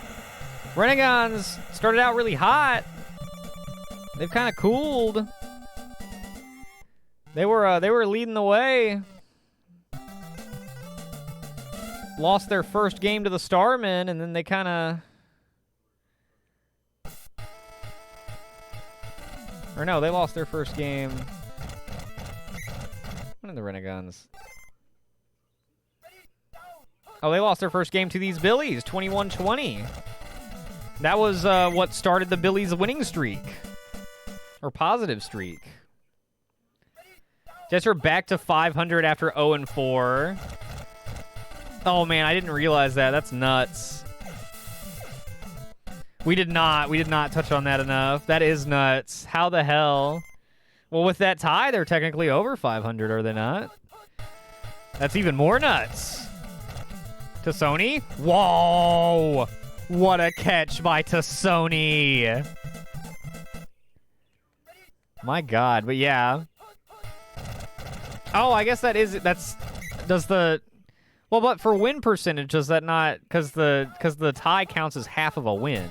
Renegons started out really hot. They've kind of cooled. They were leading the way. Lost their first game to the Starmen, and then they kind of... Or no, they lost their first game. When are the Renegons? Oh, they lost their first game to these Billies, 21-20. That was what started the Billies' winning streak. Or positive streak. Jets are back to 500 after 0-4. Oh, man, I didn't realize that. That's nuts. We did not touch on that enough. That is nuts. How the hell? Well, with that tie, they're technically over 500, are they not? That's even more nuts. Tassoni? Whoa! What a catch by Tassoni. My God, but yeah. Oh, I guess does the... Well, but for win percentage, does that not... Because the tie counts as half of a win.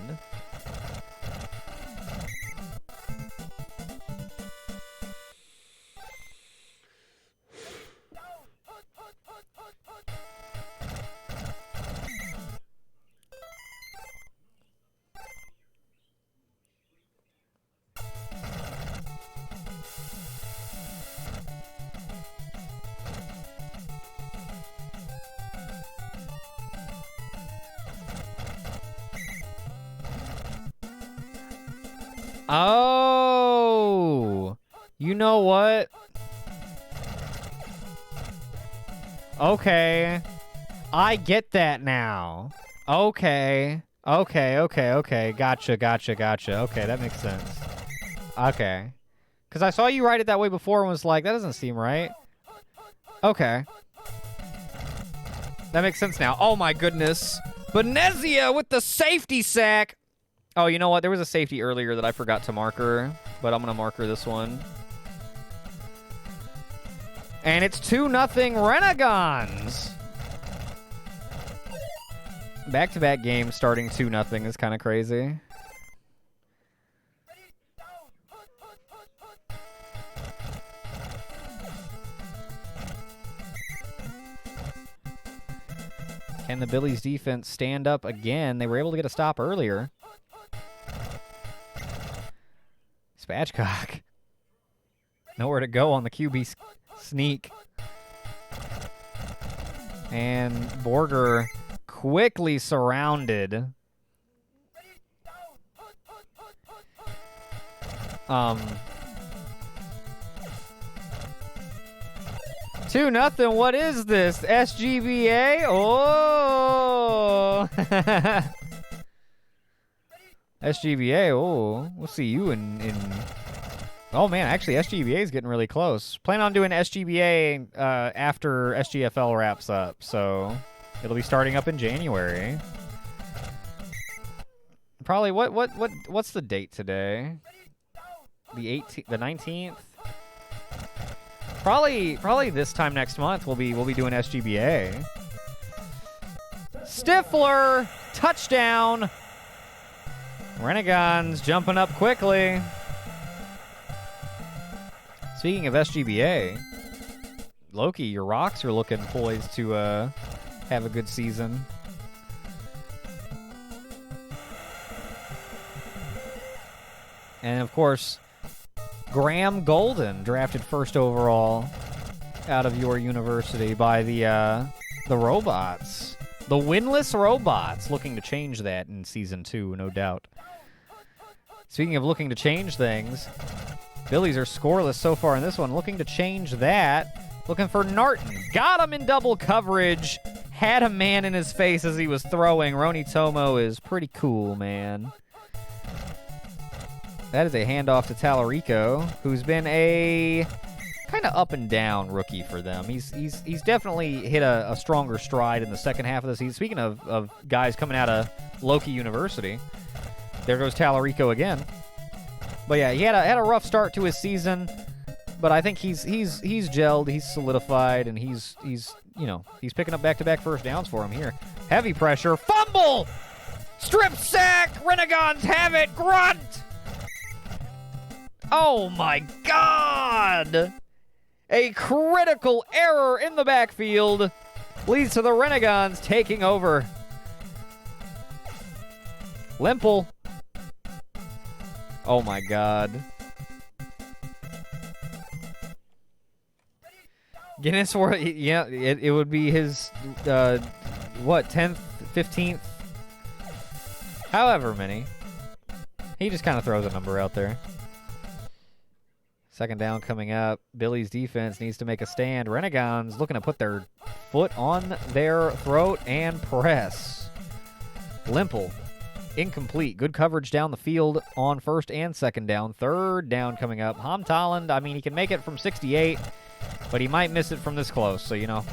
Oh, you know what? Okay, I get that now. Okay. Gotcha. Okay, that makes sense. Okay. Because I saw you write it that way before and was like, that doesn't seem right. Okay. That makes sense now. Oh my goodness. Venezia with the safety sack. Oh, you know what? There was a safety earlier that I forgot to marker, but I'm going to marker this one. And it's 2-0 Renegons. Back-to-back games starting 2-0 is kind of crazy. Can the Billies defense stand up again? They were able to get a stop earlier. Spatchcock. Nowhere to go on the QB sneak. And Borger quickly surrounded. 2-0. What is this? SGBA? Oh! SGBA, oh, we'll see you in... Oh, man, actually, SGBA is getting really close. Plan on doing SGBA after SGFL wraps up, so it'll be starting up in January. Probably, what's the date today? The 18th, the 19th? Probably this time next month we'll be doing SGBA. Stifler, touchdown! Renegons jumping up quickly. Speaking of SGBA, Loki, your Rocks are looking poised to have a good season. And of course, Graham Golden, drafted first overall out of your university by the Robots. The winless Robots, looking to change that in Season 2, no doubt. Speaking of looking to change things, Billies are scoreless so far in this one. Looking to change that. Looking for Narton. Got him in double coverage. Had a man in his face as he was throwing. Roni Tomo is pretty cool, man. That is a handoff to Tallarico, who's been a kind of up and down rookie for them. He's definitely hit a stronger stride in the second half of the season. Speaking of guys coming out of Loki University, there goes Tallarico again. But yeah, he had a rough start to his season, but I think he's gelled, he's solidified, and he's picking up back-to-back first downs for him here. Heavy pressure, fumble! Strip sack! Renegons have it! Grunt! Oh my god! A critical error in the backfield leads to the Renegons taking over. Limple. Oh my god. Guinness World, yeah, it would be his, what, 10th, 15th? However many. He just kind of throws a number out there. Second down coming up. Billy's defense needs to make a stand. Renegons looking to put their foot on their throat and press. Limple. Incomplete. Good coverage down the field on first and second down. Third down coming up. Hamtalland, I mean, he can make it from 68, but he might miss it from this close, so you know.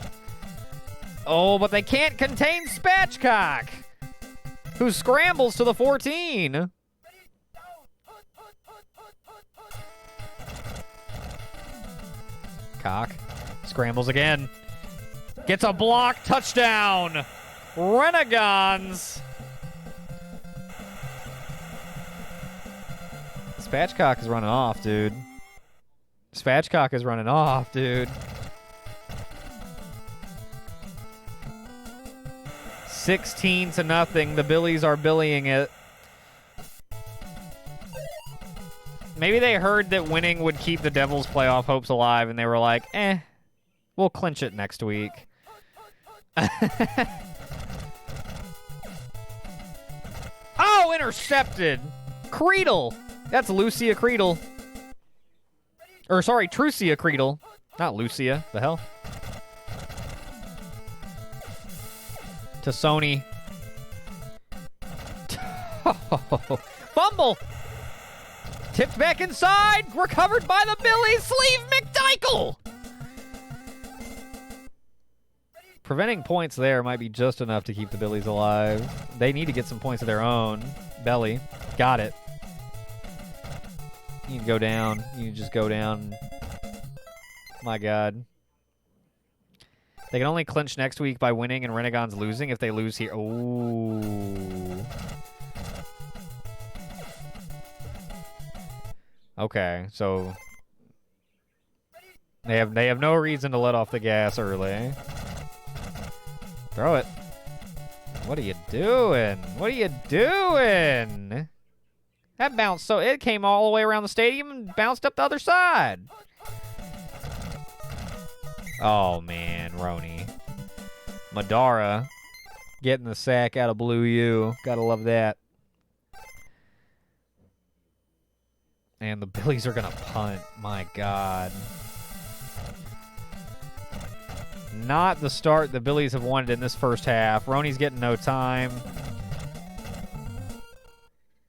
Oh, but they can't contain Spatchcock, who scrambles to the 14. Cock scrambles again. Gets a block. Touchdown. Renegons. Spatchcock is running off, dude. Spatchcock is running off, dude. 16-0. The Billies are billying it. Maybe they heard that winning would keep the Devils' playoff hopes alive, and they were like, we'll clinch it next week. Oh, intercepted. Creedle. That's Lucia Creedle. Or, sorry, Trucia Creedle. Not Lucia. The hell? To Sony. Fumble. Tipped back inside. Recovered by the Billies. Sleeve McDykel. Preventing points there might be just enough to keep the Billies alive. They need to get some points of their own. Belly. Got it. You can go down. You can just go down. My God. They can only clinch next week by winning and Renegons losing if they lose here. Ooh. Okay, so they have no reason to let off the gas early. Throw it. What are you doing? What are you doing? That bounced, so it came all the way around the stadium and bounced up the other side. Oh, man, Roni. Madara getting the sack out of Blue U. Gotta love that. And the Billies are going to punt. My God. Not the start the Billies have wanted in this first half. Roni's getting no time.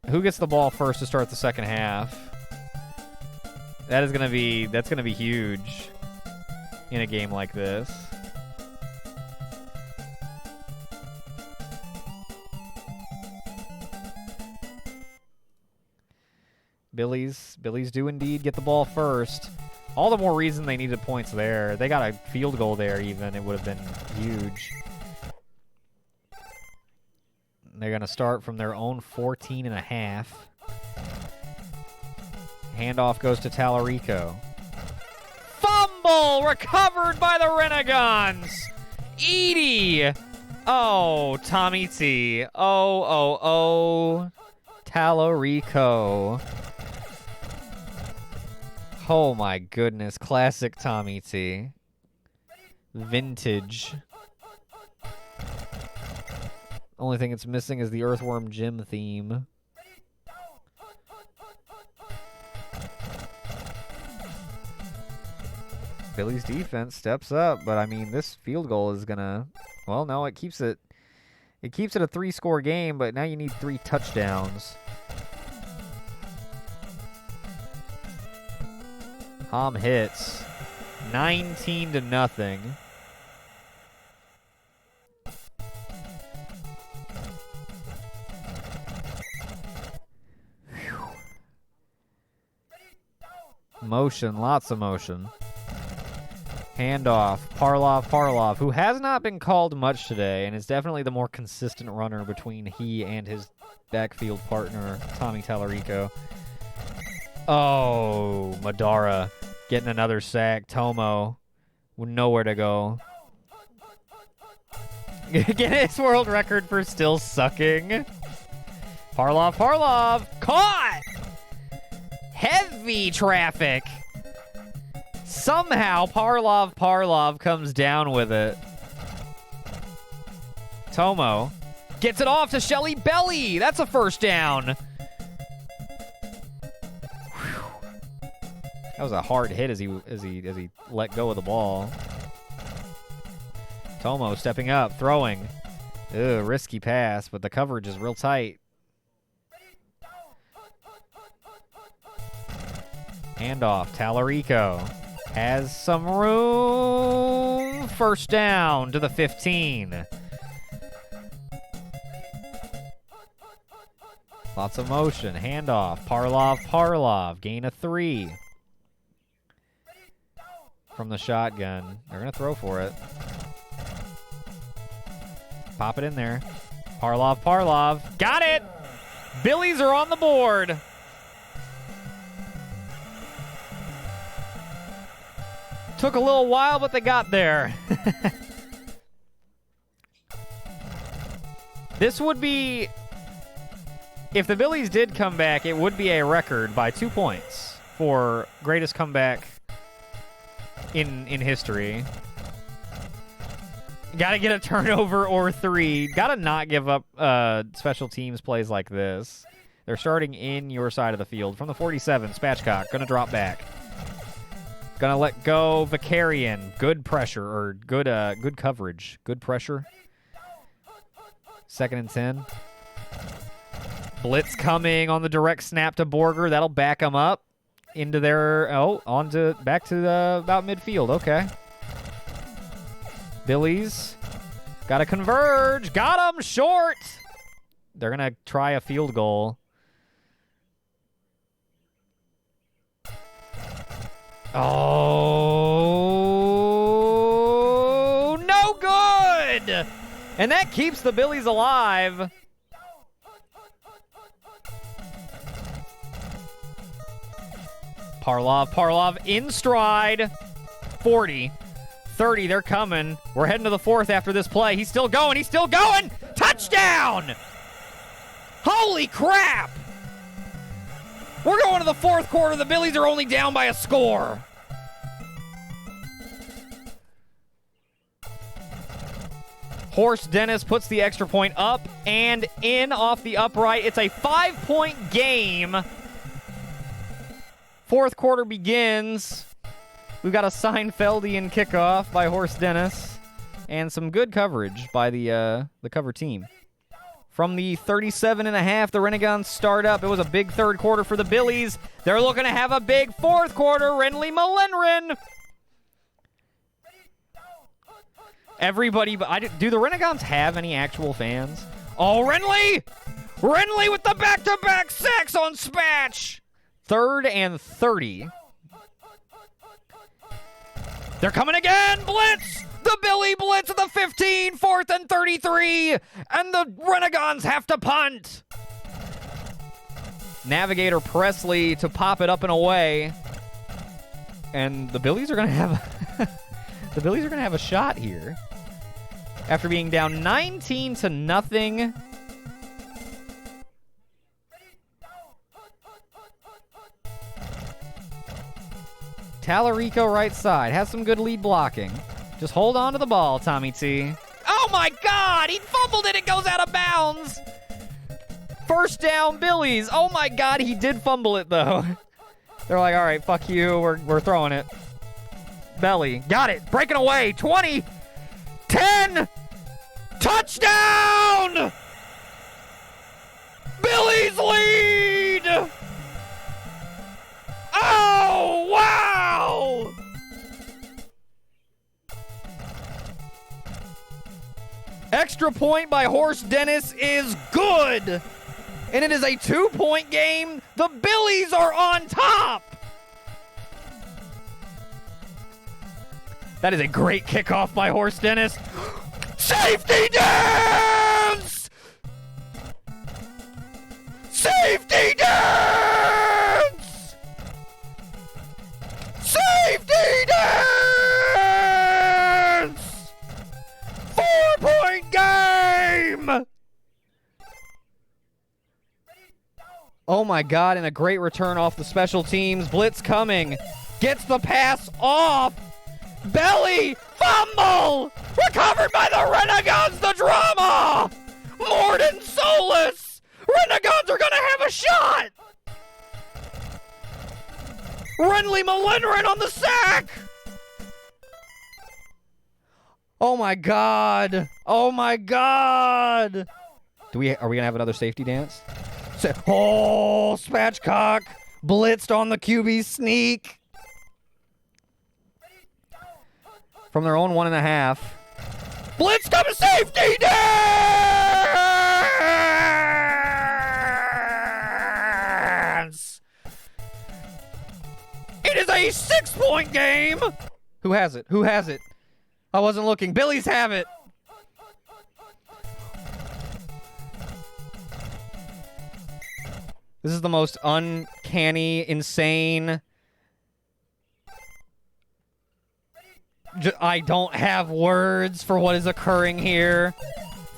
Who gets the ball first to start the second half? That's going to be huge in a game like this. Billies do indeed get the ball first. All the more reason they needed points there. They got a field goal there even. It would have been huge. They're going to start from their own 14.5. Handoff goes to Tallarico. Fumble! Recovered by the Renegons! Edie! Oh, Tommy T. Oh. Tallarico. Oh my goodness. Classic Tommy T. Vintage. Only thing it's missing is the Earthworm Jim theme. Philly's defense steps up, but I mean, this field goal is gonna, well, no, it keeps it a 3-score game, but now you need 3 touchdowns. Ham hits 19-0. Motion, lots of motion. Handoff. Parlov, who has not been called much today and is definitely the more consistent runner between he and his backfield partner, Tommy Tallarico. Oh, Madara getting another sack. Tomo with nowhere to go. Guinness World Record for still sucking. Parlov. Caught! Heavy traffic. Somehow, Parlov comes down with it. Tomo gets it off to Shelly Belly. That's a first down. Whew. That was a hard hit as he let go of the ball. Tomo stepping up, throwing. Ugh, risky pass, but the coverage is real tight. Handoff, Tallarico has some room. First down to the 15. Lots of motion. Handoff, Parlov. Gain of 3. From the shotgun. They're going to throw for it. Pop it in there. Parlov. Got it! Billies are on the board. Took a little while, but they got there. This would be... If the Billies did come back, it would be a record by 2 points for greatest comeback in history. Gotta get a turnover or 3. Gotta not give up special teams plays like this. They're starting in your side of the field. From the 47, Spatchcock, gonna drop back. Gonna let go Vicarian. Good pressure, or good coverage. Good pressure. 2nd and 10. Blitz coming on the direct snap to Borger. That'll back them up into their... back to about midfield. Okay. Billies. Gotta converge. Got him short. They're gonna try a field goal. Oh, no good! And that keeps the Billies alive. Parlov in stride. 40, 30, they're coming. We're heading to the 4th after this play. He's still going. Touchdown! Holy crap! We're going to the 4th quarter. The Billies are only down by a score. Horst Dennis puts the extra point up and in off the upright. It's a 5-point game. 4th quarter begins. We've got a Seinfeldian kickoff by Horst Dennis and some good coverage by the cover team. From the 37.5, the Renegades start up. It was a big 3rd quarter for the Billies. They're looking to have a big 4th quarter. Renly Malenrin. Everybody, do the Renegades have any actual fans? Oh, Renly! Renly with the back-to-back sacks on Spatch! 3rd and 30. They're coming again! Blitz! The Billy blitz at the 15, 4th and 33, and the Renegades have to punt. Navigator Presley to pop it up and away, and the Billies are going to have a shot here after being down 19-0. Tallarico right side has some good lead blocking. Just hold on to the ball, Tommy T. Oh my God! He fumbled it. It goes out of bounds. First down, Billies. Oh my God, he did fumble it though. They're like, all right, fuck you. We're throwing it. Belly got it. Breaking away. 20, 10, touchdown! Billies lead. Oh wow! Extra point by Horst Dennis is good. And it is a 2-point game. The Billies are on top. That is a great kickoff by Horse Dennis. Safety dance! Safety dance! Safety dance! 4-point game! Oh my God, and a great return off the special teams. Blitz coming. Gets the pass off. Belly! Fumble! Recovered by the Renegades, the drama! Morden Solis! Renegades are gonna have a shot! Renly Malindren on the sack! Oh my God! Oh my God! Are we gonna have another safety dance? Oh, Spatchcock! Blitzed on the QB sneak! From their own 1.5. Blitz comes safety dance! It is a 6-point game! Who has it? Who has it? I wasn't looking. Billies have it! This is the most uncanny, insane... I don't have words for what is occurring here.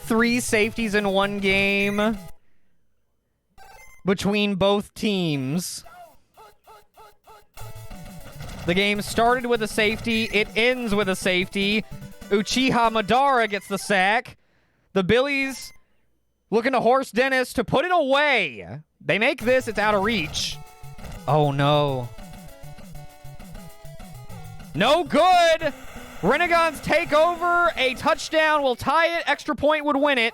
3 safeties in one game between both teams. The game started with a safety. It ends with a safety. Uchiha Madara gets the sack. The Billies looking to Horse Dennis to put it away. They make this. It's out of reach. Oh, no. No good. Renegades take over. A touchdown will tie it. Extra point would win it.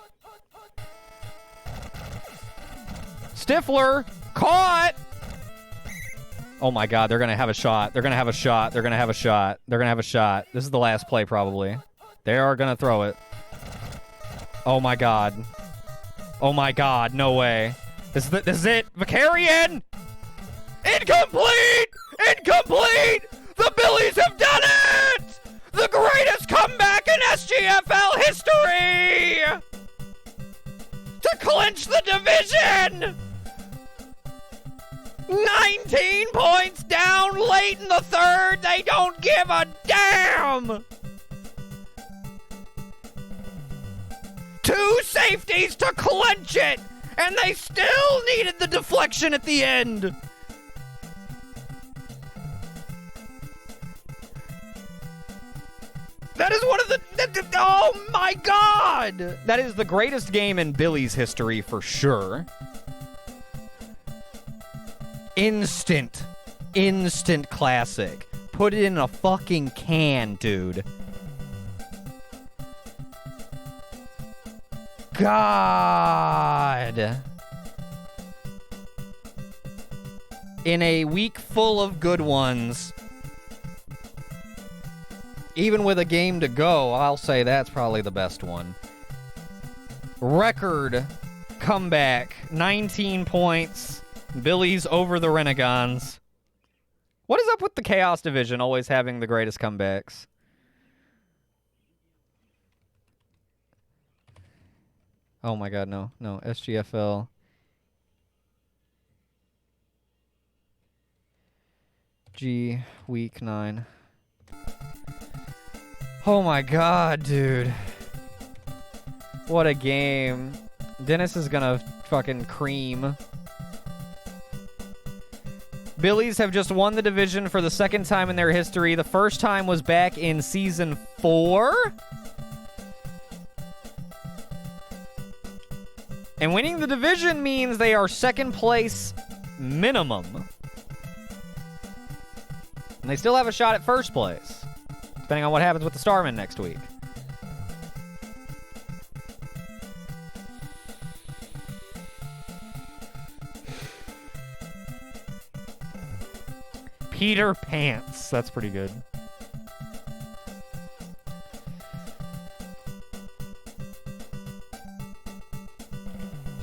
Stifler caught. Oh my God, they're going to have a shot. They're going to have a shot. They're going to have a shot. They're going to have a shot. This is the last play probably. They are going to throw it. Oh my God. Oh my God, no way. This is it. Vicarian. Incomplete. Incomplete. The Billies have done it! The greatest comeback in SGFL history! To clinch the division! 19 points down late in the third. They don't give a damn! 2 safeties to clinch it! And they still needed the deflection at the end! That is one of the... Oh, my God! That is the greatest game in Billy's history, for sure. Instant classic. Put it in a fucking can, dude. God. In a week full of good ones... Even with a game to go, I'll say that's probably the best one. Record comeback, 19 points. Billies over the Renegades. What is up with the Chaos Division always having the greatest comebacks? Oh my God, no. No, SGFL. Week 9. Oh my God, dude. What a game. Dennis is gonna fucking cream. Billies have just won the division for the second time in their history. The first time was back in Season 4. And winning the division means they are second place minimum. And they still have a shot at first place, depending on what happens with the Starmen next week. Peter Pants. That's pretty good.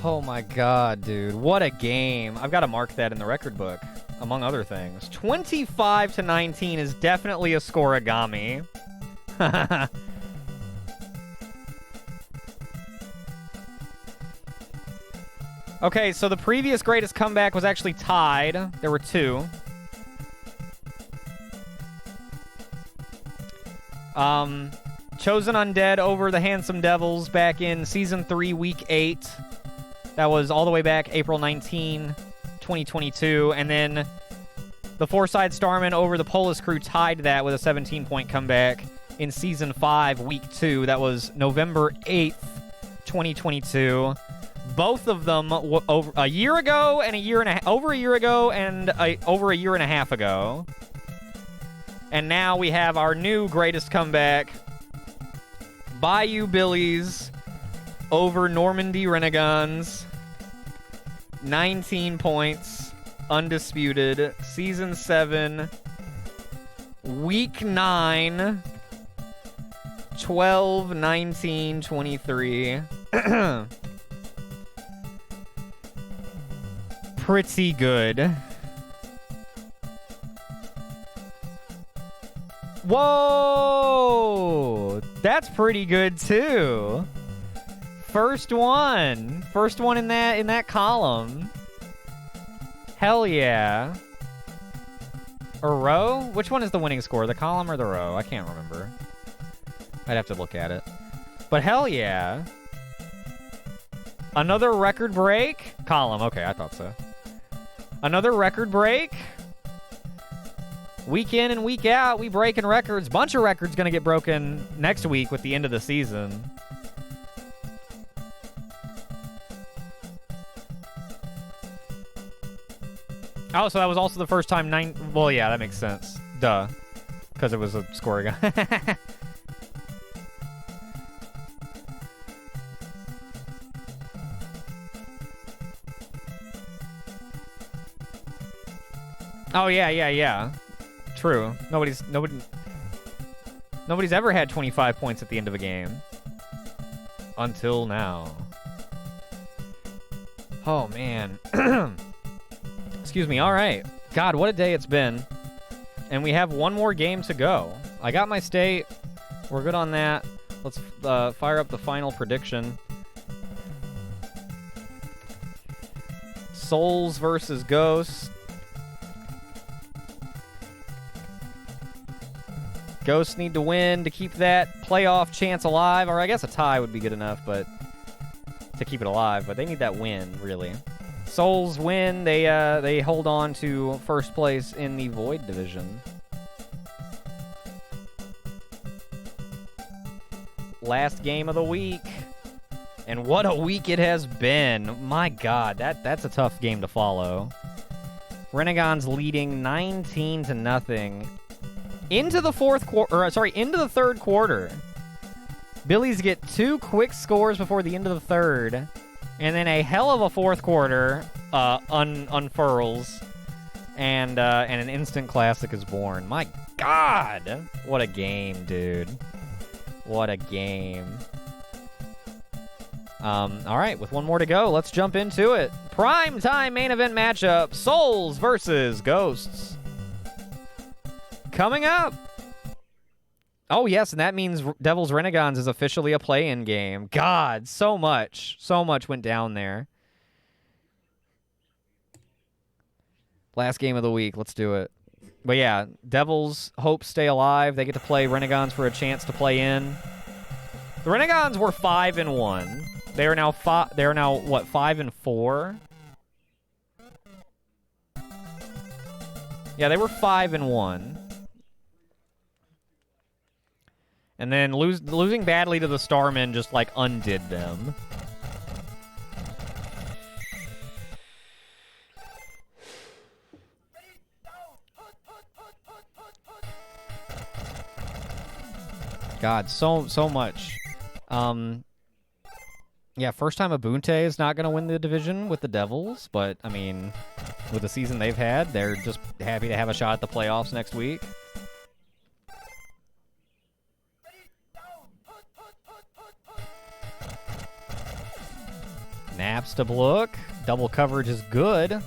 Oh my God, dude. What a game. I've got to mark that in the record book, among other things. 25-19 is definitely a scoreagami. Okay, so the previous greatest comeback was actually tied. There were two. Chosen Undead over the Handsome Devils back in Season 3, Week 8. That was all the way back April 19, 2022. And then the Four-Side Starman over the Polis Crew tied that with a 17-point comeback in Season 5, Week 2. That was November 8th, 2022. Both of them over a year ago and over a year ago and over a year and a half ago. And now we have our new greatest comeback. Bayou Billies over Normandy Renegons. 19 points. Undisputed. Season 7. Week 9. 12, 19, 23. Pretty good. Whoa! That's pretty good too. First one in that column. Hell yeah. A row? Which one is the winning score? The column or the row? I can't remember. I'd have to look at it. But hell yeah. Another record break? Column. Okay, I thought so. Another record break. Week in and week out, we breaking records. Bunch of records gonna get broken next week with the end of the season. Oh, so that was also the first time well, yeah, that makes sense. Duh. Because it was a scoring guy. Oh, yeah. True. Nobody's ever had 25 points at the end of a game. Until now. Oh, man. Excuse me. All right. God, what a day it's been. And we have one more game to go. I got my state. We're good on that. Let's fire up the final prediction. Souls versus Ghosts. Ghosts need to win to keep that playoff chance alive. Or I guess a tie would be good enough, but to keep it alive. But they need that win, really. Souls win. They hold on to first place in the Void division. Last game of the week. And what a week it has been. My God, that's a tough game to follow. Renegons leading 19-0. Into the into the third quarter. Billies get 2 quick scores before the end of the third. And then a hell of a fourth quarter unfurls. And an instant classic is born. My God! What a game, dude. What a game. Alright, with one more to go, let's jump into it. Prime time main event matchup. Souls versus Ghosts. Coming up. Oh, yes, and that means Devils Renegons is officially a play-in game. God, so much went down there. Last game of the week. Let's do it. But yeah, Devils hope stay alive. They get to play Renegons for a chance to play in. The Renegons were 5-1. They are now what, 5-4? Yeah, they were 5-1. And then losing badly to the Starmen just, like, undid them. God, so much. Yeah, first time Abunte is not going to win the division with the Devils, but, I mean, with the season they've had, they're just happy to have a shot at the playoffs next week. Naps to Blook. Double coverage is good.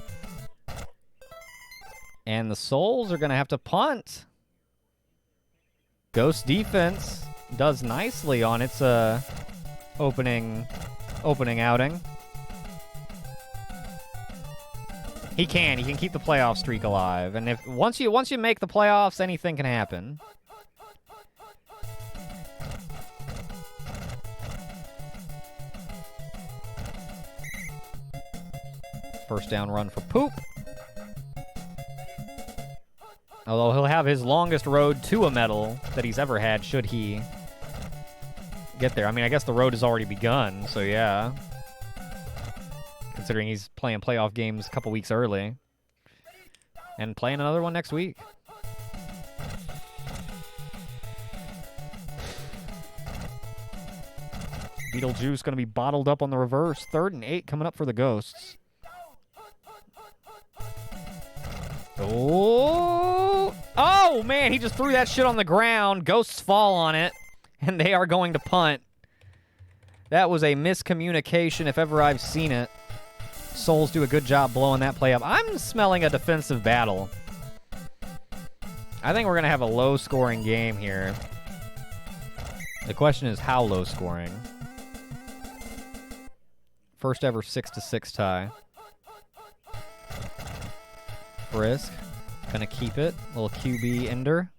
And the Souls are going to have to punt. Ghost defense does nicely on its opening outing. He can keep the playoff streak alive, and if once you make the playoffs, anything can happen. First down run for Poop. Although he'll have his longest road to a medal that he's ever had, should he get there. I mean, I guess the road has already begun, so yeah. Considering he's playing playoff games a couple weeks early. And playing another one next week. Beetlejuice going to be bottled up on the reverse. 3rd and 8 coming up for the Ghosts. Oh, man, he just threw that shit on the ground. Ghosts fall on it, and they are going to punt. That was a miscommunication if ever I've seen it. Souls do a good job blowing that play up. I'm smelling a defensive battle. I think we're going to have a low-scoring game here. The question is how low-scoring. First ever 6-6 tie. Frisk. Gonna keep it. Little QB ender.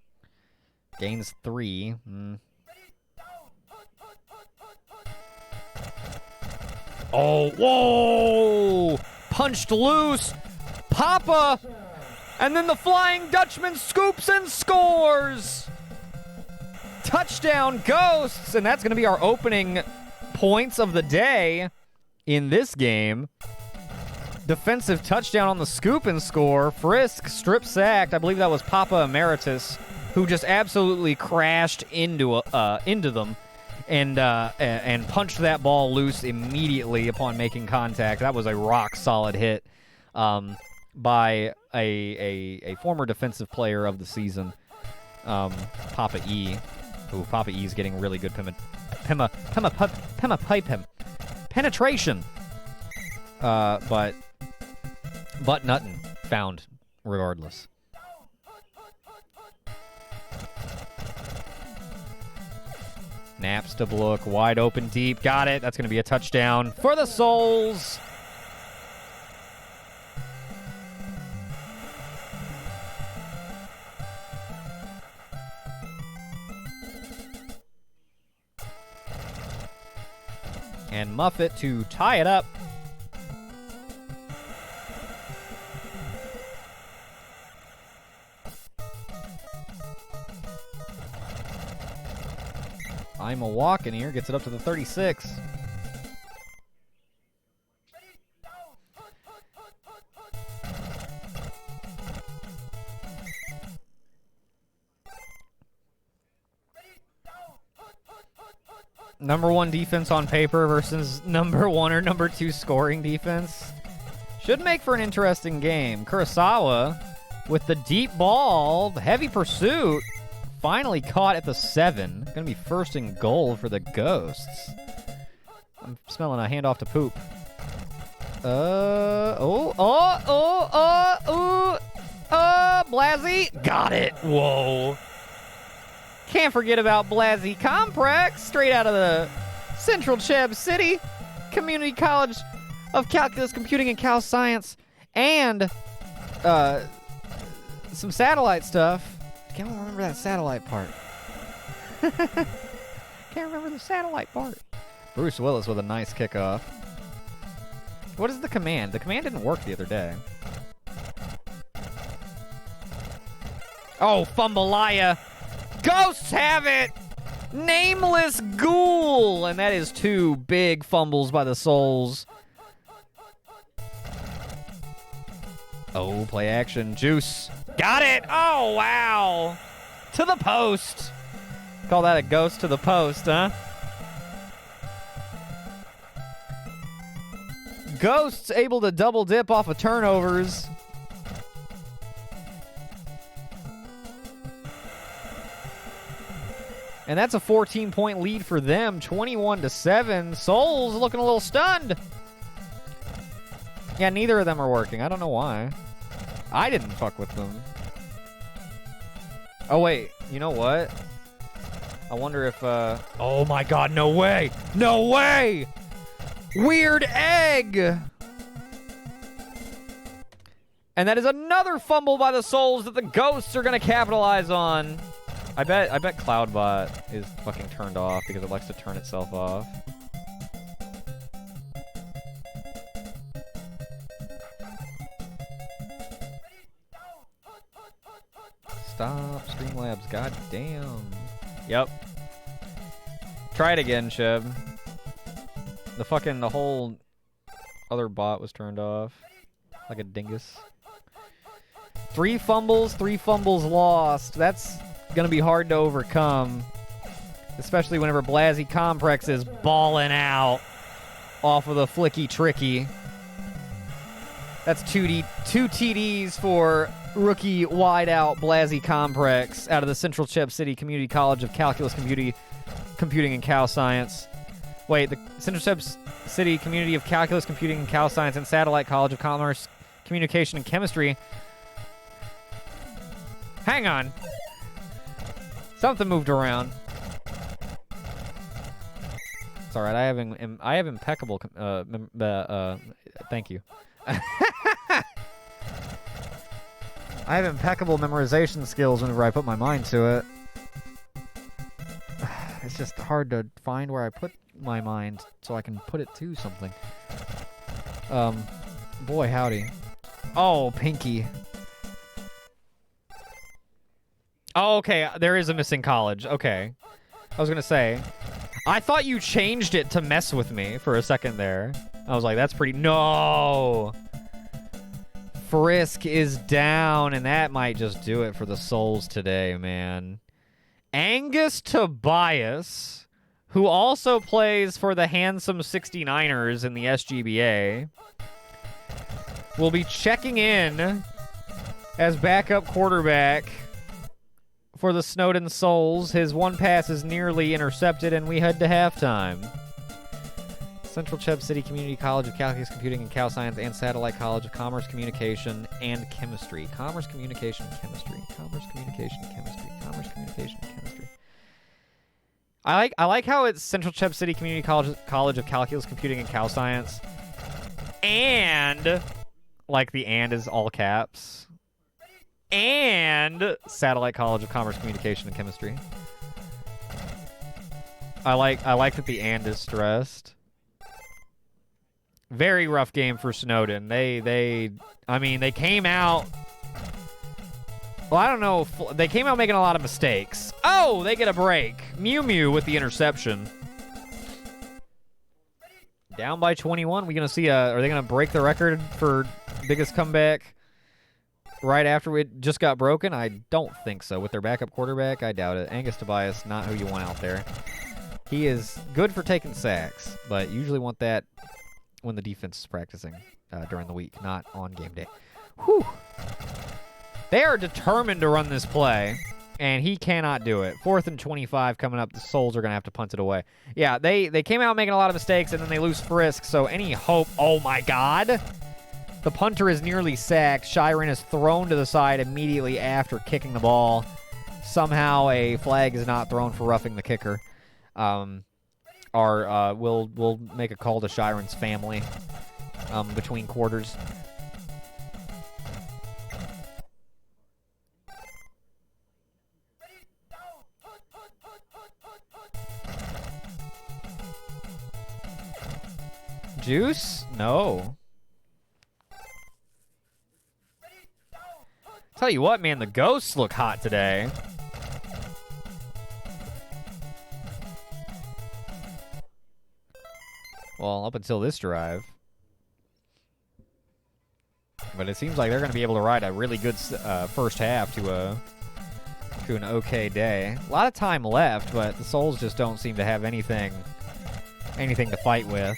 Gains 3. Oh, whoa! Punched loose. Papa! And then the Flying Dutchman scoops and scores! Touchdown Ghosts! And that's gonna be our opening points of the day in this game. Defensive touchdown on the scoop and score. Frisk strip sacked. I believe that was Papa Emeritus, who just absolutely crashed into them and punched that ball loose immediately upon making contact. That was a rock solid hit by a former defensive player of the season, Papa E. Ooh, Papa E is getting really good penetration. But nothing found regardless. Naps to look wide open deep. Got it. That's going to be a touchdown for the Souls. And Muffet to tie it up. I'm a walking here. Gets it up to the 36. Number 1 defense on paper versus number 1 or number 2 scoring defense. Should make for an interesting game. Kurosawa with the deep ball. Heavy pursuit. Finally caught at the 7. Gonna be 1st and goal for the Ghosts. I'm smelling a handoff to Poop. Blasi. Got it. Whoa. Can't forget about Blasi Complex. Straight out of the Central Cheb City Community College of Calculus, Computing, and Cal Science. And some satellite stuff. Can't remember that satellite part. Can't remember the satellite part. Bruce Willis with a nice kickoff. What is the command? The command didn't work the other day. Oh, Fumbleia. Ghosts have it! Nameless Ghoul! And that is 2 big fumbles by the Souls. Oh, play action. Juice. Got it! Oh, wow! To the post. Call that a ghost to the post, huh? Ghosts able to double dip off of turnovers. And that's a 14-point lead for them, 21-7. Souls looking a little stunned. Yeah, neither of them are working. I don't know why. I didn't fuck with them. Oh, wait. You know what? I wonder if, oh my god, no way! No way! Weird egg! And that is another fumble by the Souls that the Ghosts are gonna capitalize on. I bet Cloudbot is fucking turned off because it likes to turn itself off. Stop, Streamlabs, god damn. Yep. Try it again, Sheb. The whole other bot was turned off. Like a dingus. 3 fumbles lost. That's gonna be hard to overcome. Especially whenever Blazzy Comprex is balling out off of the flicky tricky. That's 2 TDs for rookie wideout Blazzy Comprex out of the Central Chip City Community College of Calculus, Computing and Cal Science. Wait, the Central Chip City Community of Calculus, Computing and Cal Science and Satellite College of Commerce, Communication and Chemistry. Hang on. Something moved around. It's all right. I have impeccable. Thank you. I have impeccable memorization skills whenever I put my mind to it. It's just hard to find where I put my mind so I can put it to something. Boy, howdy. Oh, Pinky. Oh, okay. There is a missing college. Okay. I was gonna say, I thought you changed it to mess with me for a second there. I was like, that's pretty... No! Frisk is down, and that might just do it for the Souls today, man. Angus Tobias, who also plays for the handsome 69ers in the SGBA, will be checking in as backup quarterback for the Snowden Souls. His one pass is nearly intercepted, and we head to halftime. Central Cheb City Community College of Calculus, Computing and Cal Science and Satellite College of Commerce, Communication, and Chemistry. Commerce, Communication, Chemistry. Commerce, Communication, Chemistry. Commerce, Communication, Chemistry. I like how it's Central Cheb City Community College of Calculus, Computing, and Cal Science. And, like the "and" is all caps. And Satellite College of Commerce, Communication, and Chemistry. I like that the "and" is stressed. Very rough game for Snowden. They came out... Well, I don't know. They came out making a lot of mistakes. Oh, they get a break. Mew Mew with the interception. Down by 21. We gonna see are they gonna break the record for biggest comeback right after it just got broken? I don't think so. With their backup quarterback, I doubt it. Angus Tobias, not who you want out there. He is good for taking sacks, but you usually want that when the defense is practicing during the week, not on game day. Whew. They are determined to run this play, and he cannot do it. 4th and 25 coming up. The Souls are going to have to punt it away. Yeah, they came out making a lot of mistakes, and then they lose Frisk, so any hope... Oh, my God. The punter is nearly sacked. Shiren is thrown to the side immediately after kicking the ball. Somehow a flag is not thrown for roughing the kicker. We'll make a call to Shiren's family between quarters. Juice? No. Tell you what, man, the Ghosts look hot today. Well, up until this drive. But it seems like they're going to be able to ride a really good first half to an okay day. A lot of time left, but the Souls just don't seem to have anything to fight with.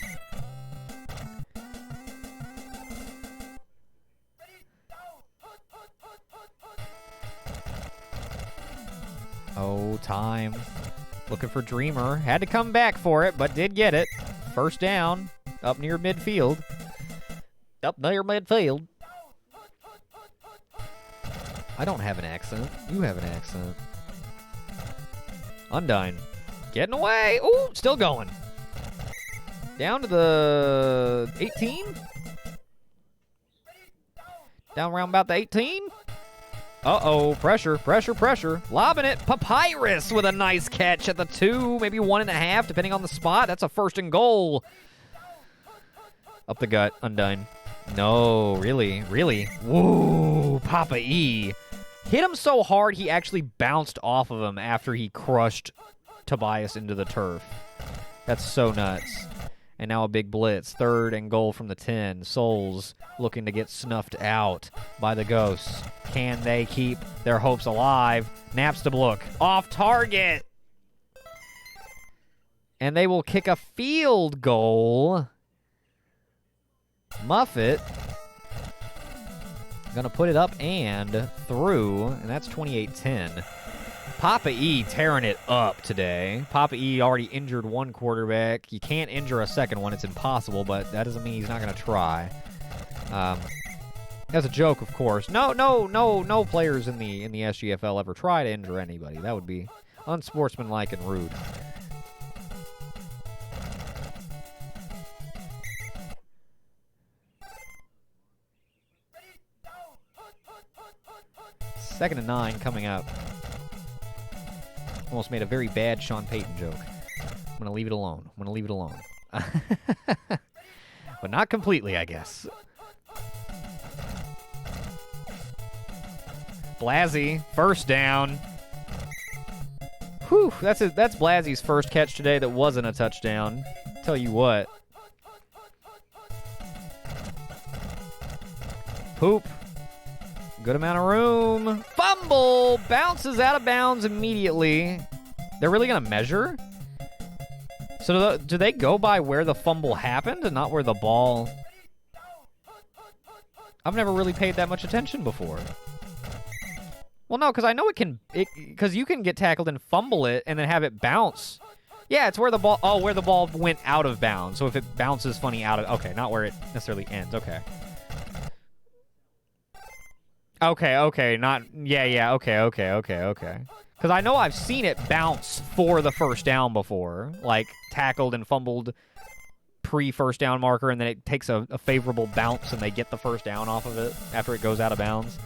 Oh, time. Looking for Dreamer. Had to come back for it, but did get it. First down. Up near midfield. Up near midfield. I don't have an accent. You have an accent. Undyne. Getting away. Ooh, still going. Down to the 18? Down around about the 18? Uh-oh, pressure, pressure, pressure. Lobbing it. Papyrus with a nice catch at the 2, maybe 1.5, depending on the spot. That's a first and goal. Up the gut, Undyne. No, really, really. Woo, Papa E. Hit him so hard he actually bounced off of him after he crushed Tobias into the turf. That's so nuts. And now a big blitz. 3rd and goal from the 10. Souls looking to get snuffed out by the Ghosts. Can they keep their hopes alive? Napstablook off target. And they will kick a field goal. Muffet gonna put it up and through, and that's 28-10. Papa E tearing it up today. Papa E already injured one quarterback. You can't injure a second one. It's impossible, but that doesn't mean he's not going to try. As a joke, of course. No players in the SGFL ever try to injure anybody. That would be unsportsmanlike and rude. Second and 9 coming up. Almost made a very bad Sean Payton joke. I'm going to leave it alone. I'm going to leave it alone. But not completely, I guess. Blasey, first down. Whew, that's Blasey's first catch today that wasn't a touchdown. Tell you what. Poop. Good amount of room. Fumble! Bounces out of bounds immediately. They're really going to measure? So do they go by where the fumble happened and not where the ball... I've never really paid that much attention before. Well, no, because I know it can... Because you can get tackled and fumble it and then have it bounce. Yeah, it's where the ball... Oh, where the ball went out of bounds. So if it bounces funny out of... Okay, not where it necessarily ends. Okay. Okay, not... Yeah, okay. Because I know I've seen it bounce for the first down before. Like, tackled and fumbled pre-first down marker, and then it takes a favorable bounce, and they get the first down off of it after it goes out of bounds.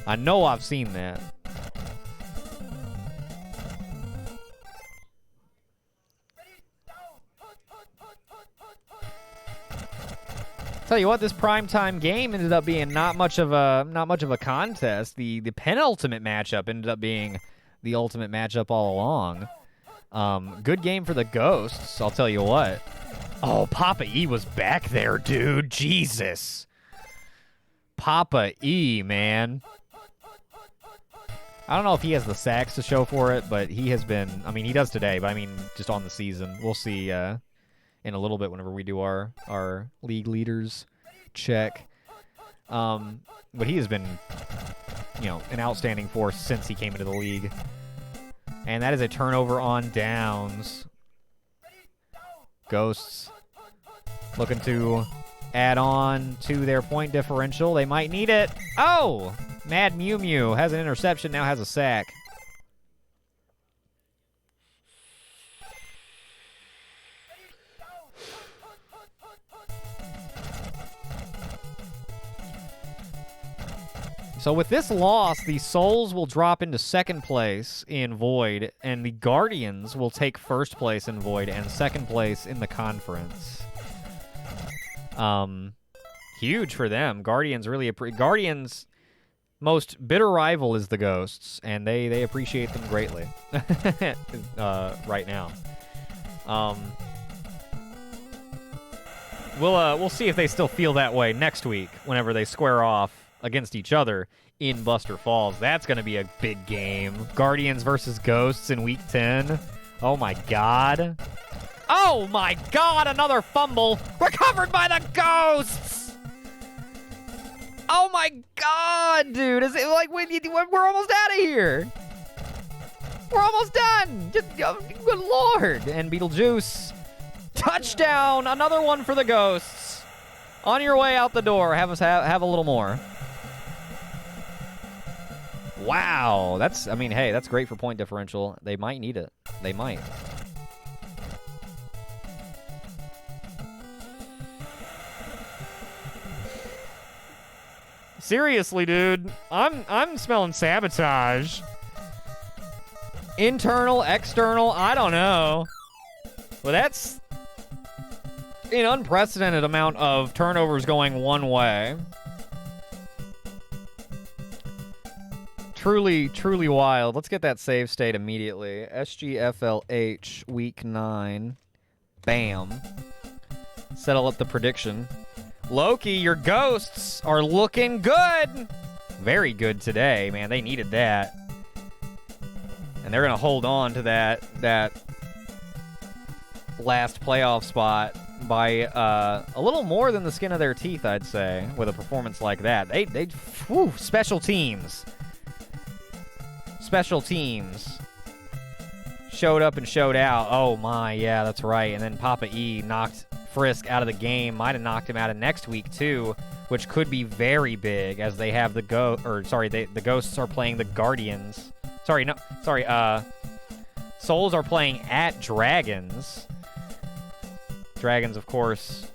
I know I've seen that. Tell you what, this primetime game ended up being not much of a contest. The penultimate matchup ended up being the ultimate matchup all along. Good game for the Ghosts, I'll tell you what. Oh, Papa E was back there, dude. Jesus. Papa E, man. I don't know if he has the sacks to show for it, but he has been... I mean, he does today, but I mean, just on the season. We'll see in a little bit whenever we do our league leaders check. But he has been, an outstanding force since he came into the league. And that is a turnover on downs. Ghosts looking to add on to their point differential. They might need it. Oh! Mad Mew Mew has an interception, now has a sack. So with this loss, the Souls will drop into second place in Void, and the Guardians will take first place in Void and second place in the conference. Huge for them. Guardians really Guardians' most bitter rival is the Ghosts, and they appreciate them greatly right now. We'll see if they still feel that way next week whenever they square off against each other in Buster Falls. That's going to be a big game. Guardians versus Ghosts in Week 10. Oh, my God. Oh, my God, another fumble. Recovered by the Ghosts. Oh, my God, dude. Is it like we're almost out of here? We're almost done. Just, good Lord. And Beetlejuice. Touchdown. Another one for the Ghosts. On your way out the door. Have a little more. Wow. That's, I mean, hey, that's great for point differential. They might need it. They might. Seriously, dude. I'm smelling sabotage. Internal, external, I don't know. Well, that's an unprecedented amount of turnovers going one way. Truly, truly wild. Let's get that save state immediately. SGFLH week 9. Bam. Settle up the prediction. Loki, your ghosts are looking good. Very good today, man. They needed that. And they're going to hold on to that last playoff spot by a little more than the skin of their teeth, I'd say, with a performance like that. Whew, special teams. Special teams. Showed up and showed out. Oh, my, yeah, that's right. And then Papa E knocked Frisk out of the game. Might have knocked him out of next week, too, which could be very big as they have the Ghosts are playing the Guardians. Souls are playing at Dragons. Dragons, of course,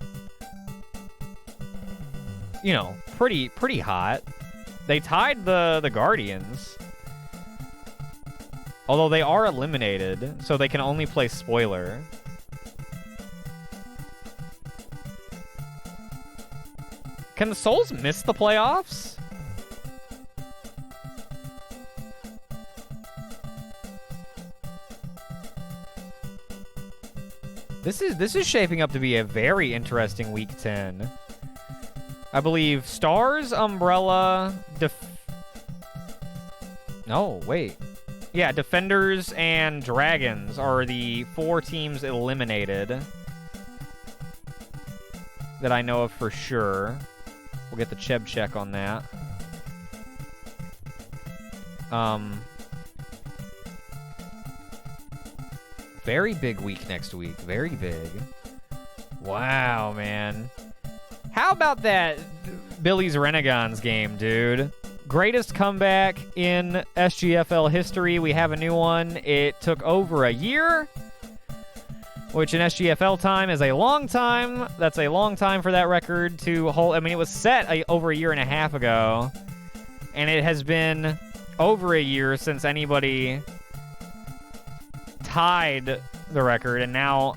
pretty hot. They tied the Guardians. Although they are eliminated, so they can only play spoiler. Can the Souls miss the playoffs? This is shaping up to be a very interesting week 10. I believe Stars, Umbrella, Defenders and Dragons are the 4 teams eliminated that I know of for sure. We'll get the Cheb check on that. Very big week next week. Very big. Wow, man. How about that Billy's Renegades game, dude? Greatest comeback in SGFL history. We have a new one. It took over a year, which in SGFL time is a long time. That's a long time for that record to hold. I mean, it was set over a year and a half ago, and it has been over a year since anybody tied the record, and now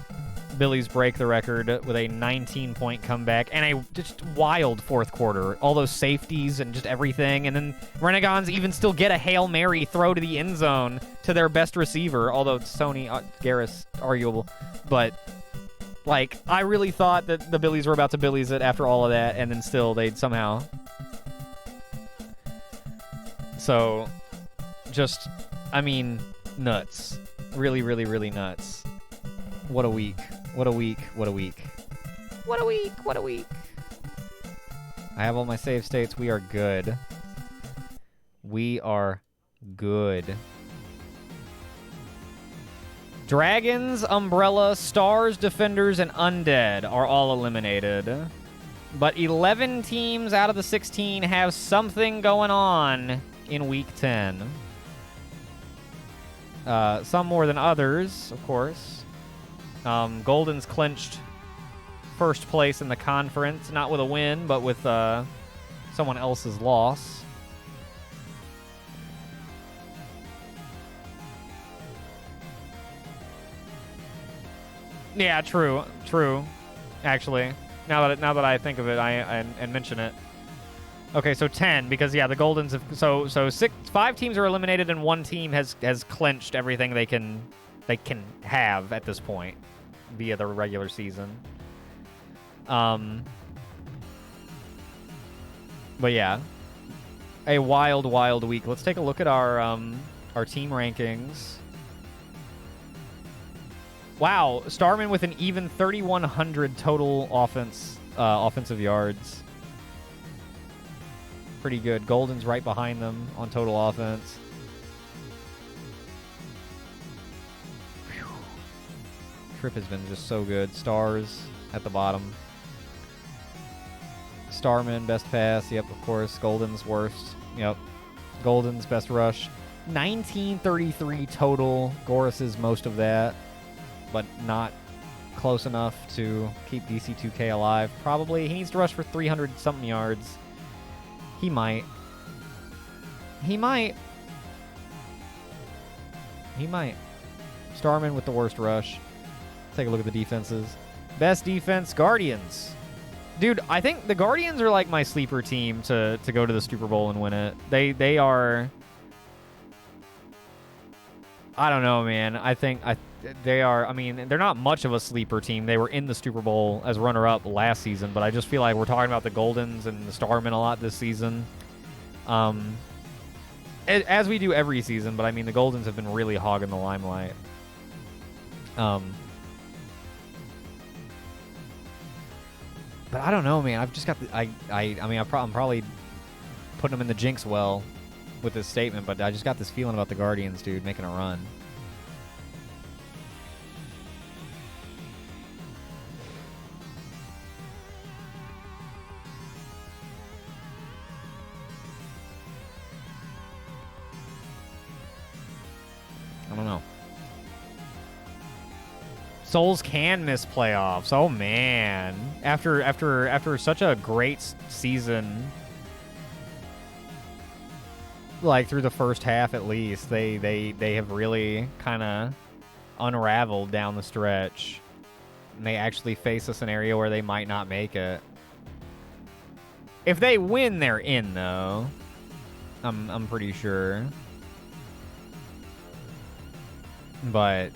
Billy's break the record with a 19-point comeback and a just wild fourth quarter. All those safeties and just everything. And then Renegades even still get a Hail Mary throw to the end zone to their best receiver, although Sony Garris arguable. But, like, I really thought that the Billies were about to Billies it after all of that, and then still they'd somehow. So, just, I mean, nuts. Really, really, really nuts. What a week. What a week. What a week. What a week. What a week. I have all my save states. We are good. We are good. Dragons, Umbrella, Stars, Defenders, and Undead are all eliminated. But 11 teams out of the 16 have something going on in Week 10. Some more than others, of course. Golden's clinched first place in the conference, not with a win, but with someone else's loss. Yeah, true. Actually, now that I think of it, and mention it. Okay, so 10 because yeah, the Goldens have so 5 teams are eliminated and 1 team has clinched everything they can have at this point via the regular season. But yeah, a wild week. Let's take a look at our team rankings. Wow, Starman with an even 3,100 total offensive yards. Pretty good. Golden's right behind them on total offense. Whew. Trip has been just so good. Stars at the bottom. Starman, best pass. Yep, of course. Golden's worst. Yep. Golden's best rush. 1933 total. Goris is most of that, but not close enough to keep DC2K alive. Probably. He needs to rush for 300-something yards. He might. He might. He might. Starman with the worst rush. Take a look at the defenses. Best defense, Guardians. Dude, I think the Guardians are like my sleeper team to go to the Super Bowl and win it. They are... I don't know, man. I think they are... I mean, they're not much of a sleeper team. They were in the Super Bowl as runner-up last season, but I just feel like we're talking about the Goldens and the Starmen a lot this season. As we do every season, but I mean, the Goldens have been really hogging the limelight. But I don't know, man. I've just got the... I mean, I'm probably putting them in the jinx well with this statement, but I just got this feeling about the Guardians, dude, making a run. I don't know. Souls can miss playoffs. Oh man. After such a great season, like through the first half at least, they have really kind of unraveled down the stretch. And they actually face a scenario where they might not make it. If they win, they're in though. I'm pretty sure. But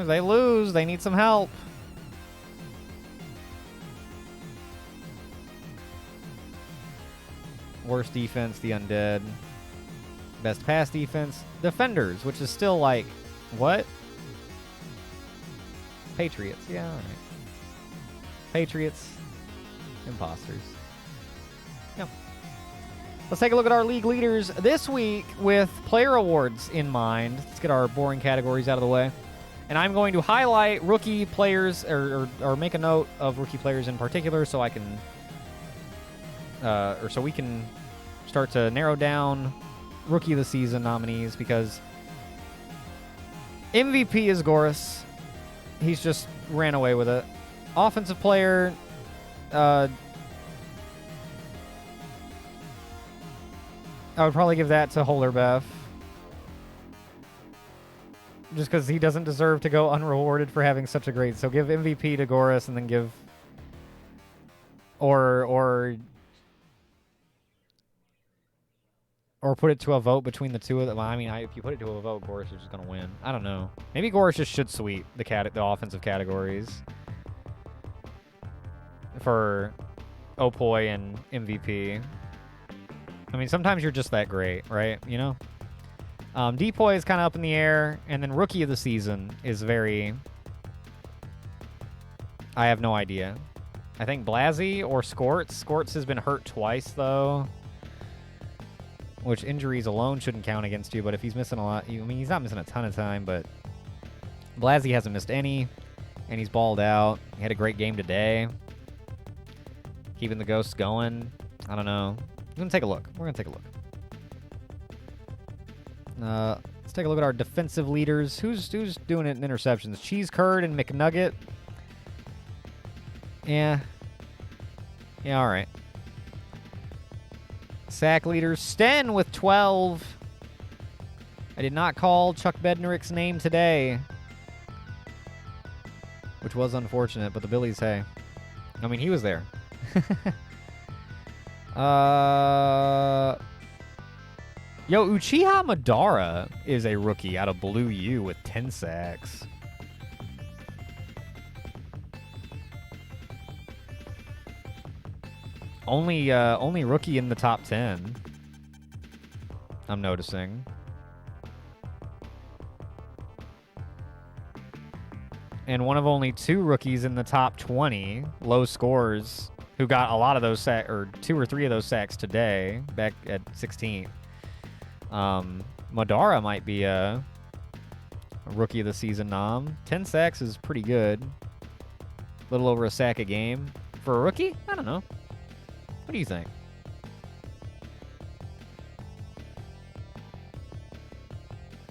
they lose. They need some help. Worst defense, the Undead. Best pass defense, Defenders, which is still like, what? Patriots. Yeah, all right. Patriots. Imposters. Yep. Let's take a look at our league leaders this week with player awards in mind. Let's get our boring categories out of the way. And I'm going to highlight rookie players, or make a note of rookie players in particular, so I can, or so we can start to narrow down rookie of the season nominees, because MVP is Goris. He's just ran away with it. Offensive player, I would probably give that to Holderbeff. Just because he doesn't deserve to go unrewarded for having such a great... So give MVP to Goris and then give... Or put it to a vote between the two of them. Well, I mean, if you put it to a vote, Goris is just going to win. I don't know. Maybe Goris just should sweep the offensive categories for Opoi and MVP. I mean, sometimes you're just that great, right? You know? Depoy is kind of up in the air, and then Rookie of the Season is very... I have no idea. I think Blasey or Skorts. Skorts has been hurt twice, though, which injuries alone shouldn't count against you, but if he's missing a lot... I mean, he's not missing a ton of time, but Blasey hasn't missed any, and he's balled out. He had a great game today. Keeping the ghosts going. I don't know. We're going to take a look. We're going to take a look. Let's take a look at our defensive leaders. Who's doing it in interceptions? Cheese Curd and McNugget. Yeah. Yeah, all right. Sack leaders. Sten with 12. I did not call Chuck Bednarik's name today, which was unfortunate, but the Billies, hey. I mean, he was there. Yo, Uchiha Madara is a rookie out of Blue U with 10 sacks. Only rookie in the top 10. I'm noticing. And one of only 2 rookies in the top 20, low scores, who got a lot of those sacks, or 2 or 3 of those sacks today, back at 16th. Madara might be a rookie of the season nom. 10 sacks is pretty good. A little over a sack a game. For a rookie? I don't know. What do you think?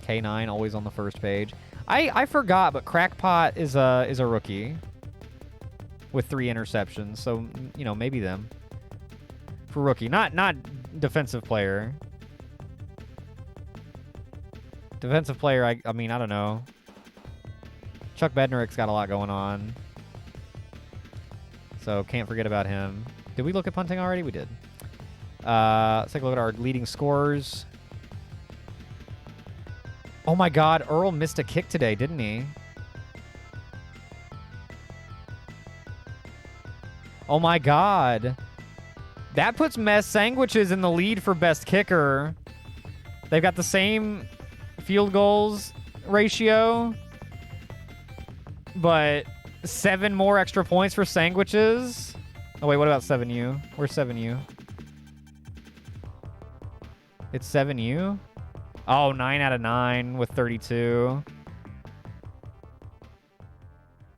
Wk.9 always on the first page. I forgot, but Crackpot is a rookie with 3 interceptions. So, you know, maybe them. For rookie. Not defensive player. Defensive player, I mean, I don't know. Chuck Bednarik's got a lot going on. So can't forget about him. Did we look at punting already? We did. Let's take a look at our leading scorers. Oh my god, Earl missed a kick today, didn't he? Oh my god. That puts Mess Sandwiches in the lead for best kicker. They've got the same field goals ratio, but 7 more extra points for Sandwiches. Oh wait, what about 7U? Where's 7U? It's 7U? Oh, 9 out of 9 with 32.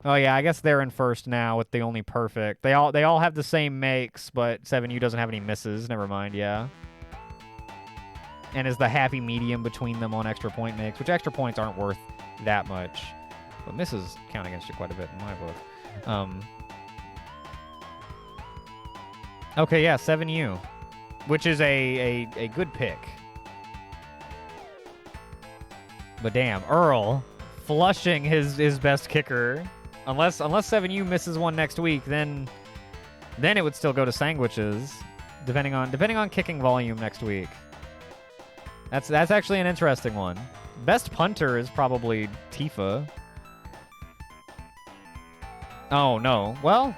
Oh yeah, I guess they're in first now with the only perfect. They all have the same makes, but 7U doesn't have any misses. Never mind, yeah. And is the happy medium between them on extra point makes, which extra points aren't worth that much. But misses count against you quite a bit in my book. Okay, yeah, 7U, which is a good pick. But damn, Earl flushing his best kicker. Unless 7U misses one next week, then it would still go to Sandwiches, depending on kicking volume next week. That's actually an interesting one. Best punter is probably Tifa. Oh no. Well,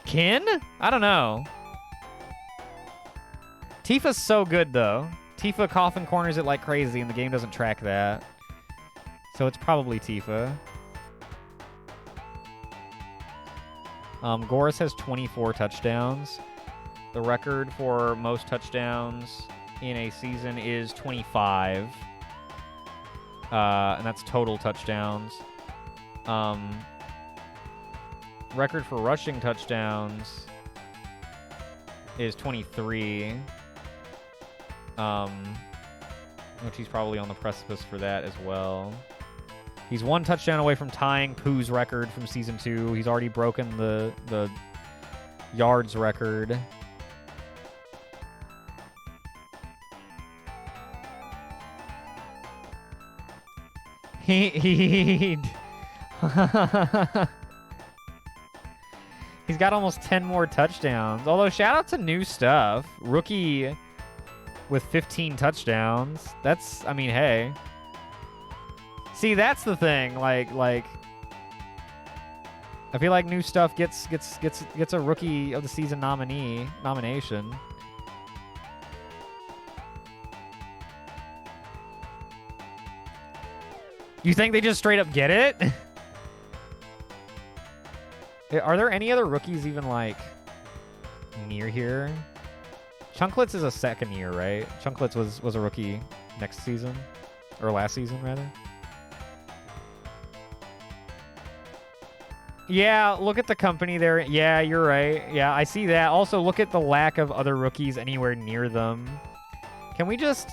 Kin? I don't know. Tifa's so good though. Tifa coffin corners it like crazy, and the game doesn't track that. So it's probably Tifa. Goris has 24 touchdowns. The record for most touchdowns in a season is 25. And that's total touchdowns. Record for rushing touchdowns is 23. Which he's probably on the precipice for that as well. He's 1 touchdown away from tying Pooh's record from Season 2. He's already broken the yards record. He's got almost 10 more touchdowns. Although, shout out to new stuff. Rookie with 15 touchdowns. That's, I mean, hey. See, that's the thing. Like I feel like new stuff gets a rookie of the season nomination. You think they just straight up get it? Are there any other rookies even like near here? Chunklets is a second year, right? Chunklets was a rookie next season, or last season rather. Yeah, look at the company there. Yeah, you're right. Yeah, I see that. Also, look at the lack of other rookies anywhere near them. Can we just...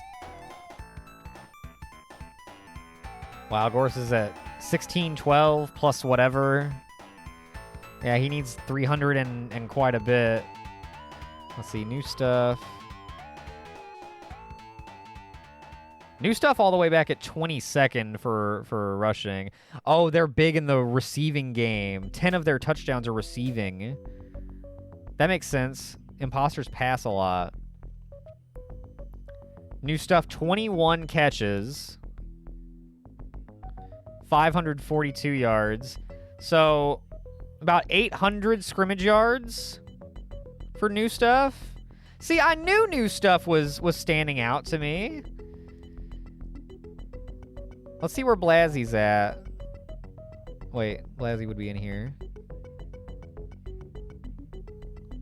Wow, Gorse is at 1612 plus whatever. Yeah, he needs 300 and quite a bit. Let's see, new stuff. New stuff all the way back at 22nd for rushing. Oh, they're big in the receiving game. 10 of their touchdowns are receiving. That makes sense. Imposters pass a lot. New stuff, 21 catches. 542 yards. So, about 800 scrimmage yards for new stuff. See, I knew new stuff was standing out to me. Let's see where Blazzy's at. Wait, Blazzy would be in here.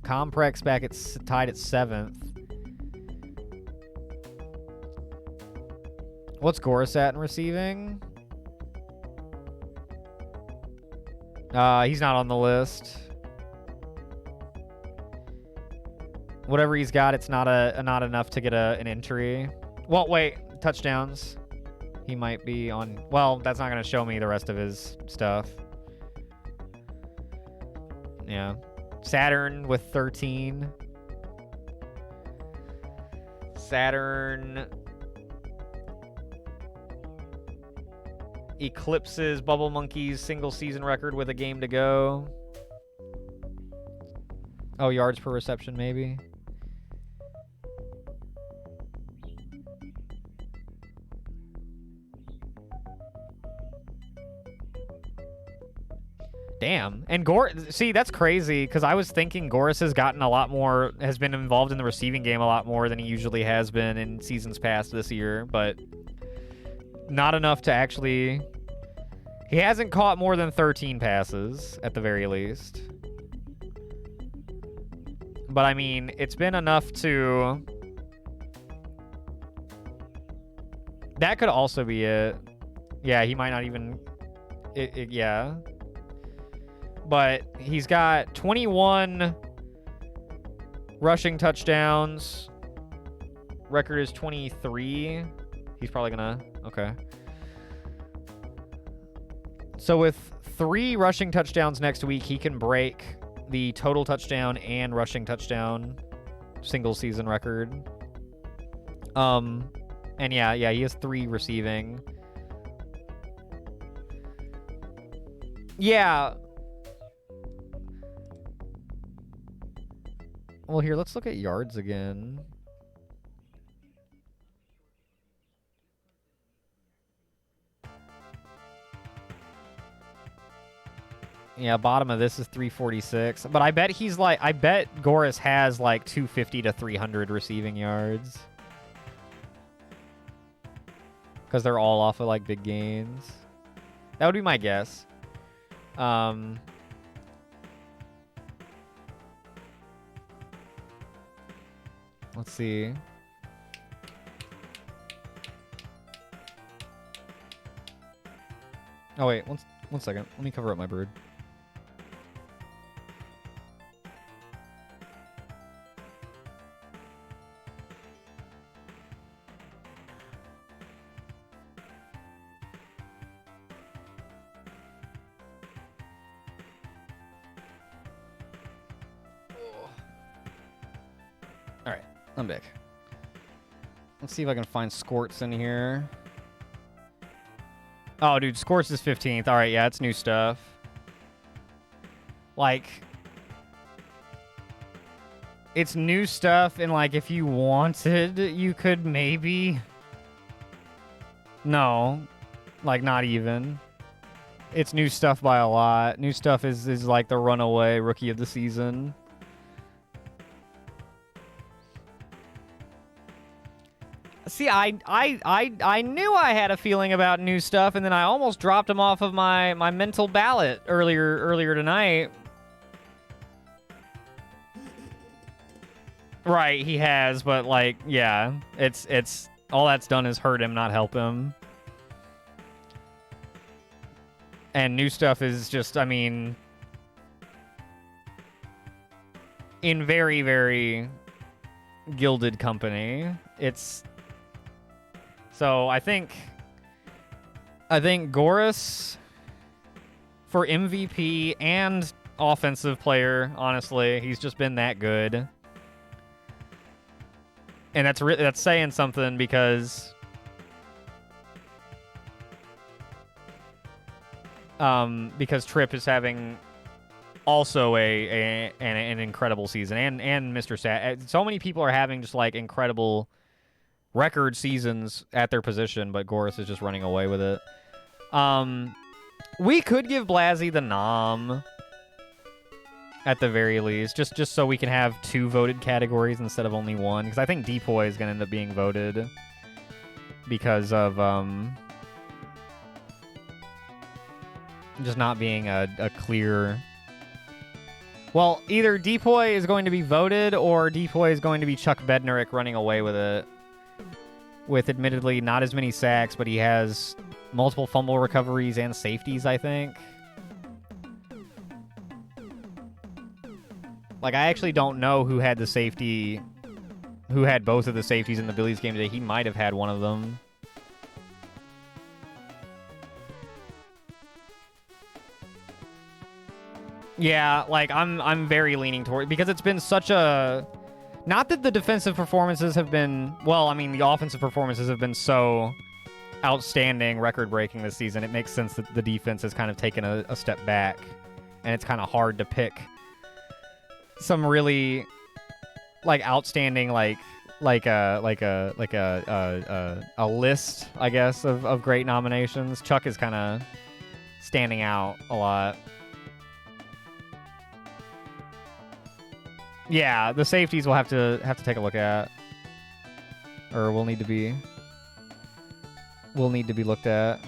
Comprex back at tied at 7th. What's Goris at in receiving? He's not on the list. Whatever he's got, it's not enough to get an entry. Well, wait, touchdowns. He might be on... Well, that's not going to show me the rest of his stuff. Yeah. Saturn with 13. Saturn eclipses Bubble Monkey's single season record with a game to go. Oh, yards per reception, maybe. Damn. And see, that's crazy, because I was thinking Goris has gotten a lot more, has been involved in the receiving game a lot more than he usually has been in seasons past this year, but not enough to actually... He hasn't caught more than 13 passes, at the very least. But, I mean, it's been enough to... That could also be it. Yeah, he might not even... yeah. But he's got 21 rushing touchdowns. Record is 23. He's probably gonna... Okay. So with 3 rushing touchdowns next week, he can break the total touchdown and rushing touchdown single season record. And yeah, he has 3 receiving. Yeah. Well, here, let's look at yards again. Yeah, bottom of this is 346. But I bet he's like... I bet Goris has like 250 to 300 receiving yards. Because they're all off of like big gains. That would be my guess. Let's see. Oh, wait. One second. Let me cover up my bird. Alright. I'm back. Let's see if I can find Squirts in here. Oh, dude, Squirts is 15th. All right, yeah, it's new stuff. Like, it's new stuff, and, like, if you wanted, you could maybe... No. Like, not even. It's new stuff by a lot. New stuff is like, the runaway rookie of the season. See, I knew I had a feeling about new stuff, and then I almost dropped him off of my mental ballot earlier tonight. Right, he has, but like, yeah, it's all that's done is hurt him, not help him. And new stuff is just, I mean, in very, very gilded company. It's... So I think Goris for MVP and offensive player, honestly, he's just been that good. And that's saying something because Tripp is having also an incredible season, and Mr. Sat. So many people are having just like incredible record seasons at their position, but Goris is just running away with it. We could give Blasey the nom at the very least, just so we can have 2 voted categories instead of only 1, because I think Depoy is going to end up being voted because of just not being a clear... Well, either Depoy is going to be voted or Depoy is going to be Chuck Bednarik running away with it. With admittedly not as many sacks, but he has multiple fumble recoveries and safeties, I think. Like, I actually don't know who had both of the safeties in the Billies game today. He might have had one of them. Yeah, like I'm very leaning toward, because it's been such a, not that the defensive performances have been, well, I mean the offensive performances have been so outstanding, record-breaking this season. It makes sense that the defense has kind of taken a step back, and it's kind of hard to pick some really like outstanding like a list, I guess, of great nominations. Chuck is kind of standing out a lot. Yeah, the safeties we'll have to take a look at, or will need to be looked at.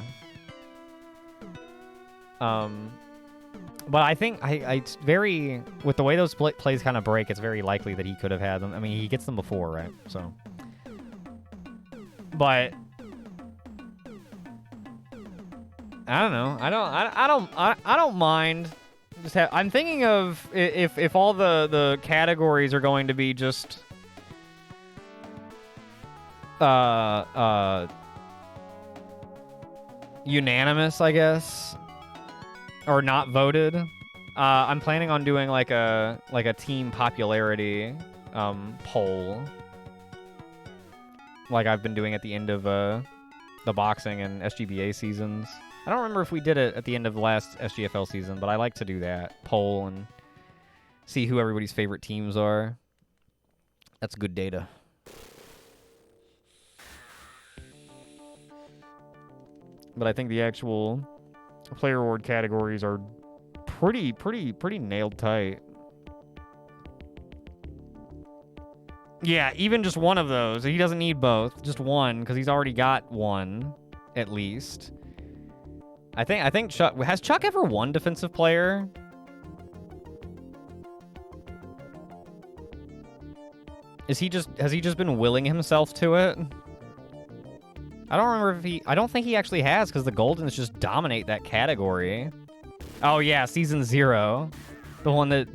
But I think it's very, with the way those plays kind of break, it's very likely that he could have had them. I mean, he gets them before, right? So, but I don't know. I don't mind. I'm thinking of if all the categories are going to be just unanimous, I guess, or not voted. I'm planning on doing like a team popularity poll, like I've been doing at the end of the boxing and SGBA seasons. I don't remember if we did it at the end of the last SGFL season, but I like to do that poll and see who everybody's favorite teams are. That's good data. But I think the actual player award categories are pretty nailed tight. Yeah, even just one of those. He doesn't need both, just one, because he's already got one at least. I think Chuck, has Chuck ever won defensive player? Has he just been willing himself to it? I don't remember I don't think he actually has, because the Goldens just dominate that category. Oh yeah, season 0. The one that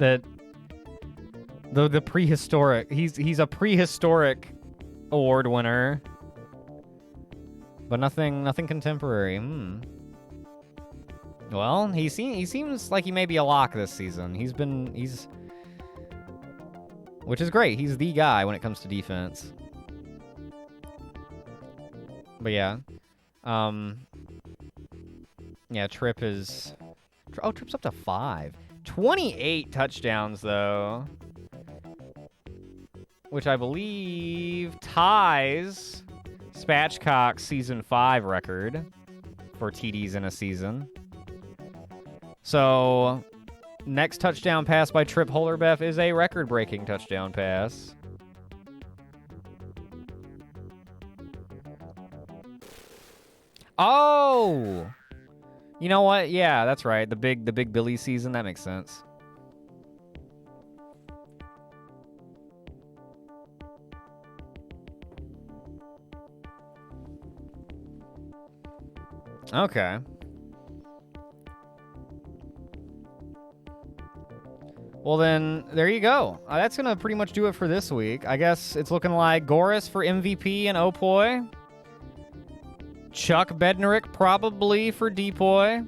the prehistoric. He's a prehistoric award winner. But nothing contemporary. Well, he seems like he may be a lock this season. Which is great. He's the guy when it comes to defense. But yeah. Yeah, Tripp's up to 5. 28 touchdowns though. Which I believe ties Spatchcock's season 5 record for TDs in a season. So, next touchdown pass by Tripp Hollerbeff is a record-breaking touchdown pass. Oh! You know what? Yeah, that's right. The big Billy season. That makes sense. Okay. Well then, there you go. That's gonna pretty much do it for this week. I guess it's looking like Goris for MVP and Opoy. Chuck Bednarik probably for Depoy.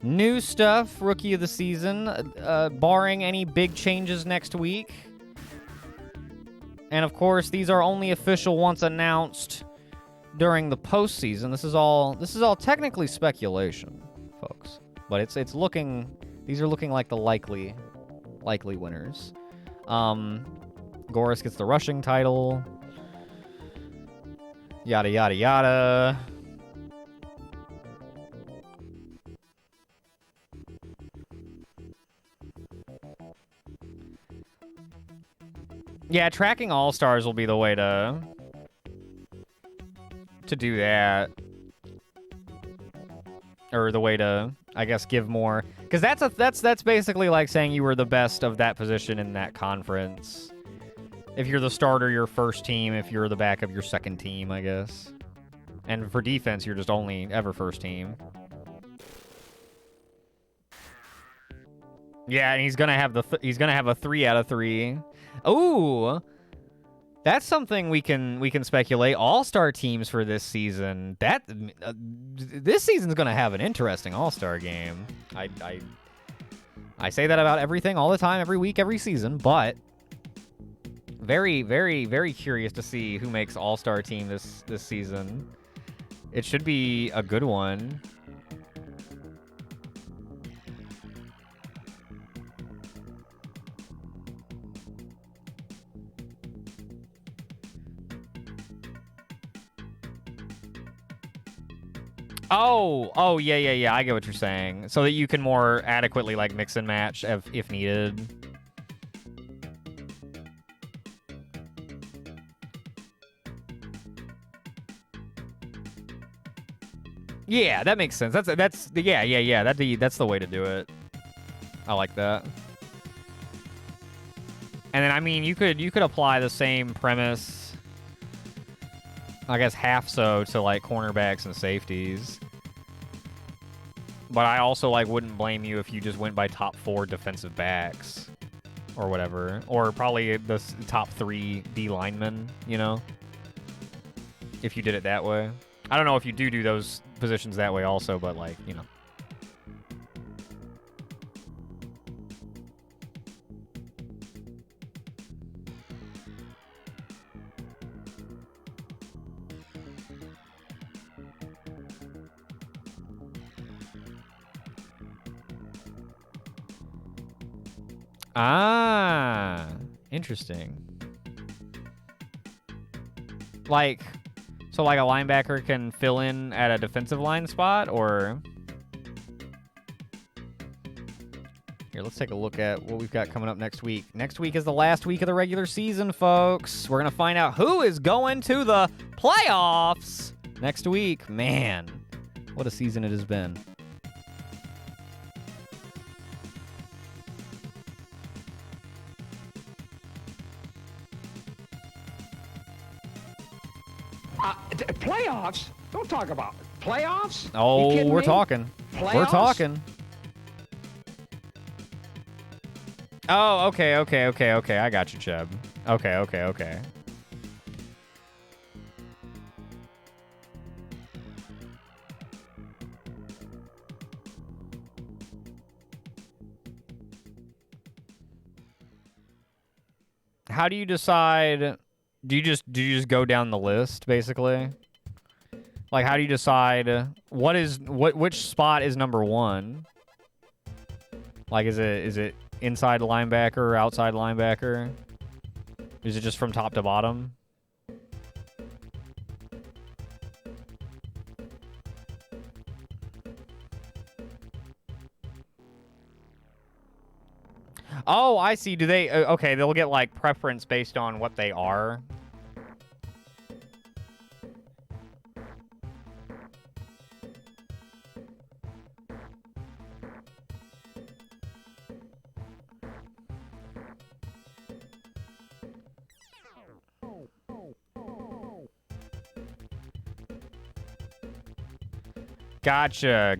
New stuff, Rookie of the Season, barring any big changes next week. And of course, these are only official once announced during the postseason. This is all technically speculation, folks. But it's looking, these are looking like the likely winners. Goris gets the rushing title. Yada yada yada. Yeah, tracking all-stars will be the way to do that. Or the way to, I guess, give more. Because that's basically like saying you were the best of that position in that conference. If you're the starter, your first team. If you're the backup, your second team, I guess. And for defense, you're just only ever first team. Yeah, and he's gonna have a 3 out of 3. Ooh, that's something we can speculate. All-star teams for this season. This season's gonna have an interesting all-star game. I I say that about everything all the time, every week, every season, but very, very, very curious to see who makes All-Star team this season. It should be a good one. Oh, yeah. I get what you're saying. So that you can more adequately like mix and match if needed. Yeah, that makes sense. That's yeah. That's the way to do it. I like that. And then I mean, you could apply the same premise, I guess half so, to like cornerbacks and safeties. But I also like wouldn't blame you if you just went by top 4 defensive backs or whatever, or probably the top 3 D linemen, you know, if you did it that way. I don't know if you do those positions that way also, but like, you know. Ah, interesting. Like, so like a linebacker can fill in at a defensive line spot, or... Here, let's take a look at what we've got coming up next week. Next week is the last week of the regular season, folks. We're going to find out who is going to the playoffs next week. Man, what a season it has been. Playoffs? Don't talk about it. Playoffs? Oh, You kidding we're me? talking. We're Playoffs? talking. Oh, okay. I got you, Cheb. Okay. How do you decide? Do you just go down the list, basically? Like, how do you decide which spot is number 1? Like, is it inside linebacker or outside linebacker? Is it just from top to bottom? Oh, I see. Do they... okay, they'll get, like, preference based on what they are. Gotcha.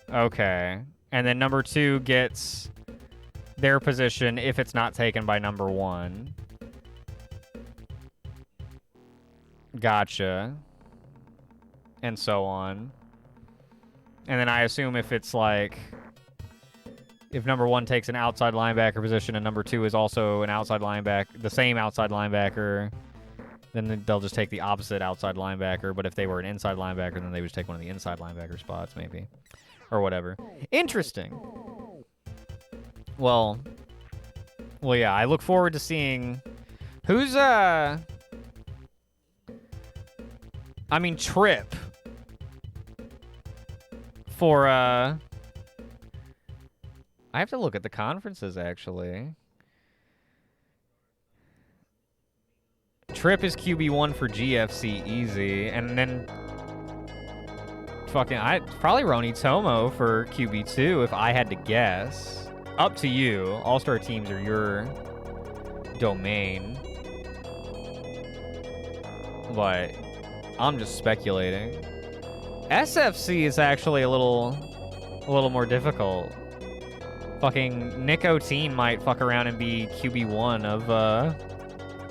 Okay. And then number 2 gets their position if it's not taken by number 1. Gotcha. And so on. And then I assume if it's like... if number 1 takes an outside linebacker position and number 2 is also an outside linebacker, the same outside linebacker, then they'll just take the opposite outside linebacker. But if they were an inside linebacker, then they would just take one of the inside linebacker spots, maybe. Or whatever. Interesting. Well, yeah, I look forward to seeing who's, I mean, Trip for, I have to look at the conferences, actually. Trip is QB1 for GFC, easy. And then fucking, probably Roni Tomo for QB2 if I had to guess. Up to you. All-star teams are your domain. But I'm just speculating. SFC is actually a little more difficult. Fucking Nick O'Teen might fuck around and be QB1 of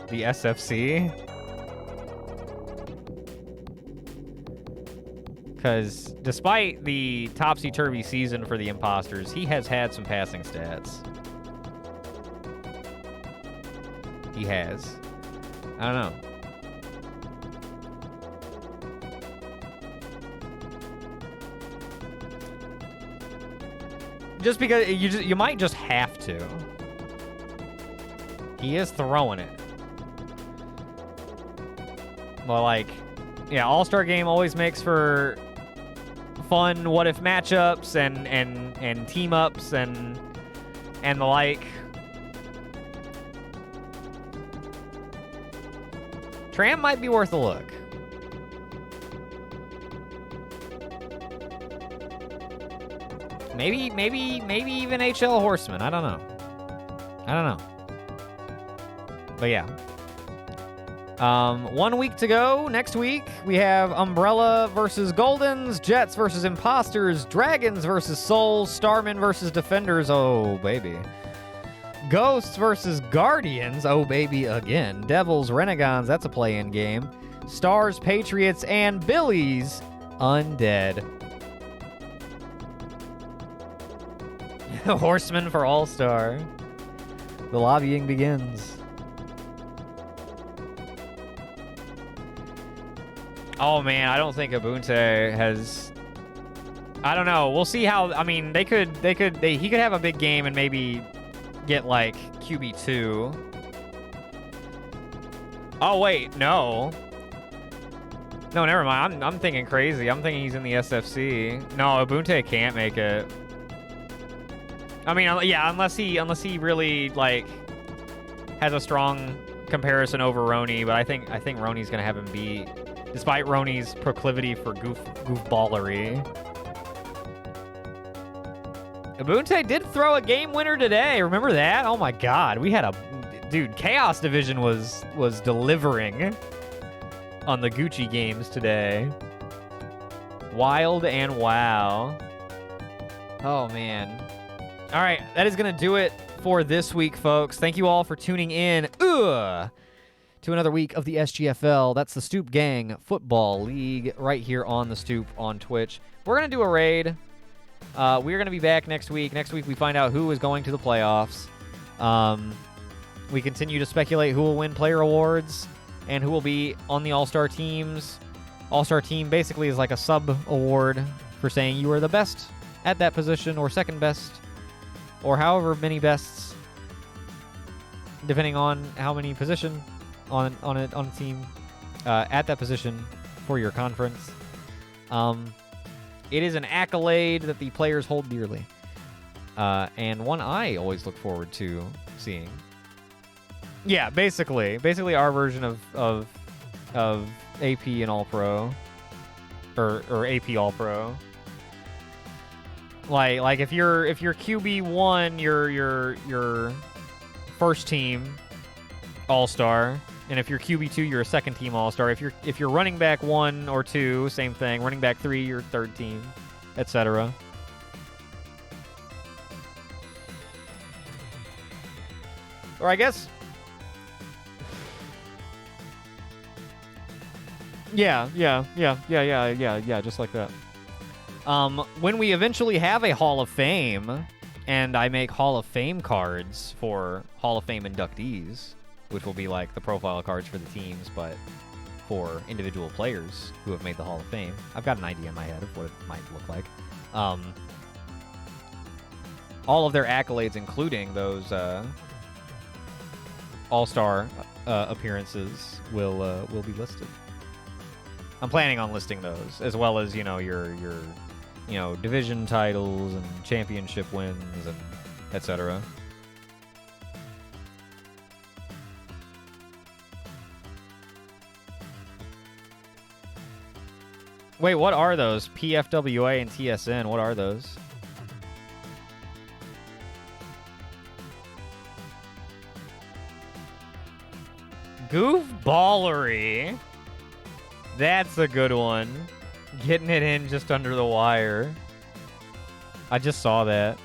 the SFC. Because despite the topsy-turvy season for the imposters, he has had some passing stats. He has. I don't know. Just because you might just have to. He is throwing it. Well, like, yeah, All-Star Game always makes for fun what-if matchups and team-ups and the like. Tram might be worth a look. Maybe even HL Horseman. I don't know. But yeah. 1 week to go. Next week, we have Umbrella versus Goldens, Jets versus Imposters, Dragons versus Souls, Starmen versus Defenders, oh baby. Ghosts versus Guardians, oh baby again. Devils, Renegons, that's a play-in game. Stars, Patriots, and Billies, Undead. Horseman for All-Star. The lobbying begins. Oh man, I don't think Ubuntu has. I don't know. We'll see how. I mean, he could have a big game and maybe get like QB2. Oh wait, no. No, never mind. I'm thinking crazy. I'm thinking he's in the SFC. No, Ubuntu can't make it. I mean, yeah, unless he really like has a strong comparison over Roni, but I think Roni's gonna have him beat. Despite Roni's proclivity for goofballery. Ubuntu did throw a game winner today. Remember that? Oh my god. We had a... Dude, Chaos Division was delivering on the Gucci games today. Wild and wow. Oh, man. All right, that is going to do it for this week, folks. Thank you all for tuning in. To another week of the SGFL. That's the Stoop Gang Football League right here on the Stoop on Twitch. We're going to do a raid. We're going to be back next week. Next week we find out who is going to the playoffs. We continue to speculate who will win player awards and who will be on the All-Star teams. All-Star team basically is like a sub-award for saying you are the best at that position or second best or however many bests depending on how many position on a team at that position for your conference. It is an accolade that the players hold dearly, and one I always look forward to seeing. Yeah, basically our version of AP and All Pro, or AP All Pro. Like if you're QB1, your first team All-Star. And if you're QB2, you're a second team All-Star. If you're running back 1 or 2, same thing. Running back 3, you're third team, etc. Or I guess, yeah, just like that. When we eventually have a Hall of Fame, and I make Hall of Fame cards for Hall of Fame inductees, which will be like the profile cards for the teams, but for individual players who have made the Hall of Fame. I've got an idea in my head of what it might look like. All of their accolades, including those All-Star appearances, will be listed. I'm planning on listing those, as well as your division titles and championship wins and etc. Wait, what are those? PFWA and TSN, what are those? Goofballery. That's a good one. Getting it in just under the wire. I just saw that.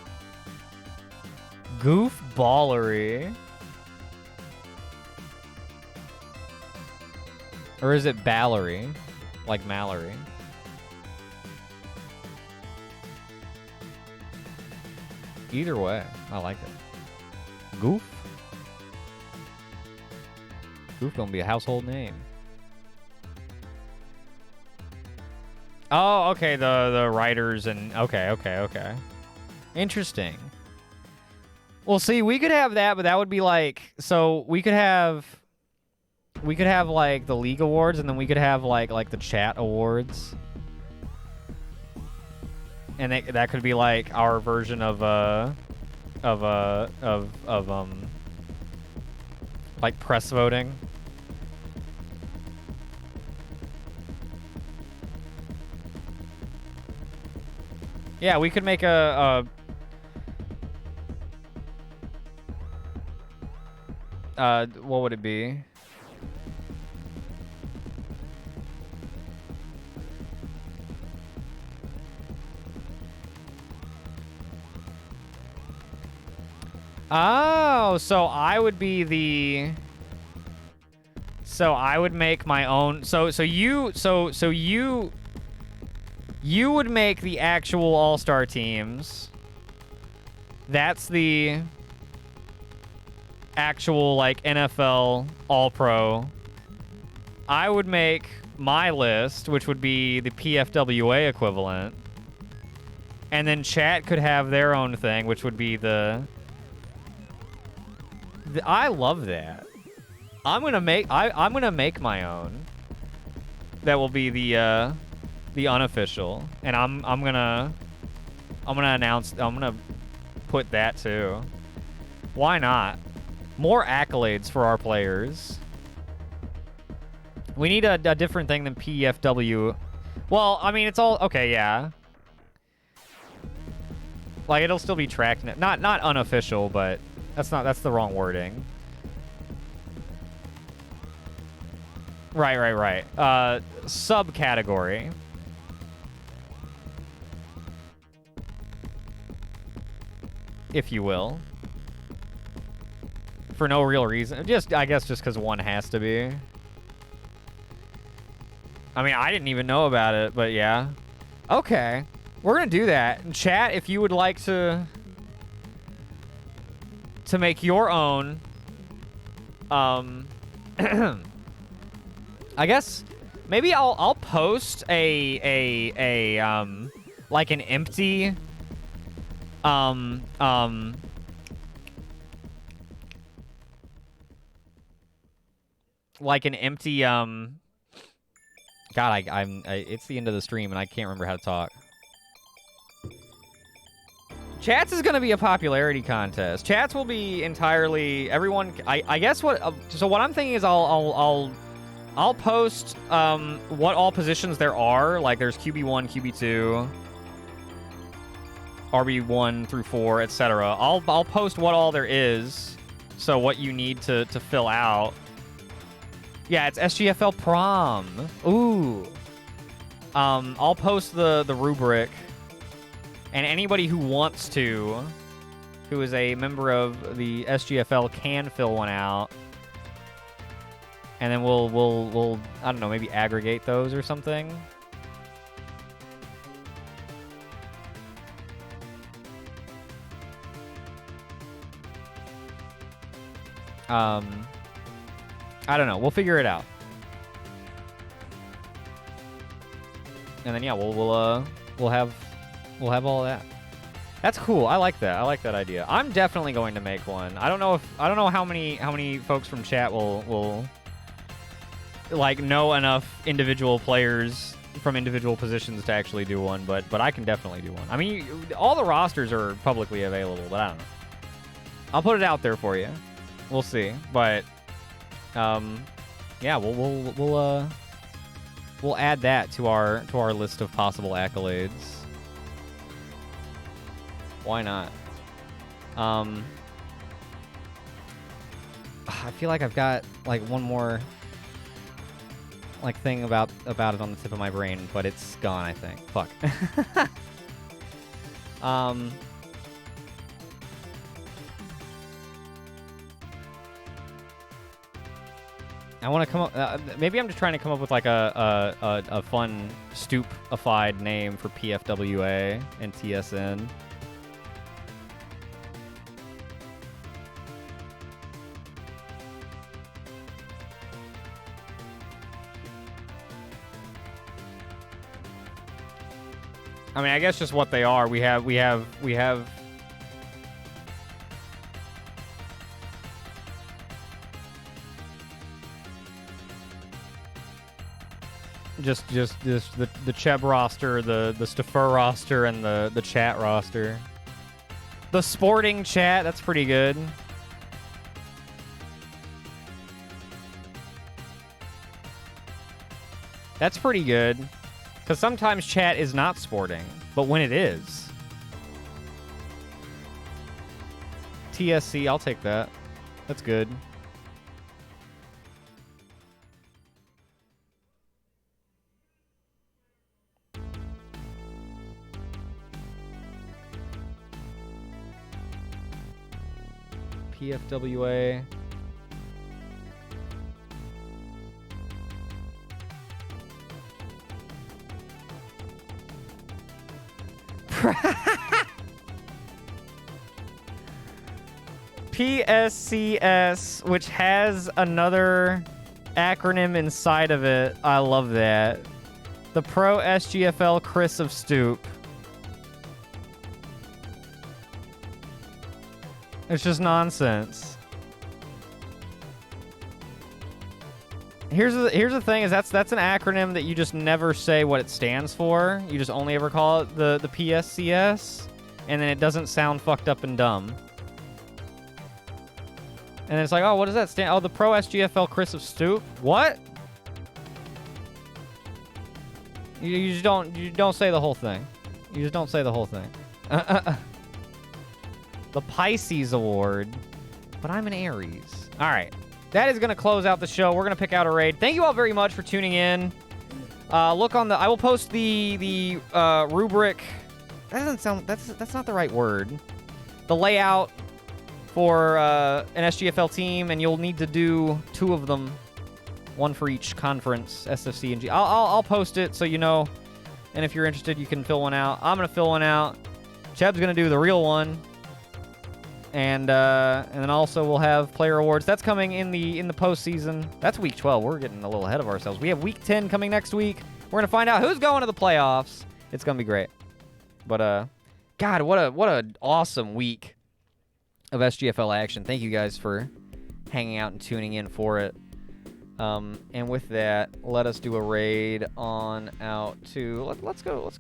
Goofballery. Or is it Ballery? Like Mallory? Either way, I like it. Goof? Goof gonna be a household name. Oh, okay, the writers and okay. Interesting. Well, see, we could have that, but that would be like, so we could have like the league awards, and then we could have like the chat awards, and that could be like our version of like press voting. Yeah, we could make what would it be? Oh, so I would be the... So I would make my own... So you would make the actual all-star teams. That's the actual, like, NFL All-Pro. I would make my list, which would be the PFWA equivalent. And then chat could have their own thing, which would be the I love that. I'm gonna make my own. That will be the unofficial, and I'm gonna put that too. Why not? More accolades for our players. We need a different thing than PFW. Well, I mean, it's all okay, yeah. Like, it'll still be tracked, not unofficial, but that's the wrong wording. Right. Subcategory. If you will. For no real reason. I guess just because one has to be. I mean, I didn't even know about it, but yeah. Okay. We're going to do that. And chat, if you would like to make your own, I guess maybe I'll post a like an empty like an empty God, it's the end of the stream and I can't remember how to talk. Chats is going to be a popularity contest. Chats will be entirely everyone. I guess what. So what I'm thinking is I'll post what all positions there are. Like there's QB1, QB2, RB1 through 4, etc. I'll post what all there is. So what you need to fill out. Yeah, it's SGFL prom. Ooh. I'll post the rubric. And anybody who wants to, who is a member of the SGFL, can fill one out. And then we'll I don't know, maybe aggregate those or something. I don't know. We'll figure it out. And then yeah, we'll have all that. That's cool. I like that. I like that idea. I'm definitely going to make one. I don't know how many folks from chat will like know enough individual players from individual positions to actually do one, but I can definitely do one. I mean, all the rosters are publicly available, but I don't know. I'll put it out there for you. We'll see. But yeah, we'll add that to our list of possible accolades. Why not? I feel like I've got like one more like thing about it on the tip of my brain, but it's gone, I think. Fuck. I want to come up. Maybe I'm just trying to come up with like a fun stoop-ified name for PFWA and TSN. I mean, I guess just what they are. We have just the Cheb roster, the Staffer roster, and the chat roster. The sporting chat, that's pretty good. That's pretty good. Because sometimes chat is not sporting, but when it is. TSC, I'll take that. That's good. PFWA. PSCS, which has another acronym inside of it. I love that. The Pro SGFL Chris of Stoop. It's just nonsense. Here's the thing is that's an acronym that you just never say what it stands for. You just only ever call it the PSCS, and then it doesn't sound fucked up and dumb. And it's like, oh, what does that stand? Oh, the Pro SGFL Chris of Stoop. What? You just don't say the whole thing. You just don't say the whole thing. The Pisces Award, but I'm an Aries. All right. That is going to close out the show. We're going to pick out a raid. Thank you all very much for tuning in. Look on the... I will post the rubric... That doesn't sound... That's not the right word. The layout for an SGFL team, and you'll need to do 2 of them. 1 for each conference, SFC and G. I'll post it so you know. And if you're interested, you can fill one out. I'm going to fill one out. Cheb's going to do the real one. And then also we'll have player awards. That's coming in the postseason. That's week 12. We're getting a little ahead of ourselves. We have week 10 coming next week. We're gonna find out who's going to the playoffs. It's gonna be great. But God, what a awesome week of SGFL action. Thank you guys for hanging out and tuning in for it. And with that, let us do a raid on out to let's go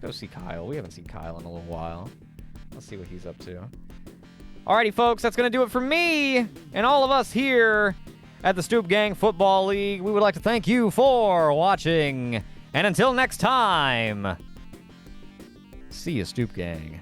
see Kyle. We haven't seen Kyle in a little while. Let's see what he's up to. Alrighty, folks, that's going to do it for me and all of us here at the Stoop Gang Football League. We would like to thank you for watching. And until next time, see you, Stoop Gang.